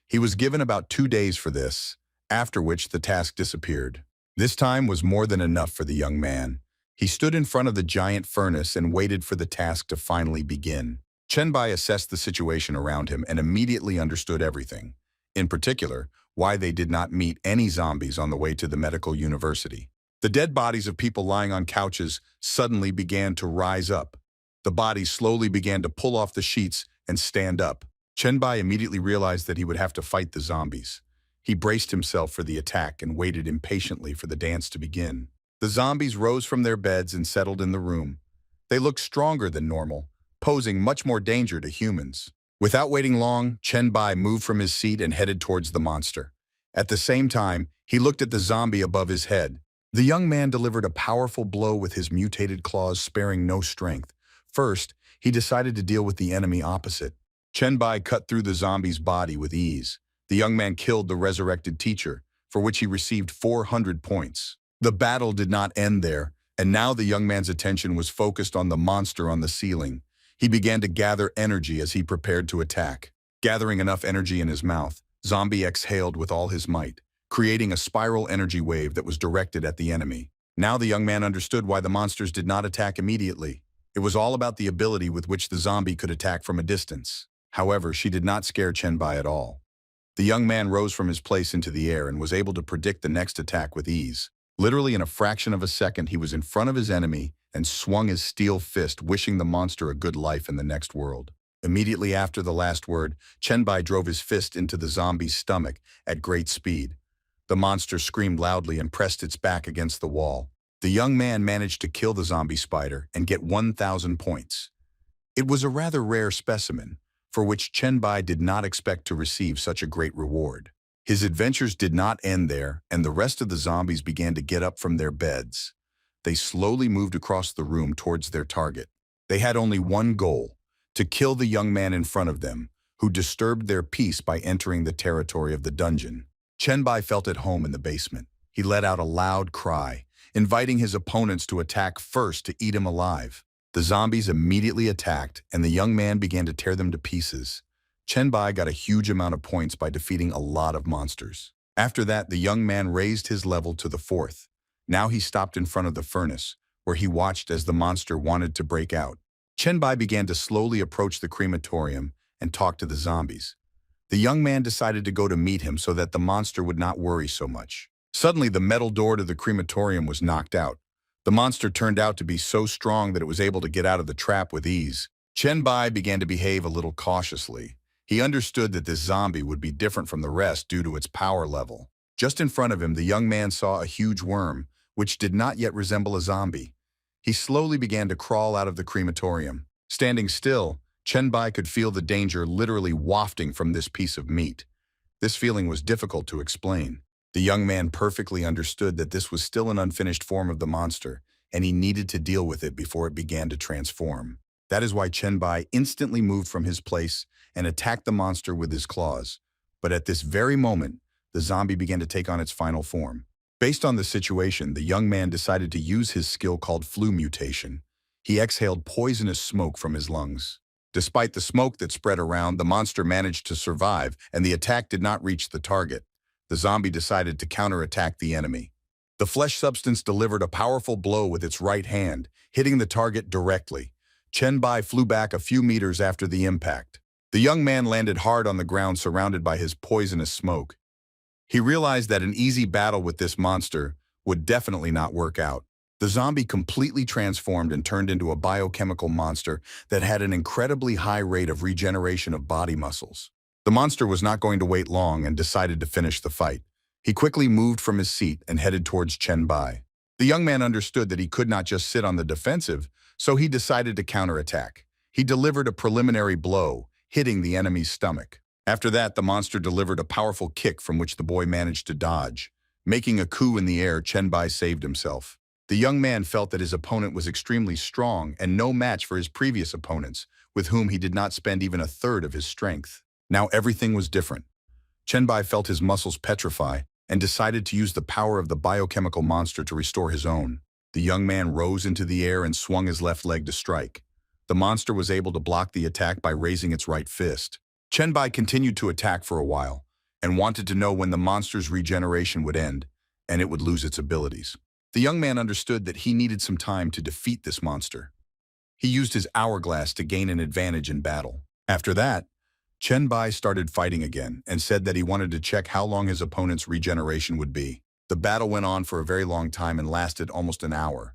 He was given about 2 days for this, after which the task disappeared. This time was more than enough for the young man. He stood in front of the giant furnace and waited for the task to finally begin. Chenbai assessed the situation around him and immediately understood everything. In particular, why they did not meet any zombies on the way to the medical university. The dead bodies of people lying on couches suddenly began to rise up. The bodies slowly began to pull off the sheets and stand up. Chenbai immediately realized that he would have to fight the zombies. He braced himself for the attack and waited impatiently for the dance to begin. The zombies rose from their beds and settled in the room. They looked stronger than normal, posing much more danger to humans. Without waiting long, Chenbai moved from his seat and headed towards the monster. At the same time, he looked at the zombie above his head. The young man delivered a powerful blow with his mutated claws, sparing no strength. First, he decided to deal with the enemy opposite. Chenbai cut through the zombie's body with ease. The young man killed the resurrected teacher, for which he received 400 points. The battle did not end there, and now the young man's attention was focused on the monster on the ceiling. He began to gather energy as he prepared to attack. Gathering enough energy in his mouth, Zombie exhaled with all his might, creating a spiral energy wave that was directed at the enemy. Now the young man understood why the monsters did not attack immediately. It was all about the ability with which the zombie could attack from a distance. However, she did not scare Chenbai at all. The young man rose from his place into the air and was able to predict the next attack with ease. Literally in a fraction of a second, he was in front of his enemy and swung his steel fist, wishing the monster a good life in the next world. Immediately after the last word, Chenbai drove his fist into the zombie's stomach at great speed. The monster screamed loudly and pressed its back against the wall. The young man managed to kill the zombie spider and get 1,000 points. It was a rather rare specimen, for which Chenbai did not expect to receive such a great reward. His adventures did not end there, and the rest of the zombies began to get up from their beds. They slowly moved across the room towards their target. They had only one goal: to kill the young man in front of them, who disturbed their peace by entering the territory of the dungeon. Chenbai felt at home in the basement. He let out a loud cry, inviting his opponents to attack first to eat him alive. The zombies immediately attacked, and the young man began to tear them to pieces. Chenbai got a huge amount of points by defeating a lot of monsters. After that, the young man raised his level to the 4th. Now he stopped in front of the furnace, where he watched as the monster wanted to break out. Chenbai began to slowly approach the crematorium and talk to the zombies. The young man decided to go to meet him so that the monster would not worry so much. Suddenly, the metal door to the crematorium was knocked out. The monster turned out to be so strong that it was able to get out of the trap with ease. Chenbai began to behave a little cautiously. He understood that this zombie would be different from the rest due to its power level. Just in front of him, the young man saw a huge worm, which did not yet resemble a zombie. He slowly began to crawl out of the crematorium. Standing still, Chenbai could feel the danger literally wafting from this piece of meat. This feeling was difficult to explain. The young man perfectly understood that this was still an unfinished form of the monster, and he needed to deal with it before it began to transform. That is why Chenbai instantly moved from his place and attacked the monster with his claws. But at this very moment, the zombie began to take on its final form. Based on the situation, the young man decided to use his skill called flu mutation. He exhaled poisonous smoke from his lungs. Despite the smoke that spread around, the monster managed to survive, and the attack did not reach the target. The zombie decided to counterattack the enemy. The flesh substance delivered a powerful blow with its right hand, hitting the target directly. Chenbai flew back a few meters after the impact. The young man landed hard on the ground, surrounded by his poisonous smoke. He realized that an easy battle with this monster would definitely not work out. The zombie completely transformed and turned into a biochemical monster that had an incredibly high rate of regeneration of body muscles. The monster was not going to wait long and decided to finish the fight. He quickly moved from his seat and headed towards Chen Bai. The young man understood that he could not just sit on the defensive, so he decided to counterattack. He delivered a preliminary blow, hitting the enemy's stomach. After that, the monster delivered a powerful kick from which the boy managed to dodge. Making a coup in the air, Chen Bai saved himself. The young man felt that his opponent was extremely strong and no match for his previous opponents, with whom he did not spend even a third of his strength. Now everything was different. Chen Bai felt his muscles petrify and decided to use the power of the biochemical monster to restore his own. The young man rose into the air and swung his left leg to strike. The monster was able to block the attack by raising its right fist. Chen Bai continued to attack for a while and wanted to know when the monster's regeneration would end and it would lose its abilities. The young man understood that he needed some time to defeat this monster. He used his hourglass to gain an advantage in battle. After that, Chen Bai started fighting again and said that he wanted to check how long his opponent's regeneration would be. The battle went on for a very long time and lasted almost an hour.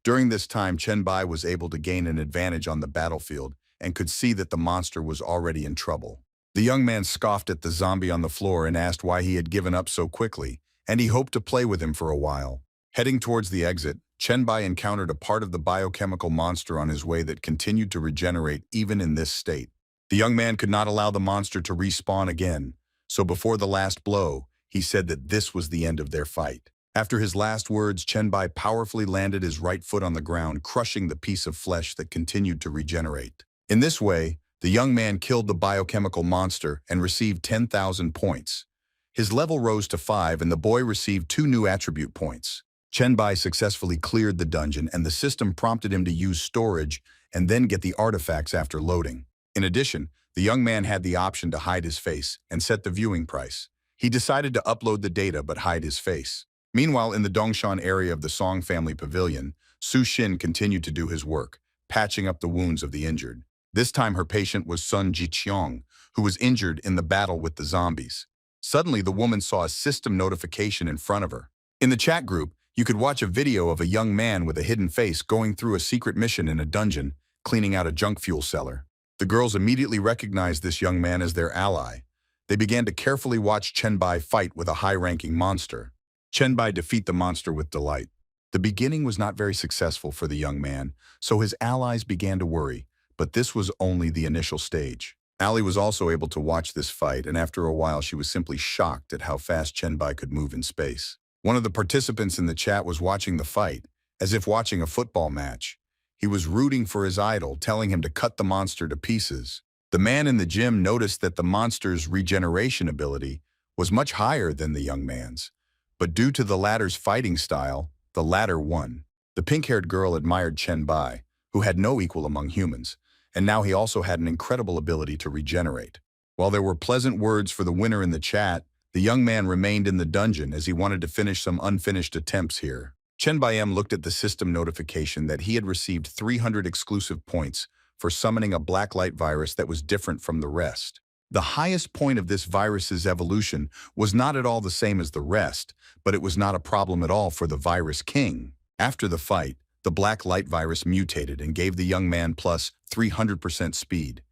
During this time, Chen Bai was able to gain an advantage on the battlefield and could see that the monster was already in trouble. The young man scoffed at the zombie on the floor and asked why he had given up so quickly, and he hoped to play with him for a while. Heading towards the exit, Chen Bai encountered a part of the biochemical monster on his way that continued to regenerate even in this state. The young man could not allow the monster to respawn again, so before the last blow, he said that this was the end of their fight. After his last words, Chen Bai powerfully landed his right foot on the ground, crushing the piece of flesh that continued to regenerate. In this way, the young man killed the biochemical monster and received 10,000 points. His level rose to 5 and the boy received 2 new attribute points. Chen Bai successfully cleared the dungeon and the system prompted him to use storage and then get the artifacts after loading. In addition, the young man had the option to hide his face and set the viewing price. He decided to upload the data but hide his face. Meanwhile, in the Dongshan area of the Song family pavilion, Su Xin continued to do his work, patching up the wounds of the injured. This time her patient was Sun Jiqiang, who was injured in the battle with the zombies. Suddenly, the woman saw a system notification in front of her. In the chat group, you could watch a video of a young man with a hidden face going through a secret mission in a dungeon, cleaning out a junk fuel cellar. The girls immediately recognized this young man as their ally. They began to carefully watch Chen Bai fight with a high-ranking monster. Chen Bai defeat the monster with delight. The beginning was not very successful for the young man, so his allies began to worry, but this was only the initial stage. Ali was also able to watch this fight, and after a while she was simply shocked at how fast Chen Bai could move in space. One of the participants in the chat was watching the fight, as if watching a football match. He was rooting for his idol, telling him to cut the monster to pieces. The man in the gym noticed that the monster's regeneration ability was much higher than the young man's, but due to the latter's fighting style, the latter won. The pink-haired girl admired Chen Bai, who had no equal among humans, and now he also had an incredible ability to regenerate. While there were pleasant words for the winner in the chat, the young man remained in the dungeon as he wanted to finish some unfinished attempts here. Chen Baiyem looked at the system notification that he had received 300 exclusive points for summoning a black light virus that was different from the rest. The highest point of this virus's evolution was not at all the same as the rest, but it was not a problem at all for the virus king. After the fight, the black light virus mutated and gave the young man plus 300% speed.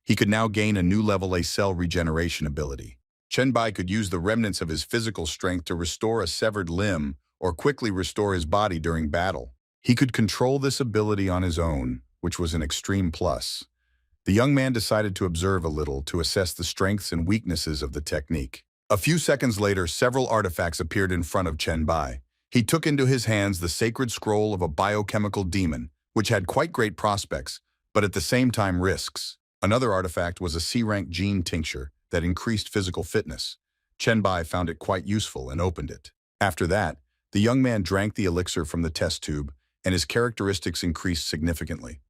He could now gain a new level A cell regeneration ability. Chen Bai could use the remnants of his physical strength to restore a severed limb or quickly restore his body during battle. He could control this ability on his own, which was an extreme plus. The young man decided to observe a little to assess the strengths and weaknesses of the technique. A few seconds later, several artifacts appeared in front of Chen Bai. He took into his hands the sacred scroll of a biochemical demon, which had quite great prospects, but at the same time risks. Another artifact was a C-rank gene tincture that increased physical fitness. Chen Bai found it quite useful and opened it. After that, the young man drank the elixir from the test tube, and his characteristics increased significantly.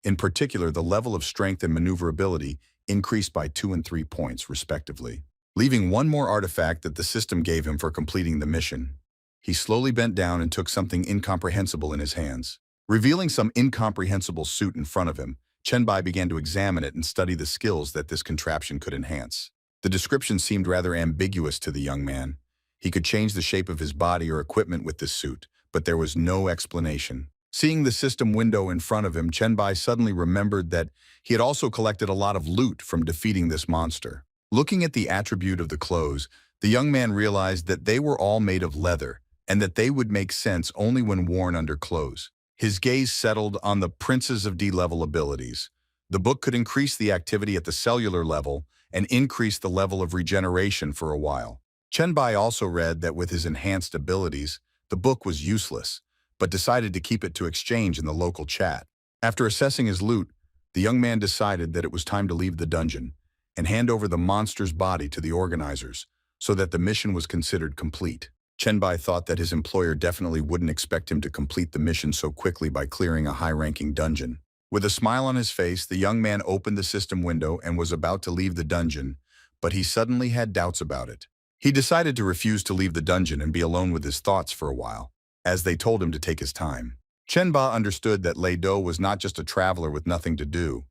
In particular, the level of strength and maneuverability increased by 2 and 3 points, respectively, leaving one more artifact that the system gave him for completing the mission. He slowly bent down and took something incomprehensible in his hands. Revealing some incomprehensible suit in front of him, Chen Bai began to examine it and study the skills that this contraption could enhance. The description seemed rather ambiguous to the young man. He could change the shape of his body or equipment with this suit, but there was no explanation. Seeing the system window in front of him, Chen Bai suddenly remembered that he had also collected a lot of loot from defeating this monster. Looking at the attribute of the clothes, the young man realized that they were all made of leather and that they would make sense only when worn under clothes. His gaze settled on the Princes of D-level abilities. The book could increase the activity at the cellular level and increase the level of regeneration for a while. Chenbai also read that with his enhanced abilities, the book was useless, but decided to keep it to exchange in the local chat. After assessing his loot, the young man decided that it was time to leave the dungeon and hand over the monster's body to the organizers so that the mission was considered complete. Chenbai thought that his employer definitely wouldn't expect him to complete the mission so quickly by clearing a high-ranking dungeon. With a smile on his face, the young man opened the system window and was about to leave the dungeon, but he suddenly had doubts about it. He decided to refuse to leave the dungeon and be alone with his thoughts for a while, as they told him to take his time. Chenba understood that Lei Do was not just a traveler with nothing to do.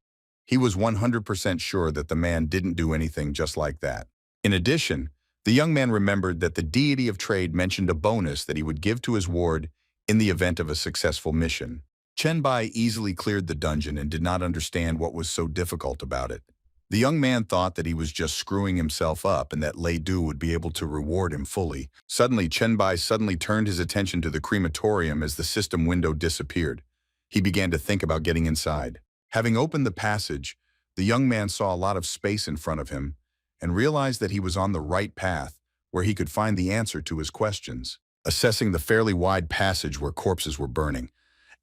He was 100% sure that the man didn't do anything just like that. In addition, the young man remembered that the deity of trade mentioned a bonus that he would give to his ward in the event of a successful mission. Chenbai easily cleared the dungeon and did not understand what was so difficult about it. The young man thought that he was just screwing himself up and that Lei Du would be able to reward him fully. Suddenly, Chenbai turned his attention to the crematorium as the system window disappeared. He began to think about getting inside. Having opened the passage, the young man saw a lot of space in front of him and realized that he was on the right path where he could find the answer to his questions. Assessing the fairly wide passage where corpses were burning,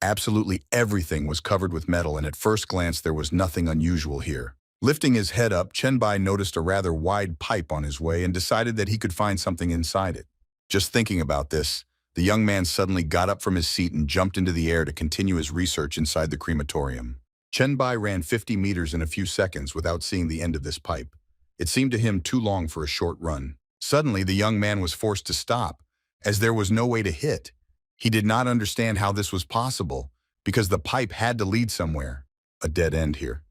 absolutely everything was covered with metal, and at first glance there was nothing unusual here. Lifting his head up, Chenbai noticed a rather wide pipe on his way and decided that he could find something inside it. Just thinking about this, the young man suddenly got up from his seat and jumped into the air to continue his research inside the crematorium. Chenbai ran 50 meters in a few seconds without seeing the end of this pipe. It seemed to him too long for a short run. Suddenly, the young man was forced to stop, as there was no way to hit. He did not understand how this was possible, because the pipe had to lead somewhere. A dead end here.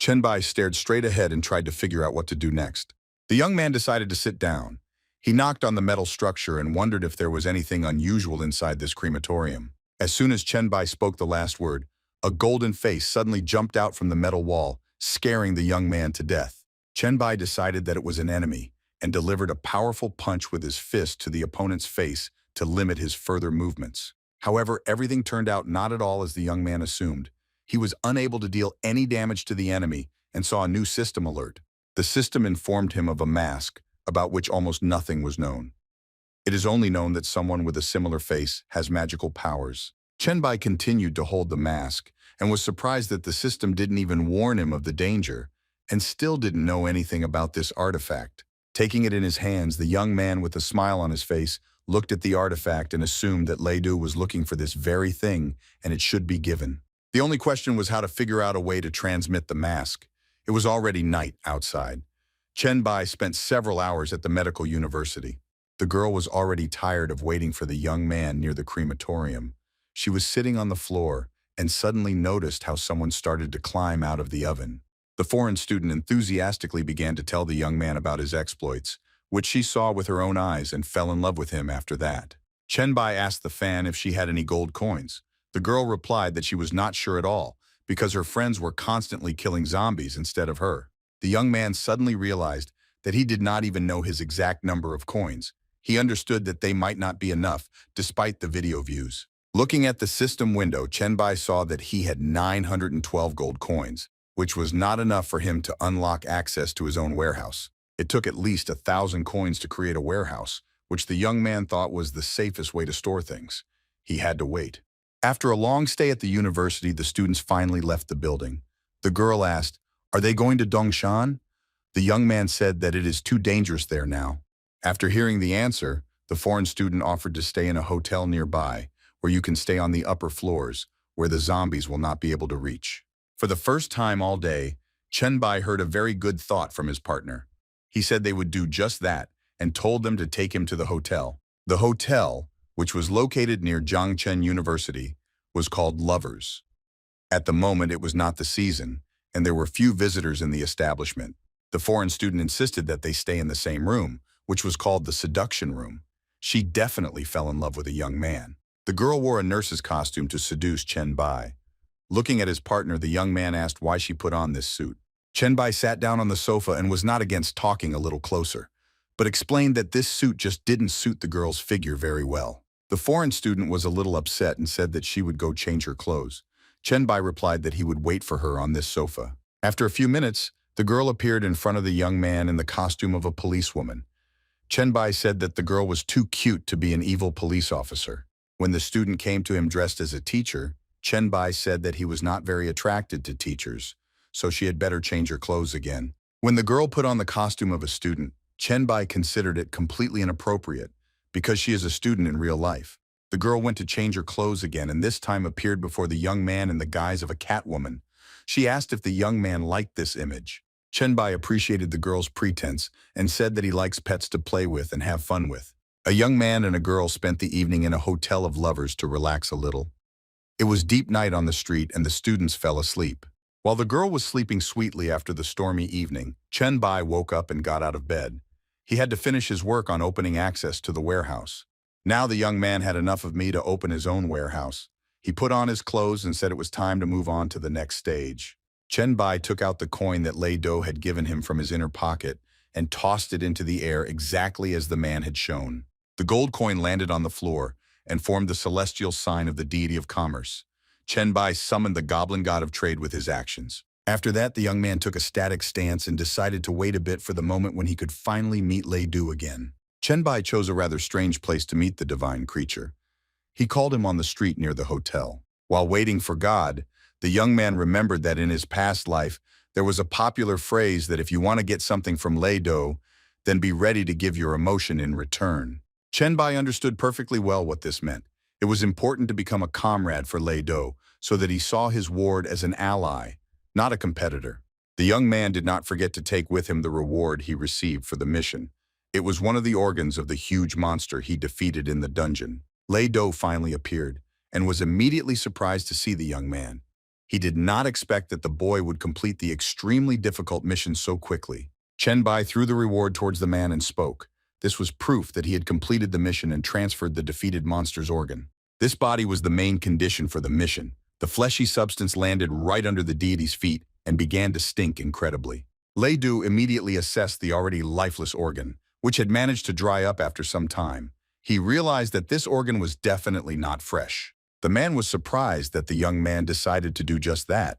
Chenbai stared straight ahead and tried to figure out what to do next. The young man decided to sit down. He knocked on the metal structure and wondered if there was anything unusual inside this crematorium. As soon as Chenbai spoke the last word, a golden face suddenly jumped out from the metal wall, scaring the young man to death. Chenbai decided that it was an enemy and delivered a powerful punch with his fist to the opponent's face to limit his further movements. However, everything turned out not at all as the young man assumed. He was unable to deal any damage to the enemy and saw a new system alert. The system informed him of a mask about which almost nothing was known. It is only known that someone with a similar face has magical powers. Chenbai continued to hold the mask and was surprised that the system didn't even warn him of the danger and still didn't know anything about this artifact. Taking it in his hands, the young man with a smile on his face looked at the artifact and assumed that Lei Du was looking for this very thing and it should be given. The only question was how to figure out a way to transmit the mask. It was already night outside. Chenbai spent several hours at the medical university. The girl was already tired of waiting for the young man near the crematorium. She was sitting on the floor and suddenly noticed how someone started to climb out of the oven. The foreign student enthusiastically began to tell the young man about his exploits, which she saw with her own eyes and fell in love with him after that. Chenbai asked the fan if she had any gold coins. The girl replied that she was not sure at all, because her friends were constantly killing zombies instead of her. The young man suddenly realized that he did not even know his exact number of coins. He understood that they might not be enough, despite the video views. Looking at the system window, Chenbai saw that he had 912 gold coins, which was not enough for him to unlock access to his own warehouse. It took at least 1,000 coins to create a warehouse, which the young man thought was the safest way to store things. He had to wait. After a long stay at the university, the students finally left the building. The girl asked, "Are they going to Dongshan?" The young man said that it is too dangerous there now. After hearing the answer, the foreign student offered to stay in a hotel nearby, where you can stay on the upper floors, where the zombies will not be able to reach. For the first time all day, Chenbai heard a very good thought from his partner. He said they would do just that and told them to take him to the hotel. The hotel, which was located near Zhangcheng University, was called Lovers. At the moment, it was not the season, and there were few visitors in the establishment. The foreign student insisted that they stay in the same room, which was called the seduction room. She definitely fell in love with a young man. The girl wore a nurse's costume to seduce Chenbai. Looking at his partner, the young man asked why she put on this suit. Bai sat down on the sofa and was not against talking a little closer, but explained that this suit just didn't suit the girl's figure very well. The foreign student was a little upset and said that she would go change her clothes. Bai replied that he would wait for her on this sofa. After a few minutes, the girl appeared in front of the young man in the costume of a policewoman. Bai said that the girl was too cute to be an evil police officer. When the student came to him dressed as a teacher, Bai said that he was not very attracted to teachers, so she had better change her clothes again. When the girl put on the costume of a student, Bai considered it completely inappropriate because she is a student in real life. The girl went to change her clothes again and this time appeared before the young man in the guise of a catwoman. She asked if the young man liked this image. Bai appreciated the girl's pretense and said that he likes pets to play with and have fun with. A young man and a girl spent the evening in a hotel of lovers to relax a little. It was deep night on the street and the students fell asleep. While the girl was sleeping sweetly after the stormy evening, Bai woke up and got out of bed. He had to finish his work on opening access to the warehouse. Now the young man had enough of me to open his own warehouse. He put on his clothes and said it was time to move on to the next stage. Bai took out the coin that Lei Do had given him from his inner pocket and tossed it into the air exactly as the man had shown. The gold coin landed on the floor and formed the celestial sign of the deity of commerce. Bai summoned the goblin god of trade with his actions. After that, the young man took a static stance and decided to wait a bit for the moment when he could finally meet Lei Do again. Bai chose a rather strange place to meet the divine creature. He called him on the street near the hotel. While waiting for God, the young man remembered that in his past life, there was a popular phrase that if you want to get something from Lei Do, then be ready to give your emotion in return. Bai understood perfectly well what this meant. It was important to become a comrade for Lei Do, so that he saw his ward as an ally, not a competitor. The young man did not forget to take with him the reward he received for the mission. It was one of the organs of the huge monster he defeated in the dungeon. Lei Do finally appeared, and was immediately surprised to see the young man. He did not expect that the boy would complete the extremely difficult mission so quickly. Bai threw the reward towards the man and spoke. This was proof that he had completed the mission and transferred the defeated monster's organ. This body was the main condition for the mission. The fleshy substance landed right under the deity's feet and began to stink incredibly. Lei Do immediately assessed the already lifeless organ, which had managed to dry up after some time. He realized that this organ was definitely not fresh. The man was surprised that the young man decided to do just that.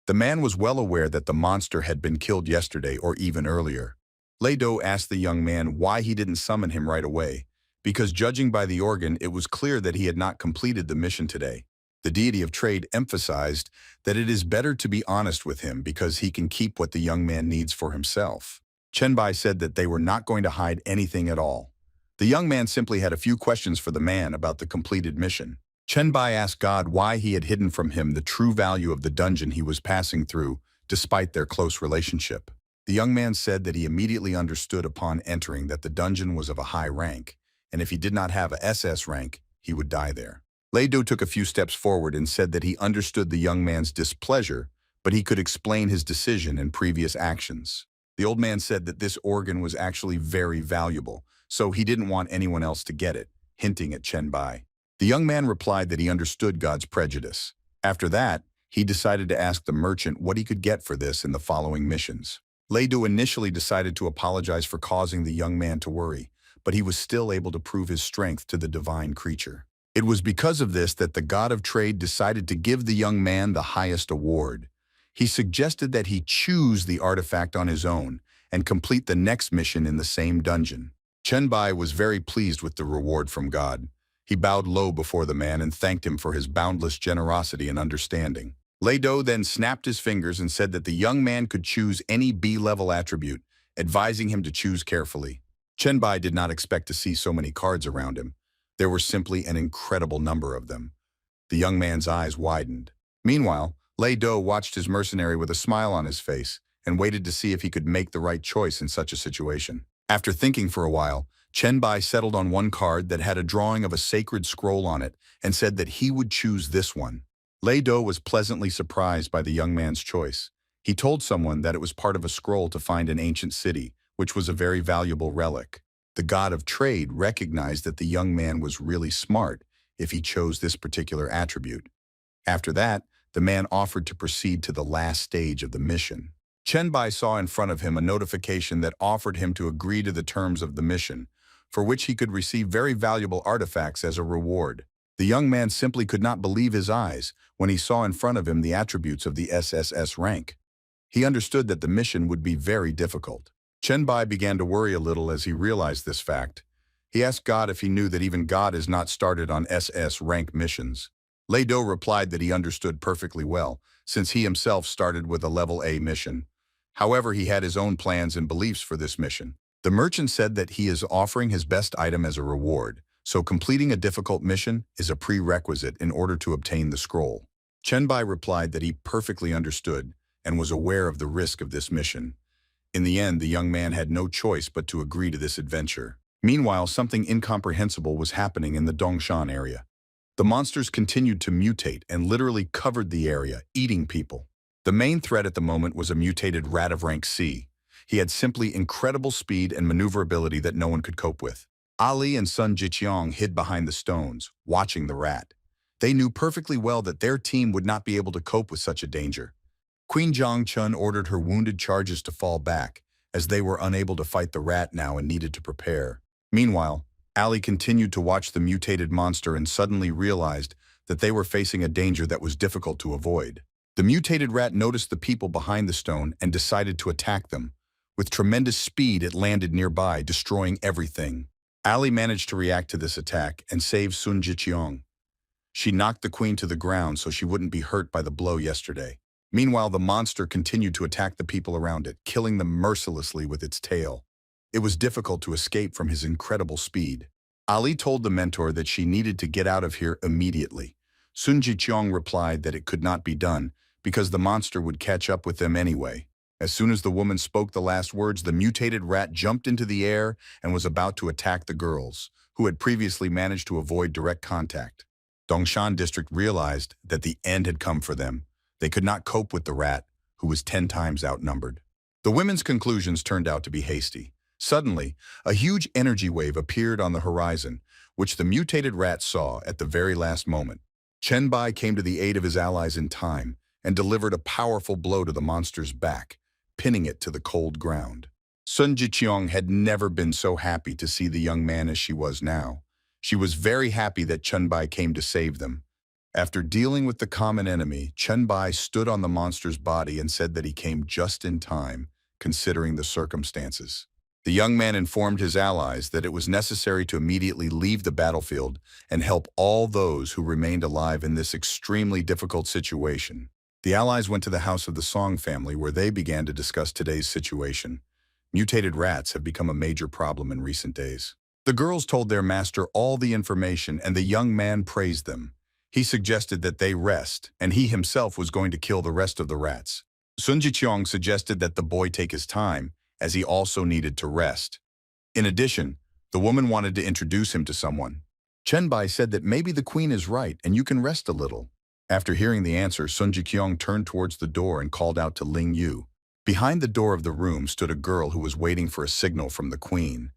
The man was well aware that the monster had been killed yesterday or even earlier. Lei Do asked the young man why he didn't summon him right away, because judging by the organ, it was clear that he had not completed the mission today. The deity of trade emphasized that it is better to be honest with him because he can keep what the young man needs for himself. Bai said that they were not going to hide anything at all. The young man simply had a few questions for the man about the completed mission. Bai asked God why he had hidden from him the true value of the dungeon he was passing through, despite their close relationship. The young man said that he immediately understood upon entering that the dungeon was of a high rank, and if he did not have a SS rank, he would die there. Lei Do took a few steps forward and said that he understood the young man's displeasure, but he could explain his decision and previous actions. The old man said that this organ was actually very valuable, so he didn't want anyone else to get it, hinting at Bai. The young man replied that he understood God's prejudice. After that, he decided to ask the merchant what he could get for this in the following missions. Lei Do initially decided to apologize for causing the young man to worry, but he was still able to prove his strength to the divine creature. It was because of this that the god of trade decided to give the young man the highest award. He suggested that he choose the artifact on his own and complete the next mission in the same dungeon. Bai was very pleased with the reward from God. He bowed low before the man and thanked him for his boundless generosity and understanding. Lei Do then snapped his fingers and said that the young man could choose any B-level attribute, advising him to choose carefully. Bai did not expect to see so many cards around him. There were simply an incredible number of them. The young man's eyes widened. Meanwhile, Lei Do watched his mercenary with a smile on his face and waited to see if he could make the right choice in such a situation. After thinking for a while, Bai settled on one card that had a drawing of a sacred scroll on it and said that he would choose this one. Lei Do was pleasantly surprised by the young man's choice. He told someone that it was part of a scroll to find an ancient city, which was a very valuable relic. The god of trade recognized that the young man was really smart if he chose this particular attribute. After that, the man offered to proceed to the last stage of the mission. Chen Bai saw in front of him a notification that offered him to agree to the terms of the mission, for which he could receive very valuable artifacts as a reward. The young man simply could not believe his eyes when he saw in front of him the attributes of the SSS rank. He understood that the mission would be very difficult. Chen Bai began to worry a little as he realized this fact. He asked God if he knew that even God is not started on SS rank missions. Lei Do replied that he understood perfectly well, since he himself started with a level A mission. However, he had his own plans and beliefs for this mission. The merchant said that he is offering his best item as a reward, so completing a difficult mission is a prerequisite in order to obtain the scroll. Chen Bai replied that he perfectly understood and was aware of the risk of this mission. In the end, the young man had no choice but to agree to this adventure. Meanwhile, something incomprehensible was happening in the Dongshan area. The monsters continued to mutate and literally covered the area, eating people. The main threat at the moment was a mutated rat of rank C. He had simply incredible speed and maneuverability that no one could cope with. Ali and Sun Jiqiang hid behind the stones, watching the rat. They knew perfectly well that their team would not be able to cope with such a danger. Queen Jiang Chun ordered her wounded charges to fall back, as they were unable to fight the rat now and needed to prepare. Meanwhile, Ali continued to watch the mutated monster and suddenly realized that they were facing a danger that was difficult to avoid. The mutated rat noticed the people behind the stone and decided to attack them. With tremendous speed, it landed nearby, destroying everything. Ali managed to react to this attack and save Sun Jiqiang. She knocked the queen to the ground so she wouldn't be hurt by the blow yesterday. Meanwhile, the monster continued to attack the people around it, killing them mercilessly with its tail. It was difficult to escape from his incredible speed. Ali told the mentor that she needed to get out of here immediately. Sun Jiqiang replied that it could not be done because the monster would catch up with them anyway. As soon as the woman spoke the last words, the mutated rat jumped into the air and was about to attack the girls, who had previously managed to avoid direct contact. Dongshan district realized that the end had come for them. They could not cope with the rat, who was 10 times outnumbered. The women's conclusions turned out to be hasty. Suddenly, a huge energy wave appeared on the horizon, which the mutated rat saw at the very last moment. Chen Bai came to the aid of his allies in time and delivered a powerful blow to the monster's back, pinning it to the cold ground. Sun Jiqiang had never been so happy to see the young man as she was now. She was very happy that Chen Bai came to save them. After dealing with the common enemy, Chen Bai stood on the monster's body and said that he came just in time, considering the circumstances. The young man informed his allies that it was necessary to immediately leave the battlefield and help all those who remained alive in this extremely difficult situation. The allies went to the house of the Song family where they began to discuss today's situation. Mutated rats have become a major problem in recent days. The girls told their master all the information and the young man praised them. He suggested that they rest, and he himself was going to kill the rest of the rats. Sun Jiqiang suggested that the boy take his time, as he also needed to rest. In addition, the woman wanted to introduce him to someone. Chen Bai said that maybe the queen is right and you can rest a little. After hearing the answer, Sun Jiqiang turned towards the door and called out to Ling Yu. Behind the door of the room stood a girl who was waiting for a signal from the queen.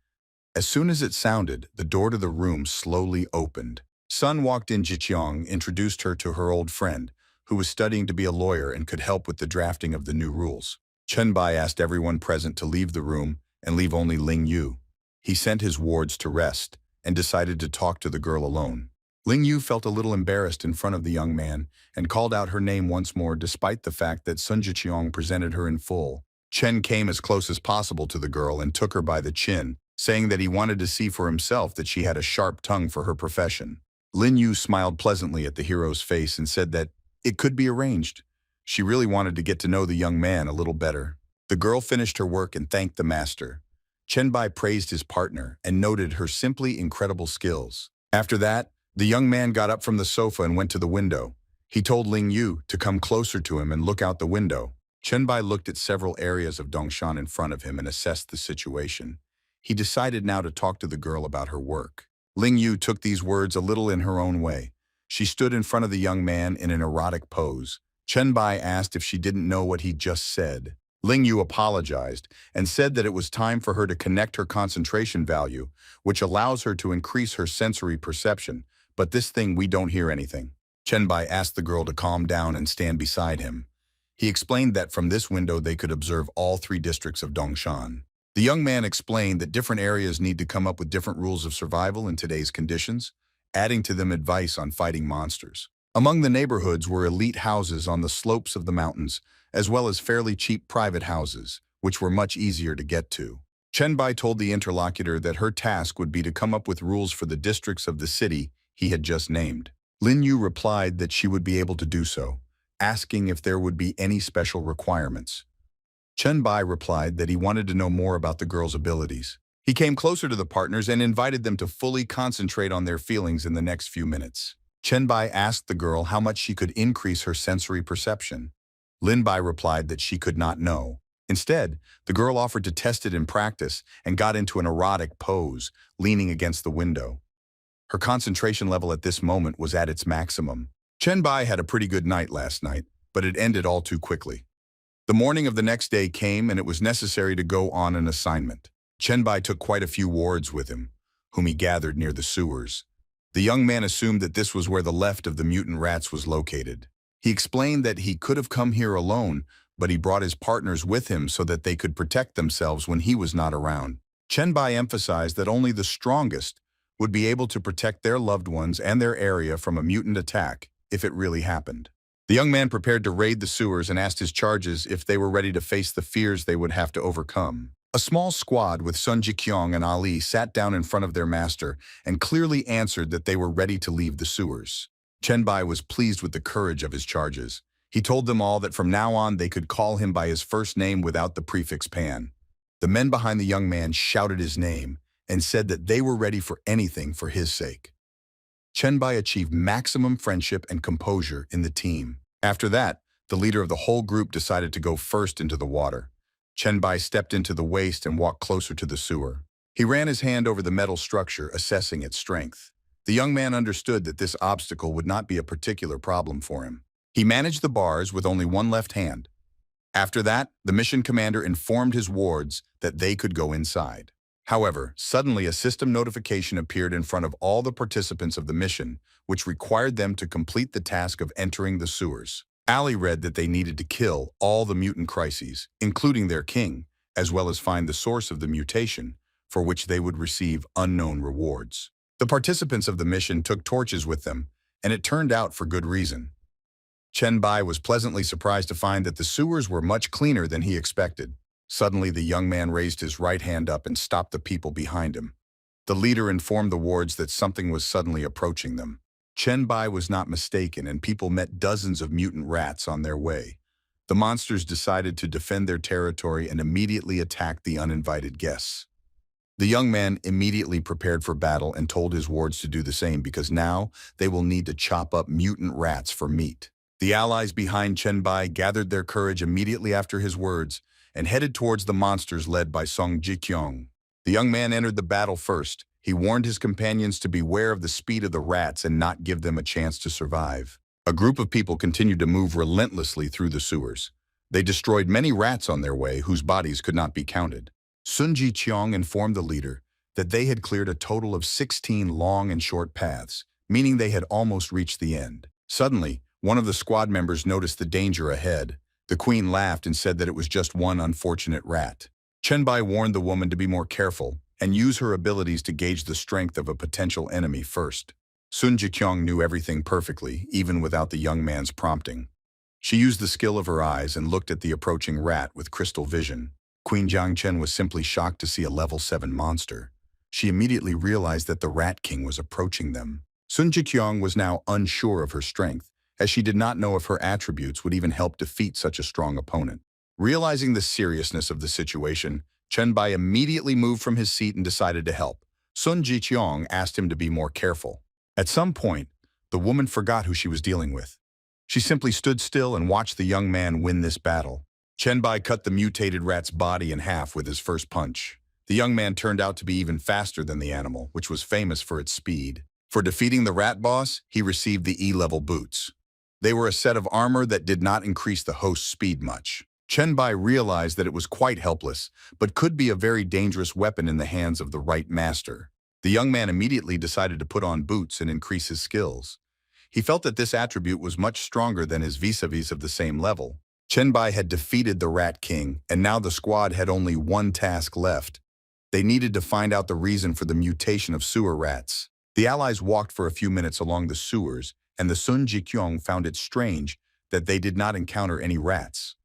As soon as it sounded, the door to the room slowly opened. Sun walked in. Jiqiang introduced her to her old friend, who was studying to be a lawyer and could help with the drafting of the new rules. Chen Bai asked everyone present to leave the room and leave only Ling Yu. He sent his wards to rest and decided to talk to the girl alone. Ling Yu felt a little embarrassed in front of the young man and called out her name once more despite the fact that Sun Jiqiang presented her in full. Chen came as close as possible to the girl and took her by the chin, saying that he wanted to see for himself that she had a sharp tongue for her profession. Lin Yu smiled pleasantly at the hero's face and said that it could be arranged. She really wanted to get to know the young man a little better. The girl finished her work and thanked the master. Chen Bai praised his partner and noted her simply incredible skills. After that, the young man got up from the sofa and went to the window. He told Ling Yu to come closer to him and look out the window. Chen Bai looked at several areas of Dongshan in front of him and assessed the situation. He decided now to talk to the girl about her work. Ling Yu took these words a little in her own way. She stood in front of the young man in an erotic pose. Chen Bai asked if she didn't know what he just said. Ling Yu apologized and said that it was time for her to connect her concentration value, which allows her to increase her sensory perception, but this thing we don't hear anything. Chen Bai asked the girl to calm down and stand beside him. He explained that from this window they could observe all 3 districts of Dongshan. The young man explained that different areas need to come up with different rules of survival in today's conditions, adding to them advice on fighting monsters. Among the neighborhoods were elite houses on the slopes of the mountains, as well as fairly cheap private houses, which were much easier to get to. Chenbai told the interlocutor that her task would be to come up with rules for the districts of the city he had just named. Lin Yu replied that she would be able to do so, asking if there would be any special requirements. Chenbai replied that he wanted to know more about the girl's abilities. He came closer to the partners and invited them to fully concentrate on their feelings in the next few minutes. Chenbai asked the girl how much she could increase her sensory perception. Linbai replied that she could not know. Instead, the girl offered to test it in practice and got into an erotic pose, leaning against the window. Her concentration level at this moment was at its maximum. Chenbai had a pretty good night last night, but it ended all too quickly. The morning of the next day came and it was necessary to go on an assignment. Chenbai took quite a few wards with him, whom he gathered near the sewers. The young man assumed that this was where the left of the mutant rats was located. He explained that he could have come here alone, but he brought his partners with him so that they could protect themselves when he was not around. Chenbai emphasized that only the strongest would be able to protect their loved ones and their area from a mutant attack if it really happened. The young man prepared to raid the sewers and asked his charges if they were ready to face the fears they would have to overcome. A small squad with Sun Jikyong and Ali sat down in front of their master and clearly answered that they were ready to leave the sewers. Chenbai was pleased with the courage of his charges. He told them all that from now on they could call him by his first name without the prefix Pan. The men behind the young man shouted his name and said that they were ready for anything for his sake. Chenbai achieved maximum friendship and composure in the team. After that, the leader of the whole group decided to go first into the water. Chenbai stepped into the waist and walked closer to the sewer. He ran his hand over the metal structure, assessing its strength. The young man understood that this obstacle would not be a particular problem for him. He managed the bars with only one left hand. After that, the mission commander informed his wards that they could go inside. However, suddenly a system notification appeared in front of all the participants of the mission, which required them to complete the task of entering the sewers. Ali read that they needed to kill all the mutant crises, including their king, as well as find the source of the mutation, for which they would receive unknown rewards. The participants of the mission took torches with them, and it turned out for good reason. Chenbai was pleasantly surprised to find that the sewers were much cleaner than he expected. Suddenly, the young man raised his right hand up and stopped the people behind him. The leader informed the wards that something was suddenly approaching them. Chenbai was not mistaken, and people met dozens of mutant rats on their way. The monsters decided to defend their territory and immediately attacked the uninvited guests. The young man immediately prepared for battle and told his wards to do the same because now they will need to chop up mutant rats for meat. The allies behind Chenbai gathered their courage immediately after his words and headed towards the monsters led by Song Jikyong. The young man entered the battle first. He warned his companions to beware of the speed of the rats and not give them a chance to survive. A group of people continued to move relentlessly through the sewers. They destroyed many rats on their way whose bodies could not be counted. Sun Jikyong informed the leader that they had cleared a total of 16 long and short paths, meaning they had almost reached the end. Suddenly, one of the squad members noticed the danger ahead. The queen laughed and said that it was just one unfortunate rat. Chenbai warned the woman to be more careful and use her abilities to gauge the strength of a potential enemy first. Sun Jikyong knew everything perfectly, even without the young man's prompting. She used the skill of her eyes and looked at the approaching rat with crystal vision. Queen Jiangchen was simply shocked to see a level 7 monster. She immediately realized that the Rat King was approaching them. Sun Jikyong was now unsure of her strength, as she did not know if her attributes would even help defeat such a strong opponent. Realizing the seriousness of the situation, Chenbai immediately moved from his seat and decided to help. Sun Jikyong asked him to be more careful. At some point, the woman forgot who she was dealing with. She simply stood still and watched the young man win this battle. Chenbai cut the mutated rat's body in half with his first punch. The young man turned out to be even faster than the animal, which was famous for its speed. For defeating the rat boss, he received the E-level boots. They were a set of armor that did not increase the host's speed much. Chenbai realized that it was quite helpless, but could be a very dangerous weapon in the hands of the right master. The young man immediately decided to put on boots and increase his skills. He felt that this attribute was much stronger than his vis-a-vis of the same level. Bai had defeated the Rat King, and now the squad had only one task left. They needed to find out the reason for the mutation of sewer rats. The allies walked for a few minutes along the sewers, and the Sun Jikyong found it strange that they did not encounter any rats.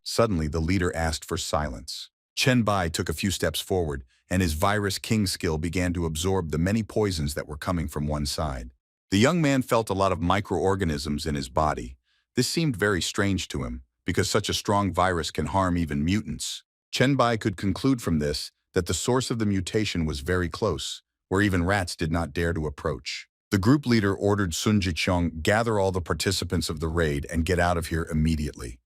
Suddenly, the leader asked for silence. Bai took a few steps forward, and his Virus King skill began to absorb the many poisons that were coming from one side. The young man felt a lot of microorganisms in his body. This seemed very strange to him, because such a strong virus can harm even mutants. Bai could conclude from this that the source of the mutation was very close, where even rats did not dare to approach. The group leader ordered Sun Jikyong gather all the participants of the raid and get out of here immediately.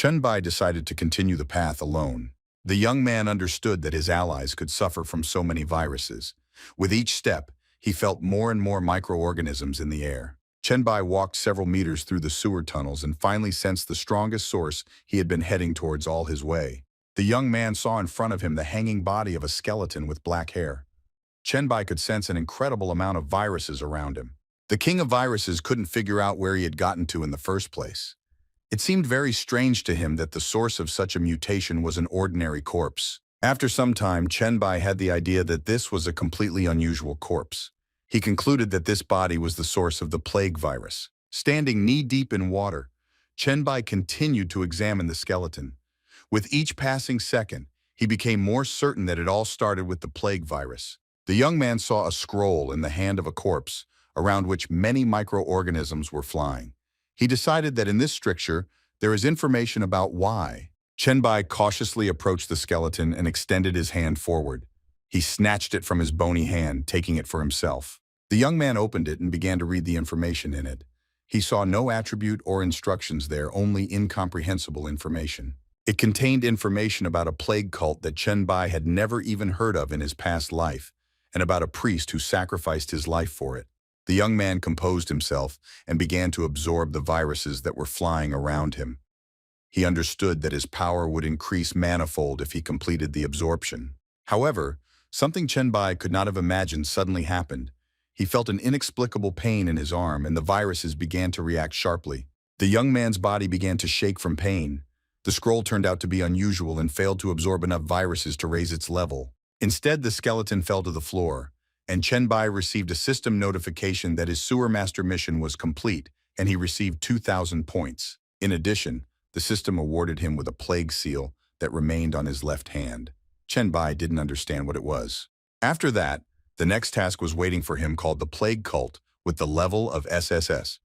Bai decided to continue the path alone. The young man understood that his allies could suffer from so many viruses. With each step, he felt more and more microorganisms in the air. Bai walked several meters through the sewer tunnels and finally sensed the strongest source he had been heading towards all his way. The young man saw in front of him the hanging body of a skeleton with black hair. Bai could sense an incredible amount of viruses around him. The king of viruses couldn't figure out where he had gotten to in the first place. It seemed very strange to him that the source of such a mutation was an ordinary corpse. After some time, Bai had the idea that this was a completely unusual corpse. He concluded that this body was the source of the plague virus. Standing knee-deep in water, Bai continued to examine the skeleton. With each passing second, he became more certain that it all started with the plague virus. The young man saw a scroll in the hand of a corpse, around which many microorganisms were flying. He decided that in this stricture, there is information about why. Bai cautiously approached the skeleton and extended his hand forward. He snatched it from his bony hand, taking it for himself. The young man opened it and began to read the information in it. He saw no attribute or instructions there, only incomprehensible information. It contained information about a plague cult that Bai had never even heard of in his past life, and about a priest who sacrificed his life for it. The young man composed himself and began to absorb the viruses that were flying around him. He understood that his power would increase manifold if he completed the absorption. However, something Bai could not have imagined suddenly happened. He felt an inexplicable pain in his arm, and the viruses began to react sharply. The young man's body began to shake from pain. The scroll turned out to be unusual and failed to absorb enough viruses to raise its level. Instead, the skeleton fell to the floor, and Bai received a system notification that his sewer master mission was complete, and he received 2,000 points. In addition, the system awarded him with a plague seal that remained on his left hand. Bai didn't understand what it was. After that, the next task was waiting for him, called the Plague Cult, with the level of SSS.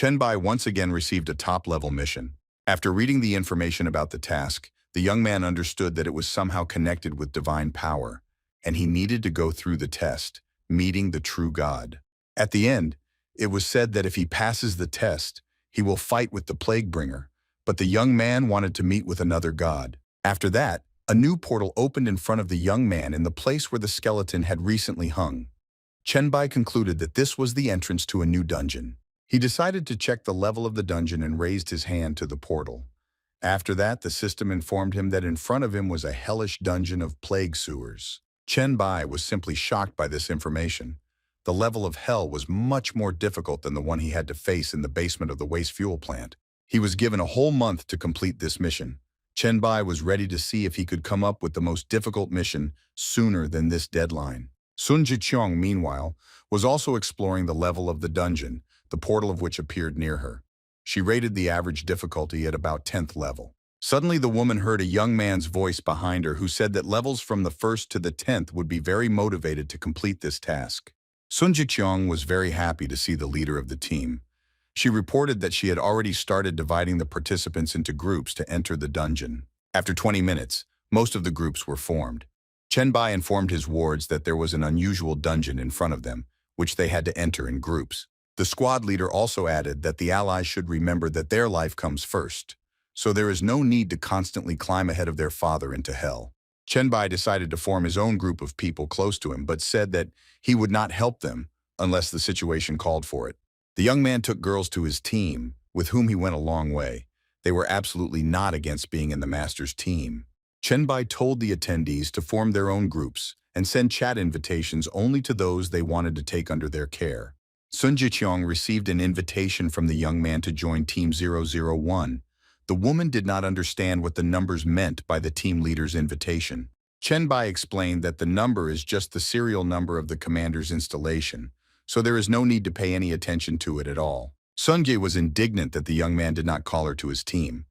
Bai once again received a top-level mission. After reading the information about the task, the young man understood that it was somehow connected with divine power, and he needed to go through the test, meeting the true God. At the end, it was said that if he passes the test, he will fight with the Plague Bringer, but the young man wanted to meet with another god. After that, a new portal opened in front of the young man in the place where the skeleton had recently hung. Bai concluded that this was the entrance to a new dungeon. He decided to check the level of the dungeon and raised his hand to the portal. After that, the system informed him that in front of him was a hellish dungeon of plague sewers. Bai was simply shocked by this information. The level of hell was much more difficult than the one he had to face in the basement of the waste fuel plant. He was given a whole month to complete this mission. Bai was ready to see if he could come up with the most difficult mission sooner than this deadline. Sun Jikyong, meanwhile, was also exploring the level of the dungeon, the portal of which appeared near her. She rated the average difficulty at about 10th level. Suddenly, the woman heard a young man's voice behind her who said that levels from the 1st to the 10th would be very motivated to complete this task. Sun Jikyong was very happy to see the leader of the team. She reported that she had already started dividing the participants into groups to enter the dungeon. After 20 minutes, most of the groups were formed. Bai informed his wards that there was an unusual dungeon in front of them, which they had to enter in groups. The squad leader also added that the allies should remember that their life comes first, so there is no need to constantly climb ahead of their father into hell. Bai decided to form his own group of people close to him, but said that he would not help them unless the situation called for it. The young man took girls to his team, with whom he went a long way. They were absolutely not against being in the master's team. Bai told the attendees to form their own groups and send chat invitations only to those they wanted to take under their care. Sun Jikyong received an invitation from the young man to join Team 001. The woman did not understand what the numbers meant by the team leader's invitation. Chen Bai explained that the number is just the serial number of the commander's installation, so there is no need to pay any attention to it at all. Sunjae was indignant that the young man did not call her to his team.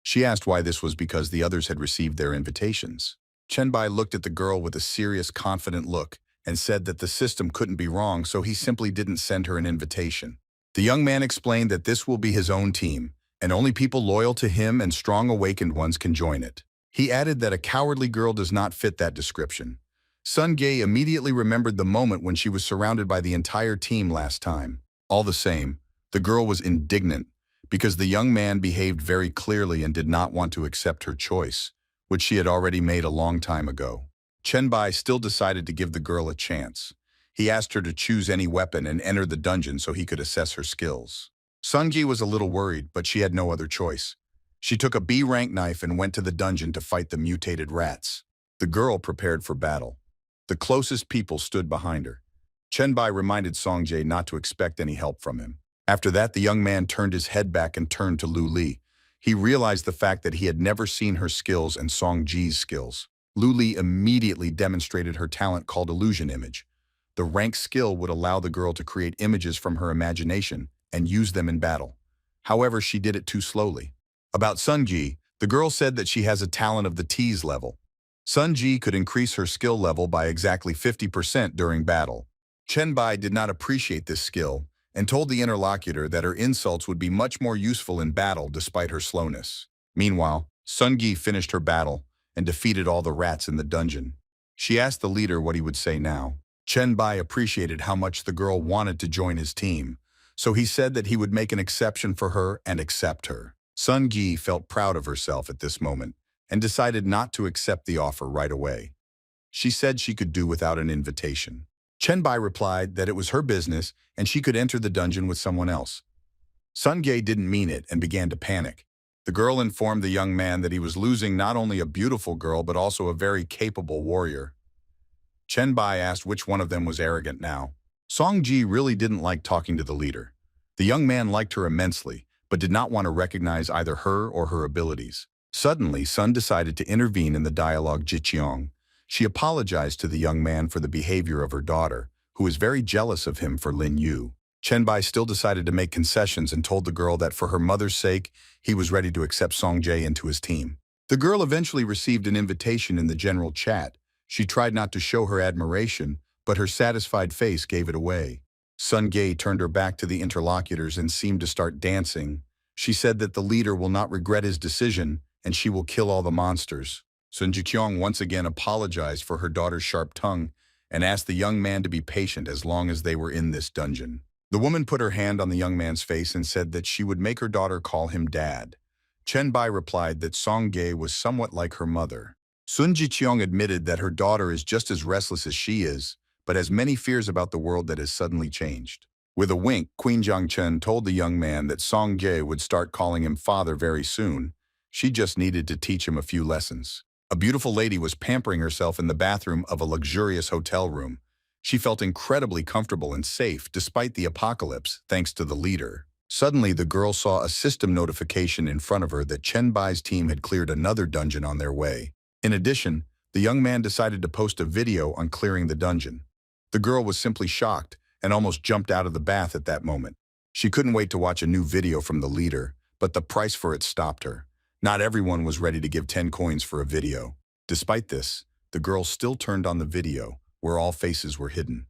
She asked why this was because the others had received their invitations. Chen Bai looked at the girl with a serious, confident look and said that the system couldn't be wrong, so he simply didn't send her an invitation. The young man explained that this will be his own team, and only people loyal to him and strong awakened ones can join it. He added that a cowardly girl does not fit that description. Sun Gae immediately remembered the moment when she was surrounded by the entire team last time. All the same, the girl was indignant because the young man behaved very clearly and did not want to accept her choice, which she had already made a long time ago. Chen Bai still decided to give the girl a chance. He asked her to choose any weapon and enter the dungeon so he could assess her skills. Sungi was a little worried, but she had no other choice. She took a B-rank knife and went to the dungeon to fight the mutated rats. The girl prepared for battle. The closest people stood behind her. Chen Bai reminded Songjae not to expect any help from him. After that, the young man turned his head back and turned to Lu Li. He realized the fact that he had never seen her skills and Song Ji's skills. Lu Li immediately demonstrated her talent called Illusion Image. The rank skill would allow the girl to create images from her imagination and use them in battle. However, she did it too slowly. About Sun Ji, the girl said that she has a talent of the tease level. Sun Ji could increase her skill level by exactly 50% during battle. Chen Bai did not appreciate this skill and told the interlocutor that her insults would be much more useful in battle despite her slowness. Meanwhile, Sun Gi finished her battle and defeated all the rats in the dungeon. She asked the leader what he would say now. Chen Bai appreciated how much the girl wanted to join his team, so he said that he would make an exception for her and accept her. Sun Gi felt proud of herself at this moment and decided not to accept the offer right away. She said she could do without an invitation. Chen Bai replied that it was her business and she could enter the dungeon with someone else. Sun Gae didn't mean it and began to panic. The girl informed the young man that he was losing not only a beautiful girl but also a very capable warrior. Chen Bai asked which one of them was arrogant now. Song Ji really didn't like talking to the leader. The young man liked her immensely, but did not want to recognize either her or her abilities. Suddenly, Sun decided to intervene in the dialogue Jiqiong. She apologized to the young man for the behavior of her daughter, who was very jealous of him for Lin Yu. Chen Bai still decided to make concessions and told the girl that for her mother's sake, he was ready to accept Song Jae into his team. The girl eventually received an invitation in the general chat. She tried not to show her admiration, but her satisfied face gave it away. Sun Gae turned her back to the interlocutors and seemed to start dancing. She said that the leader will not regret his decision and she will kill all the monsters. Sun Jiqiong once again apologized for her daughter's sharp tongue and asked the young man to be patient as long as they were in this dungeon. The woman put her hand on the young man's face and said that she would make her daughter call him dad. Chen Bai replied that Song Gae was somewhat like her mother. Sun Jiqiong admitted that her daughter is just as restless as she is, but has many fears about the world that has suddenly changed. With a wink, Queen Jiangchen told the young man that Song Gae would start calling him father very soon. She just needed to teach him a few lessons. A beautiful lady was pampering herself in the bathroom of a luxurious hotel room. She felt incredibly comfortable and safe despite the apocalypse, thanks to the leader. Suddenly, the girl saw a system notification in front of her that Chen Bai's team had cleared another dungeon on their way. In addition, the young man decided to post a video on clearing the dungeon. The girl was simply shocked and almost jumped out of the bath at that moment. She couldn't wait to watch a new video from the leader, but the price for it stopped her. Not everyone was ready to give 10 coins for a video. Despite this, the girl still turned on the video, where all faces were hidden.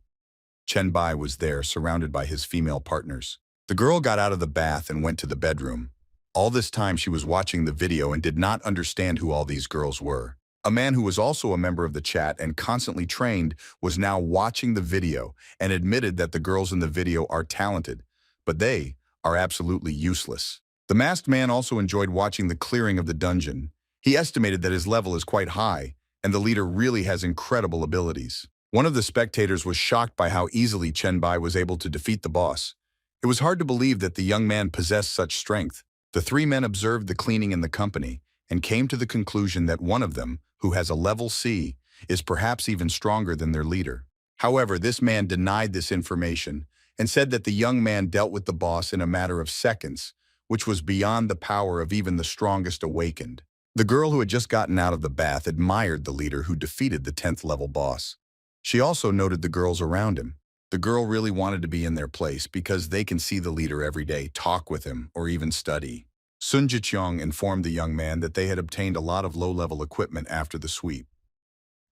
Chen Bai was there, surrounded by his female partners. The girl got out of the bath and went to the bedroom. All this time she was watching the video and did not understand who all these girls were. A man who was also a member of the chat and constantly trained was now watching the video and admitted that the girls in the video are talented, but they are absolutely useless. The masked man also enjoyed watching the clearing of the dungeon. He estimated that his level is quite high, and the leader really has incredible abilities. One of the spectators was shocked by how easily Chen Bai was able to defeat the boss. It was hard to believe that the young man possessed such strength. The three men observed the cleaning in the company and came to the conclusion that one of them, who has a level C, is perhaps even stronger than their leader. However, this man denied this information and said that the young man dealt with the boss in a matter of seconds, which was beyond the power of even the strongest awakened. The girl who had just gotten out of the bath admired the leader who defeated the 10th level boss. She also noted the girls around him. The girl really wanted to be in their place because they can see the leader every day, talk with him, or even study. Sun Jiqiang informed the young man that they had obtained a lot of low-level equipment after the sweep.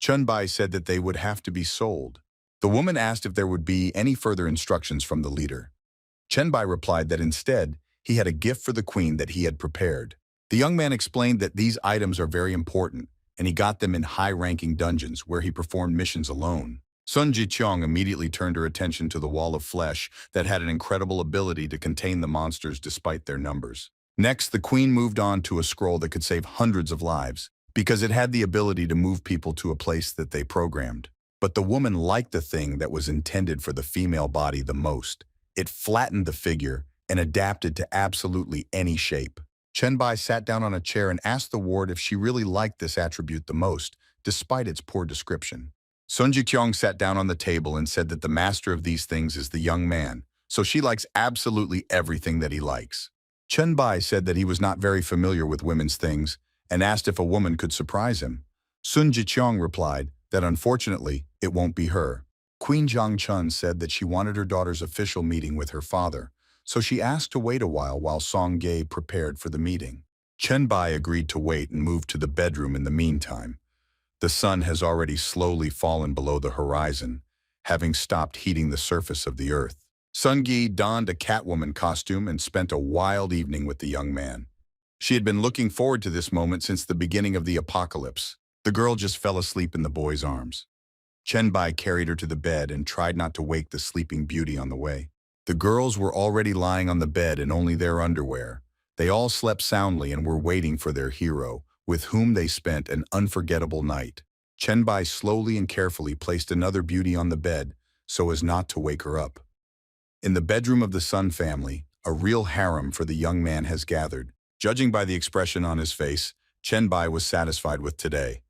Chunbai said that they would have to be sold. The woman asked if there would be any further instructions from the leader. Chunbai replied that instead, he had a gift for the queen that he had prepared. The young man explained that these items are very important, and he got them in high-ranking dungeons where he performed missions alone. Sun Jiqiang immediately turned her attention to the wall of flesh that had an incredible ability to contain the monsters despite their numbers. Next, the queen moved on to a scroll that could save hundreds of lives, because it had the ability to move people to a place that they programmed. But the woman liked the thing that was intended for the female body the most. It flattened the figure and adapted to absolutely any shape. Chunbai sat down on a chair and asked the ward if she really liked this attribute the most, despite its poor description. Sun Jiqiang sat down on the table and said that the master of these things is the young man, so she likes absolutely everything that he likes. Chunbai said that he was not very familiar with women's things and asked if a woman could surprise him. Sun Jiqiang replied that unfortunately, it won't be her. Queen Jiangchun said that she wanted her daughter's official meeting with her father, so she asked to wait a while Song Ge prepared for the meeting. Chunbai agreed to wait and moved to the bedroom in the meantime. The sun has already slowly fallen below the horizon, having stopped heating the surface of the earth. Sun Ge donned a Catwoman costume and spent a wild evening with the young man. She had been looking forward to this moment since the beginning of the apocalypse. The girl just fell asleep in the boy's arms. Chunbai carried her to the bed and tried not to wake the sleeping beauty on the way. The girls were already lying on the bed in only their underwear. They all slept soundly and were waiting for their hero, with whom they spent an unforgettable night. Chunbai slowly and carefully placed another beauty on the bed so as not to wake her up. In the bedroom of the Sun family, a real harem for the young man has gathered. Judging by the expression on his face, Chunbai was satisfied with today.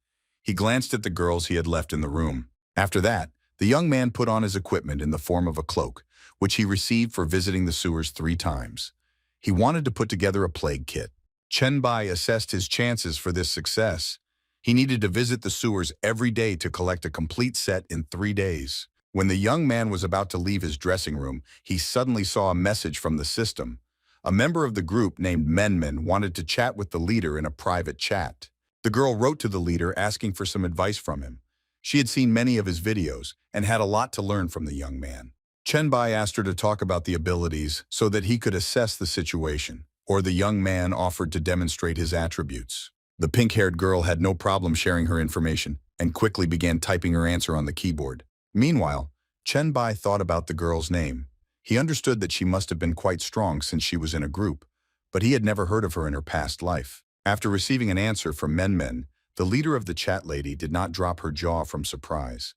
He glanced at the girls he had left in the room. After that, the young man put on his equipment in the form of a cloak, which he received for visiting the sewers 3 times. He wanted to put together a plague kit. Chunbai assessed his chances for this success. He needed to visit the sewers every day to collect a complete set in 3 days. When the young man was about to leave his dressing room, he suddenly saw a message from the system. A member of the group named Menmen wanted to chat with the leader in a private chat. The girl wrote to the leader asking for some advice from him. She had seen many of his videos and had a lot to learn from the young man. Chunbai asked her to talk about the abilities so that he could assess the situation, or the young man offered to demonstrate his attributes. The pink-haired girl had no problem sharing her information and quickly began typing her answer on the keyboard. Meanwhile, Chunbai thought about the girl's name. He understood that she must have been quite strong since she was in a group, but he had never heard of her in her past life. After receiving an answer from Menmen, the leader of the chat lady did not drop her jaw from surprise.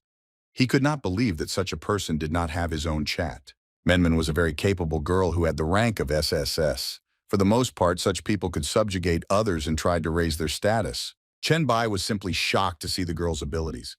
He could not believe that such a person did not have his own chat. Menmen was a very capable girl who had the rank of SSS. For the most part, such people could subjugate others and tried to raise their status. Chunbai was simply shocked to see the girl's abilities.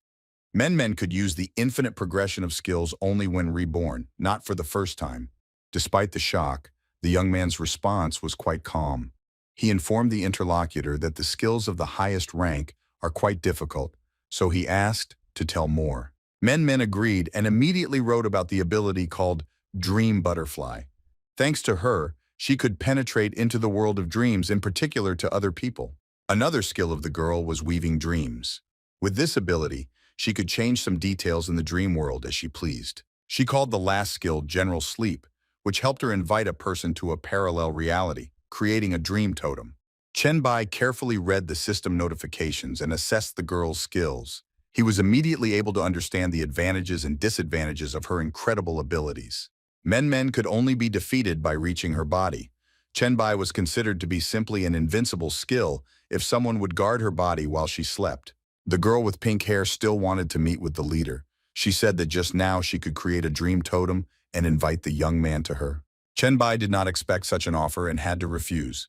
Men could use the infinite progression of skills only when reborn, not for the first time. Despite the shock, the young man's response was quite calm. He informed the interlocutor that the skills of the highest rank are quite difficult, so he asked to tell more. Men agreed and immediately wrote about the ability called Dream Butterfly. Thanks to her, she could penetrate into the world of dreams, in particular to other people. Another skill of the girl was weaving dreams. With this ability, she could change some details in the dream world as she pleased. She called the last skill General Sleep, which helped her invite a person to a parallel reality, creating a dream totem. Chunbai carefully read the system notifications and assessed the girl's skills. He was immediately able to understand the advantages and disadvantages of her incredible abilities. Men could only be defeated by reaching her body. Chunbai was considered to be simply an invincible skill if someone would guard her body while she slept. The girl with pink hair still wanted to meet with the leader. She said that just now she could create a dream totem and invite the young man to her. Chunbai did not expect such an offer and had to refuse.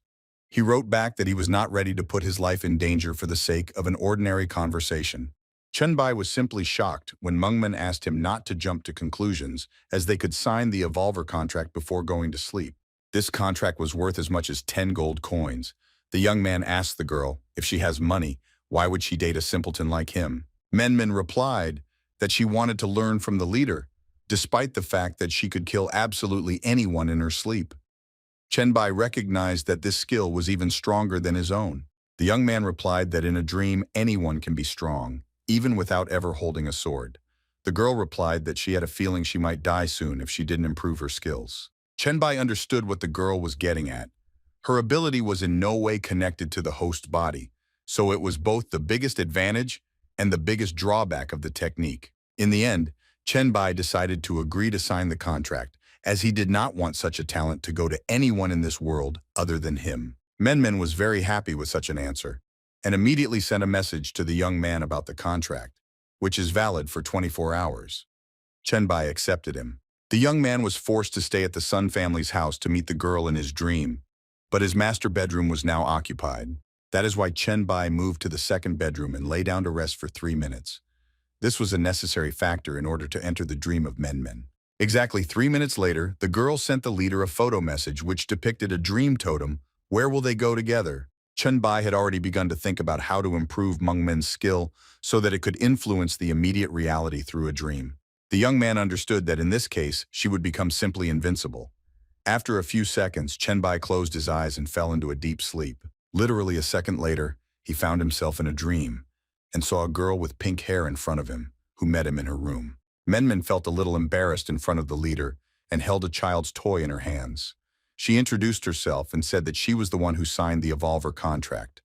He wrote back that he was not ready to put his life in danger for the sake of an ordinary conversation. Chunbai was simply shocked when Mungman asked him not to jump to conclusions, as they could sign the Evolver contract before going to sleep. This contract was worth as much as 10 gold coins. The young man asked the girl, if she has money, why would she date a simpleton like him? Menman replied that she wanted to learn from the leader, despite the fact that she could kill absolutely anyone in her sleep. Chenbai recognized that this skill was even stronger than his own. The young man replied that in a dream anyone can be strong, even without ever holding a sword. The girl replied that she had a feeling she might die soon if she didn't improve her skills. Chenbai understood what the girl was getting at. Her ability was in no way connected to the host body, so it was both the biggest advantage and the biggest drawback of the technique. In the end, Chenbai decided to agree to sign the contract, as he did not want such a talent to go to anyone in this world other than him. Menmen was very happy with such an answer, and immediately sent a message to the young man about the contract, which is valid for 24 hours. Chenbai accepted him. The young man was forced to stay at the Sun family's house to meet the girl in his dream, but his master bedroom was now occupied. That is why Chenbai moved to the second bedroom and lay down to rest for 3 minutes. This was a necessary factor in order to enter the dream of Menmen. Exactly 3 minutes later, the girl sent the leader a photo message which depicted a dream totem. Where will they go together? Chenbai had already begun to think about how to improve Mengmen's skill so that it could influence the immediate reality through a dream. The young man understood that in this case, she would become simply invincible. After a few seconds, Chenbai closed his eyes and fell into a deep sleep. Literally a second later, he found himself in a dream and saw a girl with pink hair in front of him, who met him in her room. Menmen felt a little embarrassed in front of the leader and held a child's toy in her hands. She introduced herself and said that she was the one who signed the Evolver contract.